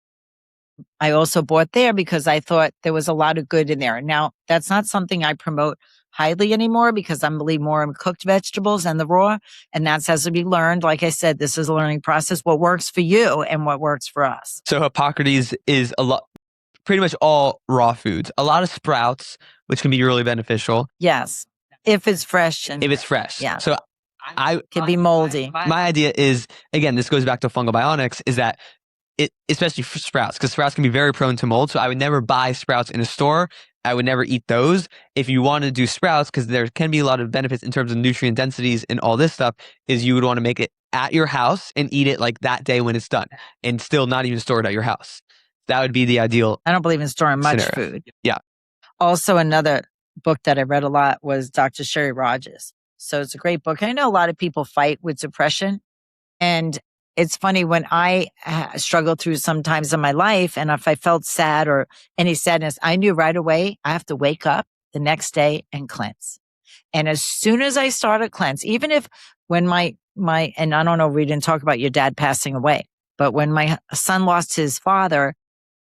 I also bought there because I thought there was a lot of good in there. Now that's not something I promote highly anymore because I believe more in cooked vegetables and the raw. And that's has to be learned. Like I said, this is a learning process, what works for you and what works for us.
So Hippocrates is pretty much all raw foods, a lot of sprouts, which can be really beneficial.
Yes. If it's fresh.
Yeah. So
can be moldy.
My idea is, again, this goes back to fungal bionics, is that especially for sprouts, because sprouts can be very prone to mold. So I would never buy sprouts in a store. I would never eat those. If you want to do sprouts, because there can be a lot of benefits in terms of nutrient densities and all this stuff, is you would want to make it at your house and eat it like that day when it's done and still not even store it at your house. That would be the ideal.
I don't believe in storing much
scenario.
Food.
Yeah.
Also, another book that I read a lot was Dr. Sherry Rogers. So it's a great book. I know a lot of people fight with depression. And it's funny when I struggled through some times in my life, and if I felt sad or any sadness, I knew right away I have to wake up the next day and cleanse. And as soon as I started cleanse, even if when my and I don't know, we didn't talk about your dad passing away, but when my son lost his father,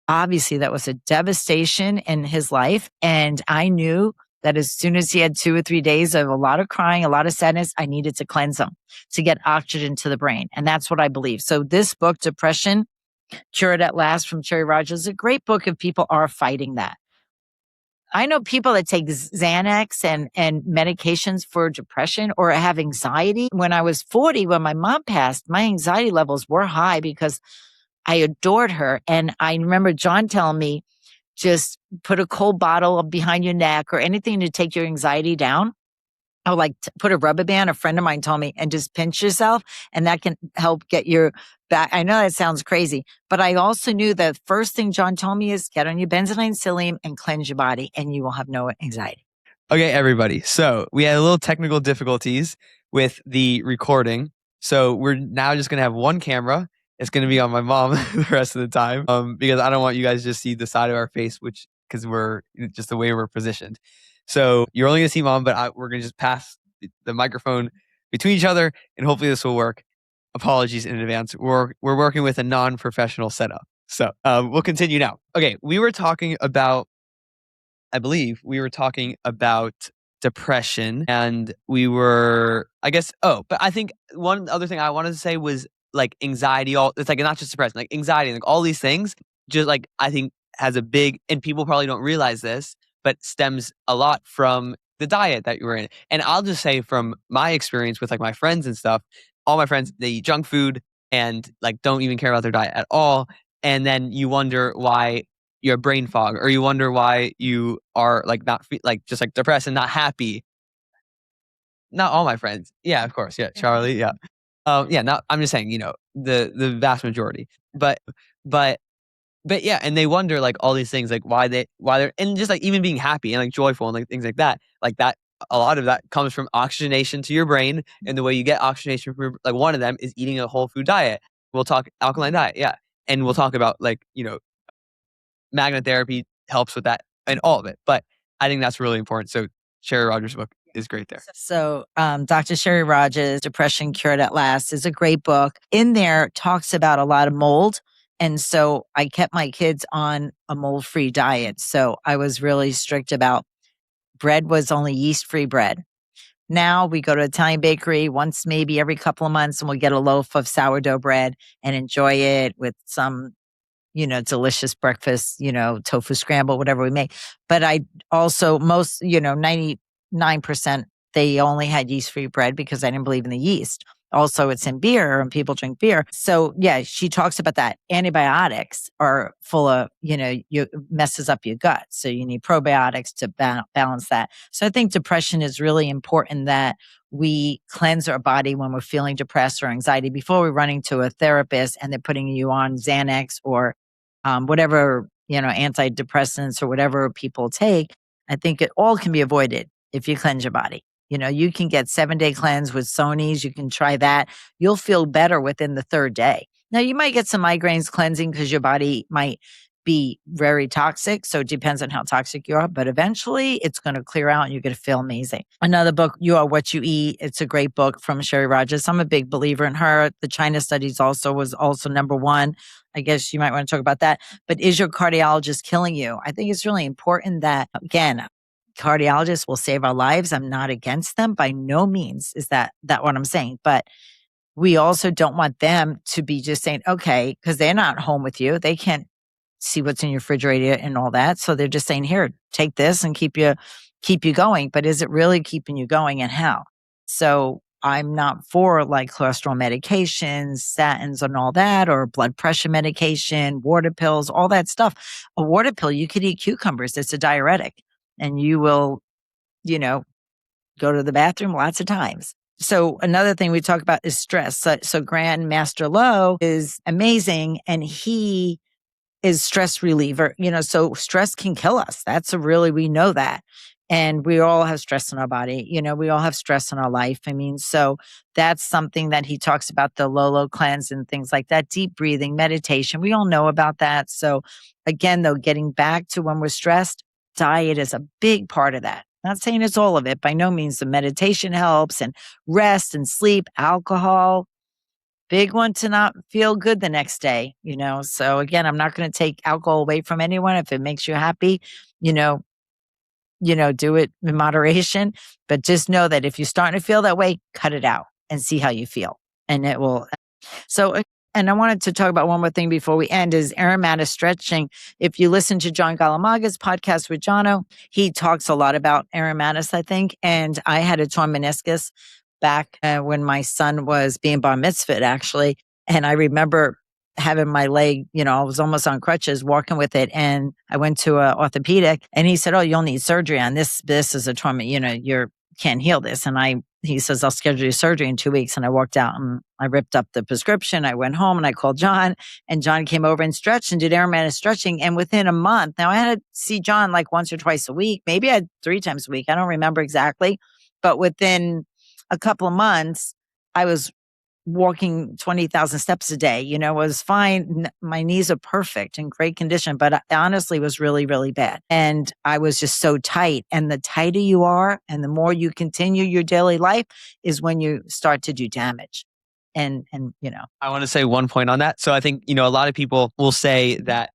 obviously that was a devastation in his life. And I knew that as soon as he had 2 or 3 days of a lot of crying, a lot of sadness, I needed to cleanse him to get oxygen to the brain. And that's what I believe. So this book, Depression, Cured at Last from Sherry Rogers, is a great book if people are fighting that. I know people that take Xanax and medications for depression or have anxiety. When I was 40, when my mom passed, my anxiety levels were high because I adored her. And I remember John telling me, just put a cold bottle behind your neck or anything to take your anxiety down. I would put a rubber band. A friend of mine told me, and just pinch yourself, and that can help get your back. I know that sounds crazy, but I also knew the first thing John told me is get on your Bentonite and Psyllium and cleanse your body, and you will have no anxiety.
Okay, everybody. So we had a little technical difficulties with the recording. So we're now just going to have one camera. It's going to be on my mom the rest of the time because I don't want you guys to just see the side of our face, because we're just the way we're positioned. So you're only going to see mom, but we're going to just pass the microphone between each other, and hopefully this will work. Apologies in advance. We're working with a non-professional setup. So we'll continue now. Okay, I believe we were talking about depression, and but I think one other thing I wanted to say was anxiety. It's not just depression, anxiety, all these things. Just I think has a big, and people probably don't realize this, but stems a lot from the diet that you were in. And I'll just say from my experience with my friends and stuff, all my friends, they eat junk food and don't even care about their diet at all. And then you wonder why you have brain fog, or you wonder why you are not just depressed and not happy. Not all my friends. Yeah, of course. Yeah. Charlie. Yeah. I'm just saying, the vast majority, but yeah. And they wonder all these things, why they're, and just even being happy and joyful and things like that, a lot of that comes from oxygenation to your brain. And the way you get oxygenation from one of them is eating a whole food diet. We'll talk alkaline diet. Yeah. And we'll talk about like, magnet therapy helps with that and all of it. But I think that's really important. So Sherry Rogers' book is great there.
So Dr. Sherry Rogers, Depression Cured at Last, is a great book. In there talks about a lot of mold. And so I kept my kids on a mold-free diet. So I was really strict about bread was only yeast-free bread. Now we go to an Italian bakery once, maybe every couple of months, and we'll get a loaf of sourdough bread and enjoy it with some, delicious breakfast, tofu scramble, whatever we make. But I also, 99%, they only had yeast-free bread because I didn't believe in the yeast. Also, it's in beer and people drink beer. So yeah, she talks about that. Antibiotics are full of, you messes up your gut. So you need probiotics to balance that. So I think depression is really important that we cleanse our body when we're feeling depressed or anxiety before we're running to a therapist and they're putting you on Xanax or whatever, antidepressants or whatever people take. I think it all can be avoided if you cleanse your body. You can get 7-day cleanse with Sony's. You can try that. You'll feel better within the 3rd day. Now, you might get some migraines cleansing because your body might be very toxic. So it depends on how toxic you are. But eventually, it's going to clear out and you're going to feel amazing. Another book, You Are What You Eat. It's a great book from Sherry Rogers. I'm a big believer in her. The China studies was also #1. I guess you might want to talk about that. But is your cardiologist killing you? I think it's really important that, again, cardiologists will save our lives. I'm not against them. By no means is that what I'm saying. But we also don't want them to be just saying, okay, because they're not home with you. They can't see what's in your refrigerator and all that. So they're just saying, here, take this and keep you going. But is it really keeping you going and how? So I'm not for like cholesterol medications, statins and all that, or blood pressure medication, water pills, all that stuff. A water pill, you could eat cucumbers. It's a diuretic. And you will, go to the bathroom lots of times. So another thing we talk about is stress. So Grand Master Lowe is amazing. And he is stress reliever. So stress can kill us. We know that. And we all have stress in our body. We all have stress in our life. I mean, so that's something that he talks about, the Lowe cleanse and things like that, deep breathing, meditation. We all know about that. So again, though, getting back to when we're stressed, diet is a big part of that. Not saying it's all of it. By no means. The meditation helps, and rest and sleep, alcohol, big one to not feel good the next day, So again, I'm not going to take alcohol away from anyone. If it makes you happy, do it in moderation. But just know that if you're starting to feel that way, cut it out and see how you feel. And it will. So, and I wanted to talk about one more thing before we end is aromatic stretching. If you listen to John Galamaga's podcast with Jono, he talks a lot about aromatics, I think. And I had a torn meniscus back when my son was being bar mitzvahed, actually. And I remember having my leg, I was almost on crutches walking with it. And I went to an orthopedic and he said, oh, you'll need surgery on this. This is a trauma, you can't heal this. And he says, I'll schedule your surgery in 2 weeks. And I walked out and I ripped up the prescription. I went home and I called John, and John came over and stretched and did aromatic stretching. And within a month, now I had to see John like once or twice a week. Maybe I had 3 times a week. I don't remember exactly. But within a couple of months, I was walking 20,000 steps a day, was fine. My knees are perfect, in great condition, but I honestly was really, really bad. And I was just so tight. And the tighter you are and the more you continue your daily life is when you start to do damage. And
I want to say one point on that. So I think, a lot of people will say that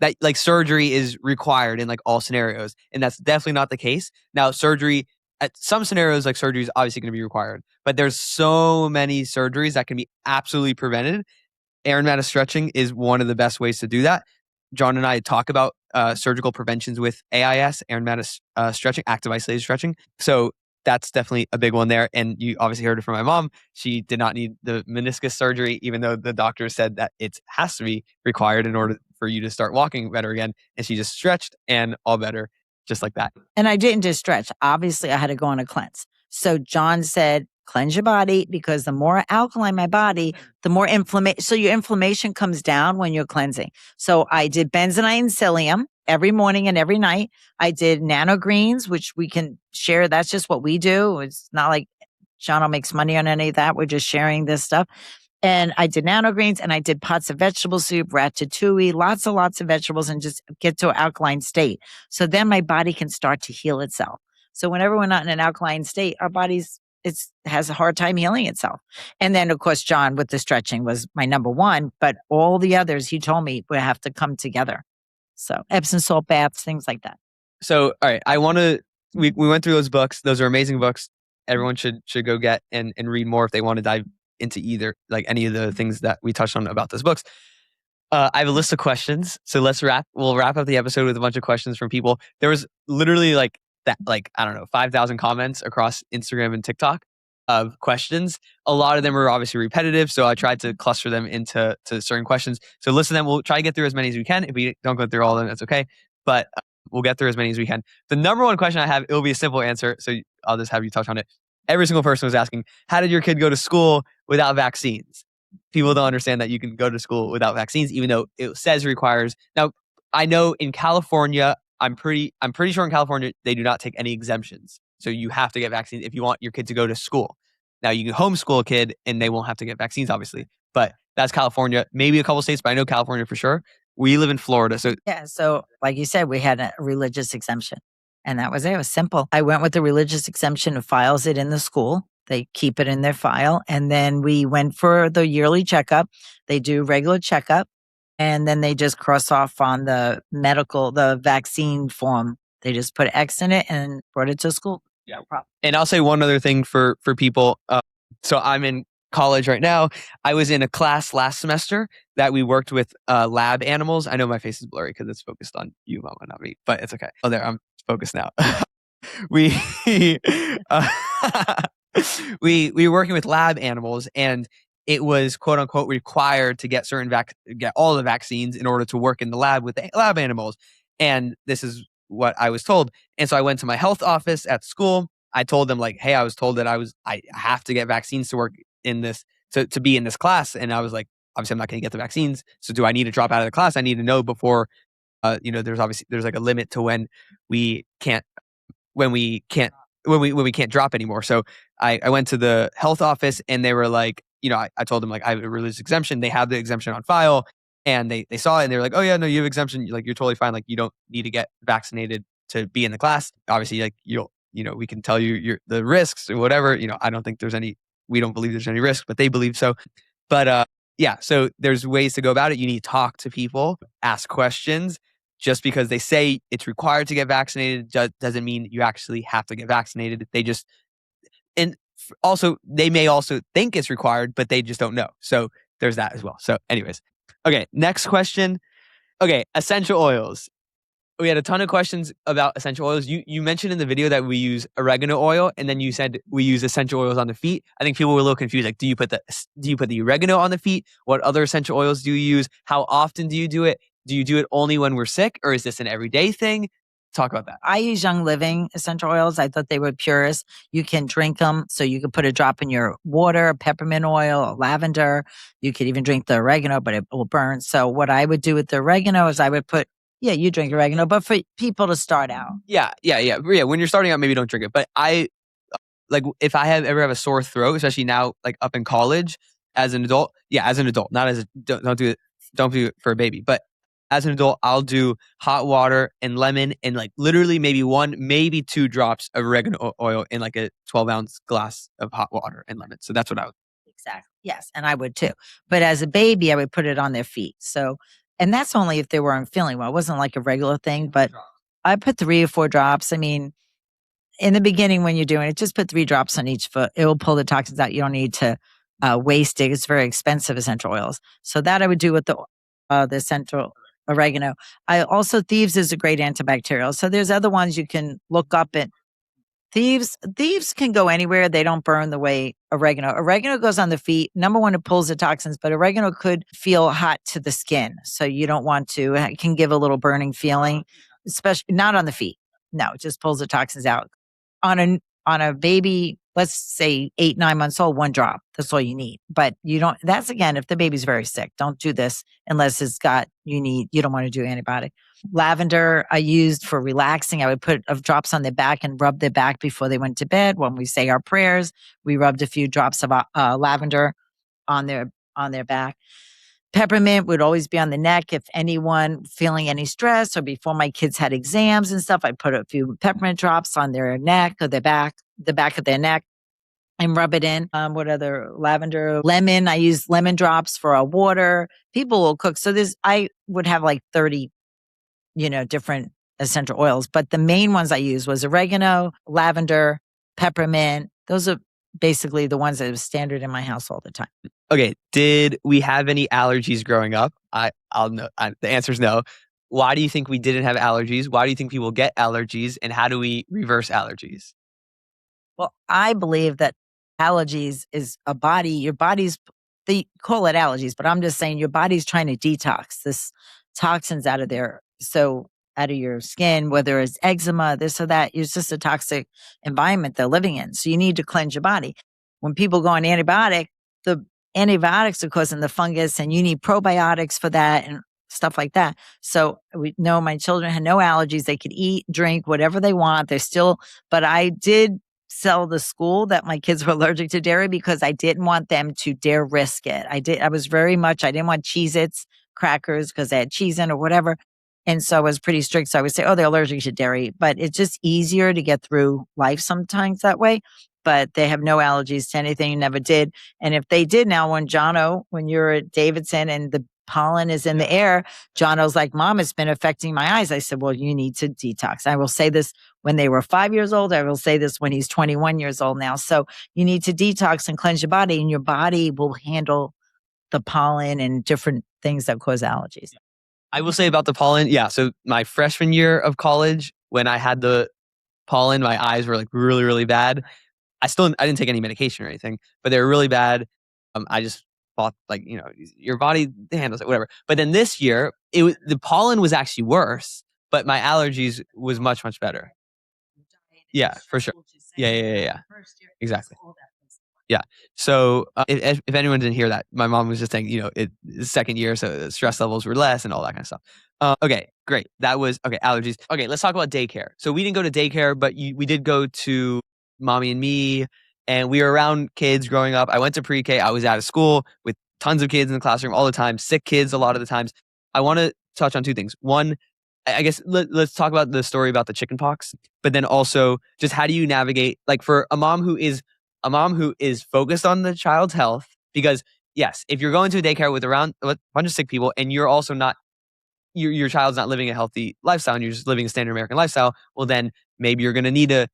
that like surgery is required in like all scenarios. And that's definitely not the case. Now, surgery at some scenarios, like surgery is obviously going to be required, but there's so many surgeries that can be absolutely prevented. Aromatic stretching is one of the best ways to do that. John and I talk about surgical preventions with AIS, aromatic stretching, active isolated stretching. So that's definitely a big one there. And you obviously heard it from my mom. She did not need the meniscus surgery, even though the doctor said that it has to be required in order for you to start walking better again. And she just stretched and all better, just like that.
And I didn't just stretch. Obviously, I had to go on a cleanse. So John said, cleanse your body, because the more alkaline my body, the more inflammation. So your inflammation comes down when you're cleansing. So I did bentonite and psyllium every morning and every night. I did nano greens, which we can share. That's just what we do. It's not like Sean makes money on any of that. We're just sharing this stuff. And I did nanogreens and I did pots of vegetable soup, ratatouille, lots of vegetables, and just get to an alkaline state. So then my body can start to heal itself. So whenever we're not in an alkaline state, our body's has a hard time healing itself. And then of course, John with the stretching was my number one, but all the others he told me would have to come together. So Epsom salt baths, things like that.
So, all right, we went through those books. Those are amazing books. Everyone should go get and read more if they want to dive into either, like any of the things that we touched on about those books. I have a list of questions. So we'll wrap up the episode with a bunch of questions from people. There was literally I don't know, 5,000 comments across Instagram and TikTok of questions. A lot of them are obviously repetitive. So I tried to cluster them into certain questions. So list of them. We'll try to get through as many as we can. If we don't go through all of them, that's okay. But we'll get through as many as we can. The number one question I have, it'll be a simple answer. So I'll just have you touch on it. Every single person was asking, how did your kid go to school without vaccines? People don't understand that you can go to school without vaccines, even though it says requires. Now, I know in California, I'm pretty sure in California, they do not take any exemptions. So you have to get vaccines if you want your kid to go to school. Now, you can homeschool a kid and they won't have to get vaccines, obviously. But that's California, maybe a couple states, but I know California for sure. We live in Florida. So
yeah, so like you said, we had a religious exemption. And that was it. It was simple. I went with the religious exemption and files it in the school. They keep it in their file. And then we went for the yearly checkup. They do regular checkup. And then they just cross off on the vaccine form. They just put X in it and brought it to school.
Yeah. No problem. And I'll say one other thing for people. So I'm in college right now. I was in a class last semester that we worked with lab animals. I know my face is blurry because it's focused on you, Mama, not me, but it's okay. Oh, there, I'm focused now. we were working with lab animals, and it was quote unquote required to get get all the vaccines in order to work in the lab with the lab animals. And this is what I was told. And so I went to my health office at school. I told them like, hey, I was told that I have to get vaccines to work in this, to be in this class. And I was like, obviously I'm not going to get the vaccines. So do I need to drop out of the class? I need to know before, there's like a limit to when we can't drop anymore. So I went to the health office and they were like, I told them like I have a religious exemption. They have the exemption on file and they saw it and they were like, oh yeah, no, you have exemption. Like you're totally fine. Like you don't need to get vaccinated to be in the class. Obviously, like we can tell you the risks or whatever. I don't think we don't believe there's any risk, but they believe so. But yeah, so there's ways to go about it. You need to talk to people, ask questions. Just because they say it's required to get vaccinated doesn't mean you actually have to get vaccinated. They may also think it's required, but they just don't know. So there's that as well. So anyways, okay, next question. Okay, essential oils. We had a ton of questions about essential oils. You mentioned in the video that we use oregano oil, and then you said we use essential oils on the feet. I think people were a little confused. Like, do you put the oregano on the feet? What other essential oils do you use? How often do you do it? Do you do it only when we're sick, or is this an everyday thing? Talk about that.
I use Young Living essential oils. I thought they were purest. You can drink them. So you could put a drop in your water, peppermint oil, lavender. You could even drink the oregano, but it will burn. So what I would do with the oregano is I would put, you drink oregano, but for people to start out.
Yeah. When you're starting out, maybe don't drink it. But if I ever have a sore throat, especially now, like up in college as an adult, not as don't do it for a baby, but as an adult, I'll do hot water and lemon and like literally maybe 1, maybe 2 drops of oregano oil in like a 12-ounce glass of hot water and lemon. So that's what I would.
Exactly. Yes. And I would too. But as a baby, I would put it on their feet. So, and that's only if they weren't feeling well. It wasn't like a regular thing, but I put 3 or 4 drops. I mean, in the beginning when you're doing it, just put 3 drops on each foot. It will pull the toxins out. You don't need to waste it. It's very expensive essential oils. So that I would do with the essential oregano. Thieves is a great antibacterial. So there's other ones you can look up at. Thieves can go anywhere. They don't burn the way oregano. Oregano goes on the feet. Number one, it pulls the toxins, but oregano could feel hot to the skin. So you don't want to. It can give a little burning feeling, especially not on the feet. No, it just pulls the toxins out. On a baby let's say 8, 9 months old, 1 drop. That's all you need. But you don't, that's again, if the baby's very sick, don't do this unless you don't want to do antibiotic. Lavender I used for relaxing. I would put drops on their back and rub their back before they went to bed. When we say our prayers, we rubbed a few drops of lavender on their back. Peppermint would always be on the neck. If anyone feeling any stress or before my kids had exams and stuff, I put a few peppermint drops on their neck or the back of their neck and rub it in. What other lavender, lemon? I use lemon drops for our water. People will cook. So I would have like 30, different essential oils, but the main ones I used was oregano, lavender, peppermint. Those are basically the ones that are standard in my house all the time.
Okay. Did we have any allergies growing up? I'll know. The answer is no. Why do you think we didn't have allergies? Why do you think people get allergies? And how do we reverse allergies?
Well, I believe that allergies is they call it allergies, but I'm just saying your body's trying to detox this toxins out of there. So out of your skin, whether it's eczema, this or that, it's just a toxic environment they're living in. So you need to cleanse your body. When people go on antibiotic, the antibiotics are causing the fungus and you need probiotics for that and stuff like that. So we know my children had no allergies. They could eat, drink, whatever they want. But I did sell the school that my kids were allergic to dairy because I didn't want them to dare risk it. I didn't want Cheez-Its, crackers because they had cheese in or whatever. And so I was pretty strict. So I would say, oh, they're allergic to dairy, but it's just easier to get through life sometimes that way. But they have no allergies to anything, never did. And if they did now, when you're at Davidson and the pollen is in the air, Jono's like, Mom, it's been affecting my eyes. I said, well, you need to detox. I will say this when they were 5 years old. I will say this when he's 21 years old now. So you need to detox and cleanse your body, and your body will handle the pollen and different things that cause allergies.
I will say about the pollen. Yeah. So my freshman year of college, when I had the pollen, my eyes were like really, really bad. I didn't take any medication or anything, but they were really bad. I just thought your body handles it, whatever. But then this year, the pollen was actually worse, but my allergies was much, much better. Yeah, for sure. Yeah. Exactly. Yeah. So if anyone didn't hear that, my mom was just saying, it's second year, so the stress levels were less and all that kind of stuff. Okay, great. That was, okay, allergies. Okay, let's talk about daycare. So we didn't go to daycare, but we did go to Mommy and Me, and we were around kids growing up. I went to pre-K. I was out of school with tons of kids in the classroom all the time, sick kids a lot of the times. I want to touch on two things. One, I guess let's talk about the story about the chicken pox, but then also just how do you navigate, like for a mom who is focused on the child's health, because yes, if you're going to a daycare with around a bunch of sick people and you're also not, your child's not living a healthy lifestyle and you're just living a standard American lifestyle, well then maybe you're going to need to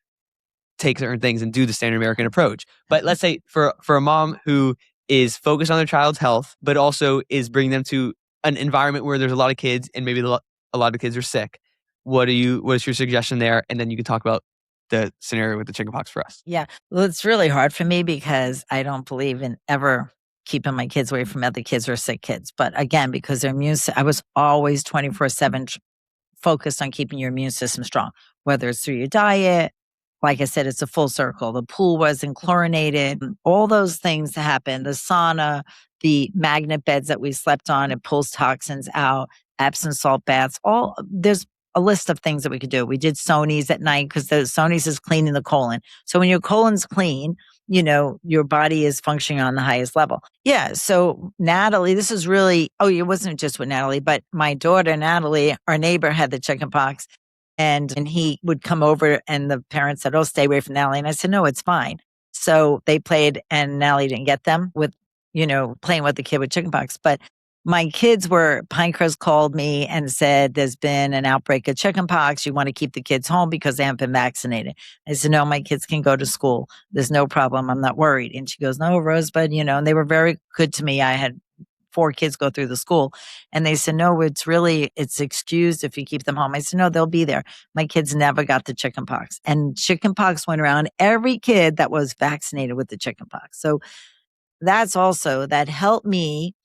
take certain things and do the standard American approach. But let's say for a mom who is focused on their child's health, but also is bringing them to an environment where there's a lot of kids and maybe a lot of kids are sick, what is your suggestion there? And then you can talk about the scenario with the chickenpox for us.
Yeah. Well, it's really hard for me because I don't believe in ever keeping my kids away from other kids or sick kids. But again, because their I was always 24/7 focused on keeping your immune system strong, whether it's through your diet. Like I said, it's a full circle. The pool wasn't chlorinated. All those things happen. The sauna, the magnet beds that we slept on, it pulls toxins out. Epsom salt baths. There's a list of things that we could do. We did Sonies at night because the Sonies is cleaning the colon. So when your colon's clean, your body is functioning on the highest level. Yeah. So Natalie, this is really, it wasn't just with Natalie, but my daughter, Natalie, our neighbor had the chickenpox. And he would come over and the parents said, stay away from Natalie. And I said, no, it's fine. So they played and Natalie didn't get them with, playing with the kid with chickenpox. But my Pinecrest called me and said, there's been an outbreak of chickenpox. You want to keep the kids home because they haven't been vaccinated. I said, no, my kids can go to school. There's no problem. I'm not worried. And she goes, no, Rosebud, and they were very good to me. I had 4 kids go through the school and they said, no, it's excused if you keep them home. I said, no, they'll be there. My kids never got the chickenpox, and chickenpox went around every kid that was vaccinated with the chickenpox. So that helped me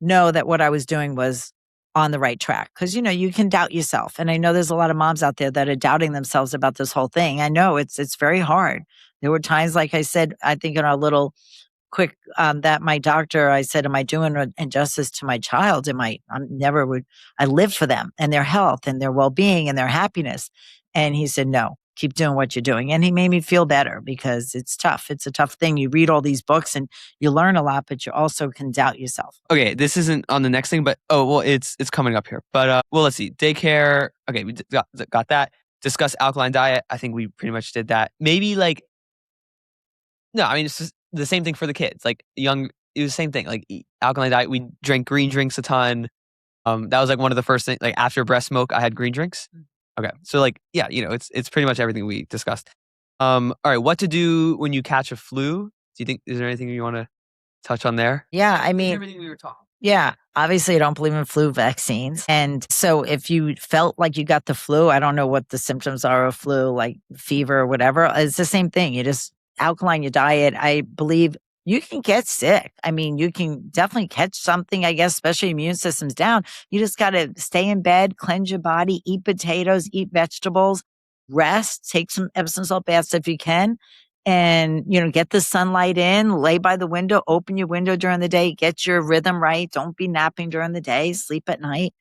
know that what I was doing was on the right track. Cause you can doubt yourself. And I know there's a lot of moms out there that are doubting themselves about this whole thing. I know it's very hard. There were times, like I said, I think in our little quick, that my doctor, I said, am I doing an injustice to my child? I live for them and their health and their well-being and their happiness. And he said, no, keep doing what you're doing. And he made me feel better because it's tough. It's a tough thing. You read all these books and you learn a lot, but you also can doubt yourself.
Okay, this isn't on the next thing, but it's coming up here. But let's see. Daycare. Okay, we got that. Discuss alkaline diet. I think we pretty much did that. Maybe like, no, I mean, it's just the same thing for the kids. Like it was the same thing. Like alkaline diet. We drank green drinks a ton. That was like one of the first things. Like after breast milk, I had green drinks. Okay, so like, yeah, it's pretty much everything we discussed. All right, what to do when you catch a flu? Do you think is there anything you want to touch on there?
Yeah, I mean,
Everything we were talking.
yeah, obviously I don't believe in flu vaccines. And so if you felt like you got the flu, I don't know what the symptoms are of flu, like fever or whatever. It's the same thing. You just alkaline your diet. I believe you can get sick. I mean, you can definitely catch something, I guess, especially immune system's down. You just got to stay in bed, cleanse your body, eat potatoes, eat vegetables, rest, take some Epsom salt baths if you can. And, get the sunlight in, lay by the window, open your window during the day, get your rhythm right. Don't be napping during the day, sleep at night,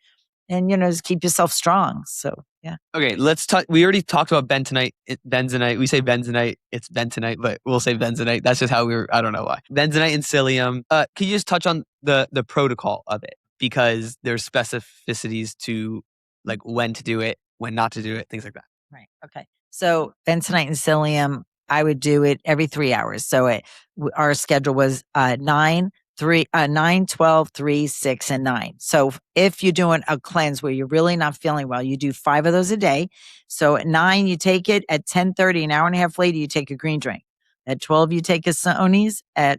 and, just keep yourself strong. So, yeah.
Okay, let's talk. We already talked about bentonite. We say bentonite, it's bentonite, but we'll say bentonite. That's just how I don't know why. Bentonite and psyllium. Can you just touch on the protocol of it? Because there's specificities to like when to do it, when not to do it, things like that.
Right. Okay. So bentonite and psyllium, I would do it every 3 hours. So our schedule was 9, 12, 3, 6, and 9. So if you're doing a cleanse where you're really not feeling well, you do 5 of those a day. So at 9, you take it. At 10:30, an hour and a half later, you take a green drink. At 12, you take a Sony's. At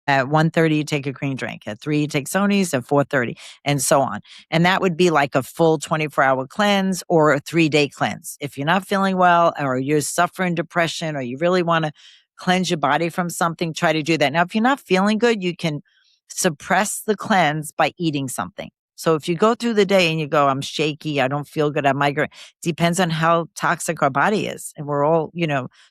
1:30, you take a green drink. At 3, you take Sony's. At 4:30, and so on. And that would be like a full 24-hour cleanse or a 3-day cleanse. If you're not feeling well or you're suffering depression or you really want to cleanse your body from something, try to do that. Now, if you're not feeling good, you can suppress the cleanse by eating something. So if you go through the day and you go, I'm shaky, I don't feel good, I have migraine, depends on how toxic our body is. And we're all,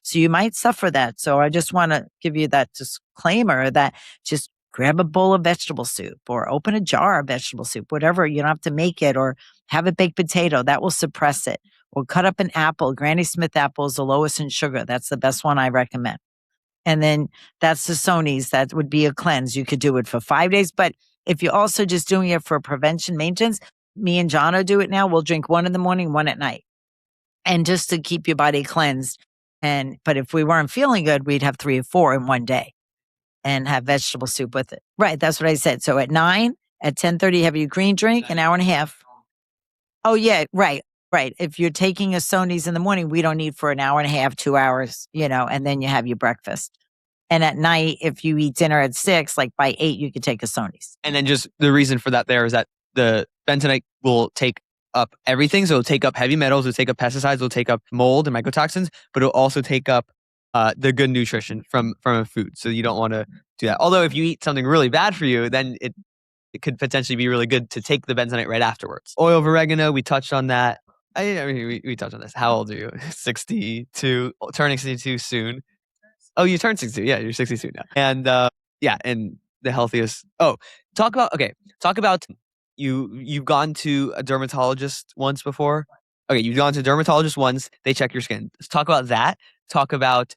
so you might suffer that. So I just want to give you that disclaimer that just grab a bowl of vegetable soup or open a jar of vegetable soup, whatever. You don't have to make it, or have a baked potato. That will suppress it. Or cut up an apple. Granny Smith apple is the lowest in sugar. That's the best one I recommend. And then that's the Sony's. That would be a cleanse. You could do it for 5 days. But if you're also just doing it for prevention maintenance, me and Jono do it now. We'll drink 1 in the morning, 1 at night. And just to keep your body cleansed. But if we weren't feeling good, we'd have 3 or 4 in one day and have vegetable soup with it. Right. That's what I said. So at 9, at 10:30, have your green drink, an hour and a half. Oh, yeah. Right. Right. If you're taking a Sony's in the morning, we don't need for an hour and a half, 2 hours, and then you have your breakfast. And at night, if you eat dinner at 6, like by 8, you could take a Sony's.
And then just the reason for that there is that the bentonite will take up everything. So it'll take up heavy metals, it'll take up pesticides, it'll take up mold and mycotoxins, but it'll also take up the good nutrition from a food. So you don't want to do that. Although if you eat something really bad for you, then it could potentially be really good to take the bentonite right afterwards. Oil of oregano, we touched on that. I mean, we touched on this. How old are you? 62, turning 62 soon. Oh, you turned 62. Yeah, you're 62 now. And and the healthiest. Oh, talk about you've gone to a dermatologist once before. Okay, you've gone to a dermatologist once. They check your skin. Let's talk about that. Talk about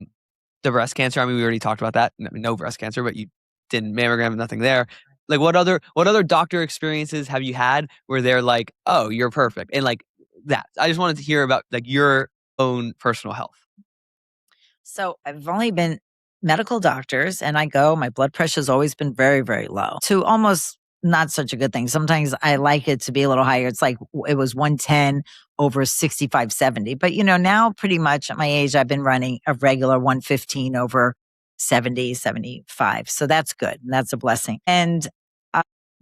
the breast cancer. I mean, we already talked about that. No breast cancer, but you did mammogram, nothing there. Like what other doctor experiences have you had where they're like, oh, you're perfect, and like that. I just wanted to hear about like your own personal health.
So I've only been medical doctors, and my blood pressure's always been very, very low, to almost not such a good thing. Sometimes I like it to be a little higher. It's like it was 110 over 65, 70. But now pretty much at my age, I've been running a regular 115 over 70, 75. So that's good. And that's a blessing. And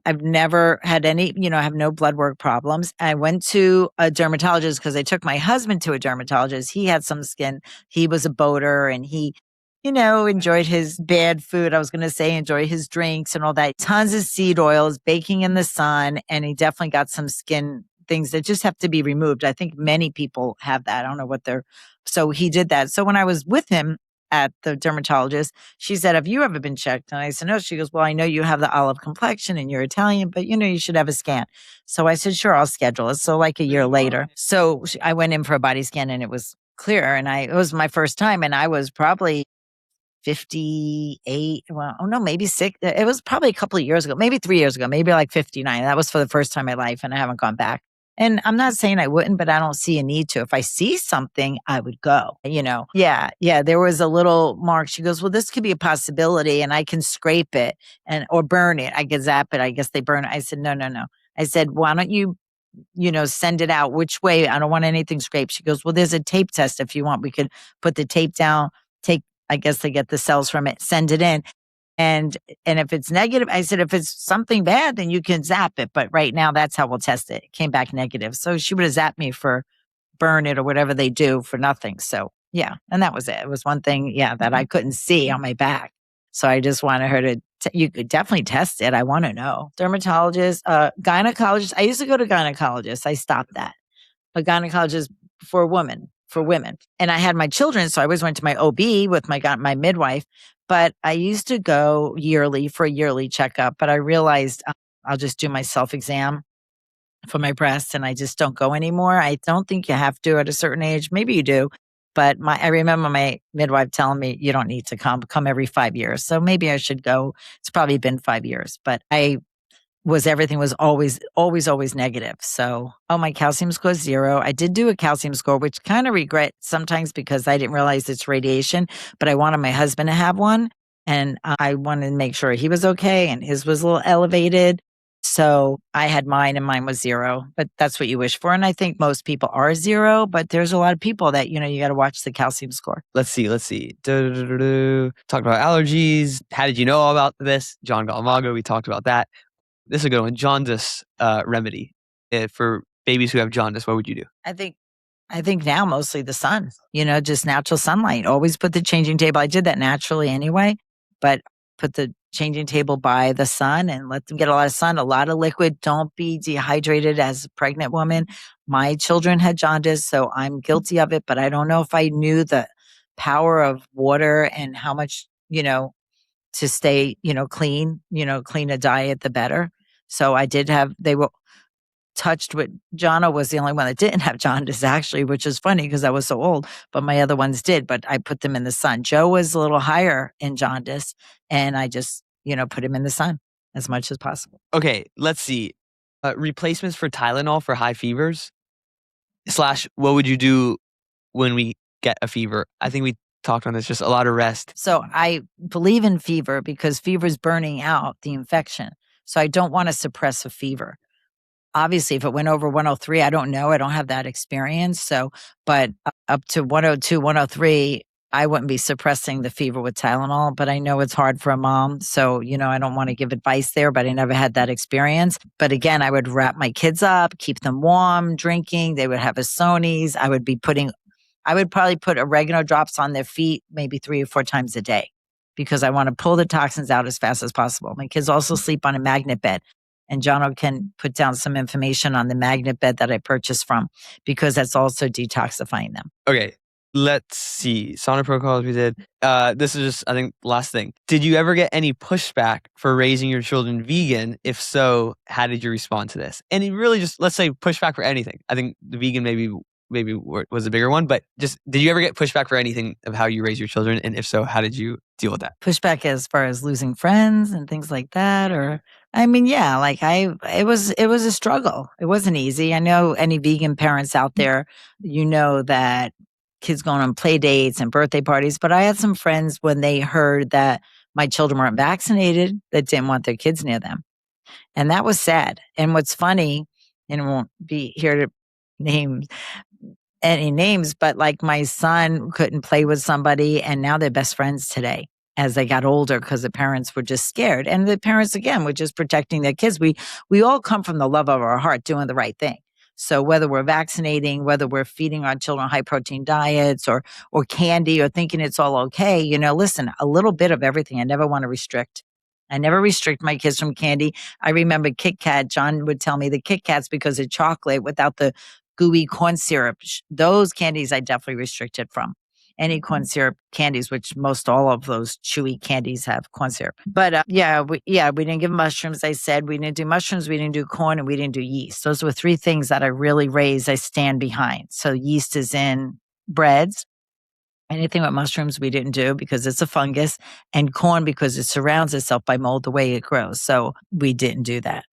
I've never had any, I have no blood work problems. I went to a dermatologist because I took my husband to a dermatologist. He had some skin. He was a boater and he, enjoyed his bad food. I was going to say enjoy his drinks and all that. Tons of seed oils, baking in the sun. And he definitely got some skin things that just have to be removed. I think many people have that. I don't know so he did that. So when I was with him, at the dermatologist. She said, have you ever been checked? And I said, no. She goes, well, I know you have the olive complexion and you're Italian, but you should have a scan. So I said, sure, I'll schedule it. So like a year later. So I went in for a body scan and it was clear. And it was my first time. And I was probably 58. Well, oh no, maybe 6. It was probably a couple of years ago, maybe 3 years ago, maybe like 59. That was for the first time in my life. And I haven't gone back. And I'm not saying I wouldn't, but I don't see a need to. If I see something, I would go, Yeah, there was a little mark. She goes, well, this could be a possibility and I can scrape it or burn it. I could zap it. I guess they burn it. I said, no. I said, why don't you, send it out? Which way? I don't want anything scraped. She goes, well, there's a tape test. If you want, we could put the tape down, I guess they get the cells from it, send it in. And if it's negative, I said, if it's something bad, then you can zap it. But right now, that's how we'll test it. It came back negative. So she would have zapped me for burn it or whatever they do for nothing. So yeah. And that was it. It was one thing, that I couldn't see on my back. So I just wanted her to, you could definitely test it. I want to know. Dermatologist, gynecologist. I used to go to gynecologists. I stopped that. A gynecologist for women. And I had my children, so I always went to my OB with my midwife, but I used to go yearly for a yearly checkup, but I realized I'll just do my self-exam for my breasts and I just don't go anymore. I don't think you have to at a certain age. Maybe you do, but I remember my midwife telling me you don't need to come every 5 years. So maybe I should go. It's probably been 5 years, but everything was always negative. So, my calcium score is 0. I did do a calcium score, which kind of regret sometimes because I didn't realize it's radiation, but I wanted my husband to have one and I wanted to make sure he was okay and his was a little elevated. So I had mine and mine was 0, but that's what you wish for. And I think most people are 0, but there's a lot of people that, you got to watch the calcium score.
Let's see. Talk about allergies. How did you know all about this? John Galamaga, we talked about that. This is a good one. Jaundice remedy for babies who have jaundice. What would you do?
I think now mostly the sun, just natural sunlight. Always put the changing table. I did that naturally anyway, but put the changing table by the sun and let them get a lot of sun, a lot of liquid. Don't be dehydrated as a pregnant woman. My children had jaundice, so I'm guilty of it, but I don't know if I knew the power of water and how much, to stay, clean a diet, the better. So they were touched with, Jana was the only one that didn't have jaundice actually, which is funny because I was so old, but my other ones did, but I put them in the sun. Joe was a little higher in jaundice and I just, put him in the sun as much as possible.
Okay, let's see. Replacements for Tylenol for high fevers / what would you do when we get a fever? I think we talked on this, just a lot of rest.
So I believe in fever because fever is burning out the infection. So I don't want to suppress a fever. Obviously, if it went over 103, I don't know. I don't have that experience. So, but up to 102, 103, I wouldn't be suppressing the fever with Tylenol, but I know it's hard for a mom. So, I don't want to give advice there, but I never had that experience. But again, I would wrap my kids up, keep them warm, drinking. They would have Asonis. I would probably put oregano drops on their feet maybe 3 or 4 times a day because I want to pull the toxins out as fast as possible. My kids also sleep on a magnet bed. And John can put down some information on the magnet bed that I purchased from because that's also detoxifying them.
Okay, let's see. Sauna protocols we did. This is just, I think, last thing. Did you ever get any pushback for raising your children vegan? If so, how did you respond to this? And it really just, let's say pushback for anything. I think the vegan maybe was a bigger one, but just, did you ever get pushback for anything of how you raise your children? And if so, how did you deal with that?
Pushback as far as losing friends and things like that? Or, I mean, yeah, like it was a struggle. It wasn't easy. I know any vegan parents out there, that kids going on play dates and birthday parties, but I had some friends when they heard that my children weren't vaccinated that didn't want their kids near them. And that was sad. And what's funny, and I won't be here to name any names, but like my son couldn't play with somebody and now they're best friends today as they got older because the parents were just scared. And the parents, again, were just protecting their kids. We all come from the love of our heart doing the right thing. So whether we're vaccinating, whether we're feeding our children high protein diets or candy or thinking it's all okay, listen, a little bit of everything. I never want to restrict. I never restrict my kids from candy. I remember Kit Kat. John would tell me the Kit Kats because of chocolate without the gooey corn syrup. Those candies I definitely restricted from. any corn syrup candies, which most all of those chewy candies have corn syrup. But we didn't give mushrooms. I said we didn't do mushrooms, we didn't do corn, and we didn't do yeast. Those were three things that I really raised. I stand behind. So yeast is in breads. Anything with mushrooms we didn't do because it's a fungus, and corn because it surrounds itself by mold the way it grows. So we didn't do that.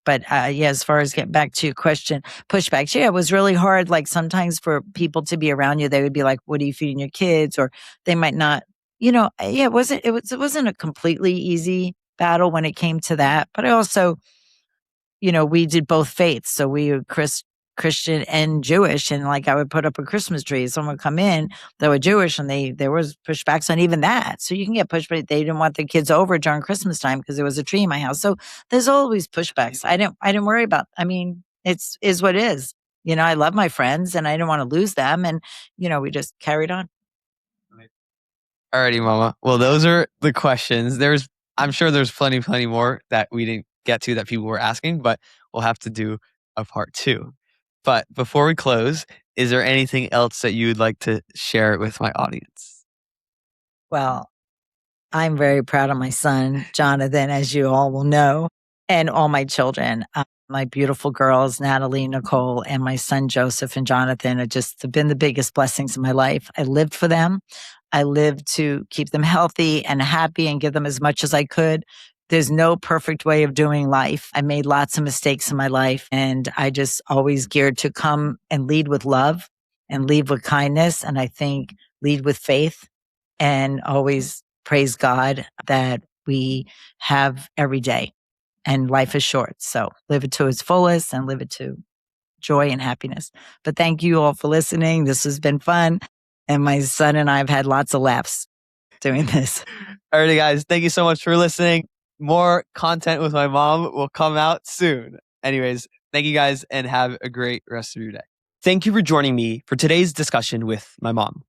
But as far as getting back to your question, pushbacks, it was really hard. Like sometimes for people to be around you, they would be like, "What are you feeding your kids?" Or they might not, it wasn't a completely easy battle when it came to that. But I also, we did both faiths. So we were Christian and Jewish. And like I would put up a Christmas tree. Someone would come in that were Jewish and there was pushbacks on even that. So you can get pushback. They didn't want their kids over during Christmas time because there was a tree in my house. So there's always pushbacks. I didn't worry about, is what it is. I love my friends and I didn't want to lose them. And, we just carried on.
Alrighty, Mama. Well, those are the questions. I'm sure there's plenty more that we didn't get to that people were asking, but we'll have to do a part 2. But before we close, is there anything else that you would like to share with my audience?
Well, I'm very proud of my son, Jonathan, as you all will know, and all my children. My beautiful girls, Natalie, Nicole, and my son, Joseph and Jonathan, have just been the biggest blessings in my life. I lived for them. I lived to keep them healthy and happy and give them as much as I could. There's no perfect way of doing life. I made lots of mistakes in my life, and I just always geared to come and lead with love and lead with kindness. And I think lead with faith and always praise God that we have every day, and life is short. So live it to its fullest and live it to joy and happiness. But thank you all for listening. This has been fun. And my son and I have had lots of laughs doing this.
All right, guys. Thank you so much for listening. More content with my mom will come out soon. Anyways, thank you guys and have a great rest of your day. Thank you for joining me for today's discussion with my mom.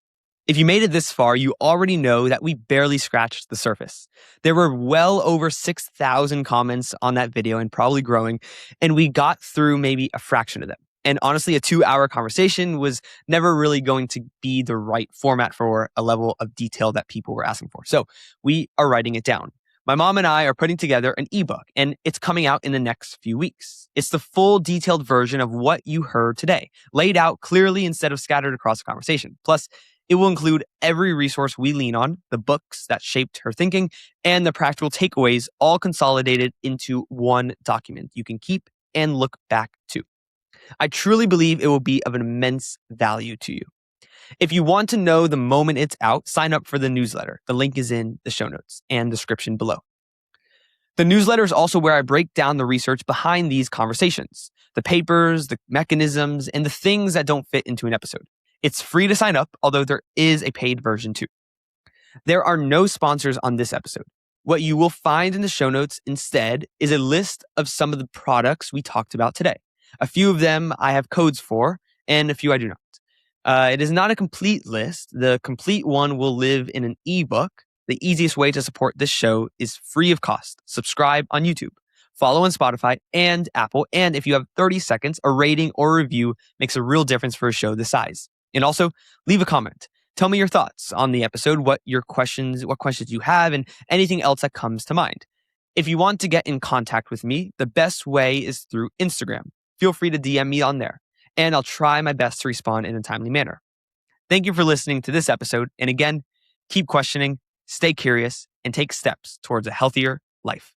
If you made it this far, you already know that we barely scratched the surface. There were well over 6,000 comments on that video and probably growing, and we got through maybe a fraction of them. And honestly, a 2-hour conversation was never really going to be the right format for a level of detail that people were asking for. So we are writing it down. My mom and I are putting together an ebook, and it's coming out in the next few weeks. It's the full detailed version of what you heard today, laid out clearly instead of scattered across the conversation. Plus, it will include every resource we lean on, the books that shaped her thinking, and the practical takeaways all consolidated into one document you can keep and look back to. I truly believe it will be of an immense value to you. If you want to know the moment it's out, sign up for the newsletter. The link is in the show notes and description below. The newsletter is also where I break down the research behind these conversations, the papers, the mechanisms, and the things that don't fit into an episode. It's free to sign up, although there is a paid version too. There are no sponsors on this episode. What you will find in the show notes instead is a list of some of the products we talked about today. A few of them I have codes for, and a few I do not. It is not a complete list. The complete one will live in an ebook. The easiest way to support this show is free of cost. Subscribe on YouTube, follow on Spotify and Apple, and if you have 30 seconds, a rating or review makes a real difference for a show this size. And also, leave a comment. Tell me your thoughts on the episode, what questions you have, and anything else that comes to mind. If you want to get in contact with me, the best way is through Instagram. Feel free to DM me on there, and I'll try my best to respond in a timely manner. Thank you for listening to this episode, and again, keep questioning, stay curious, and take steps towards a healthier life.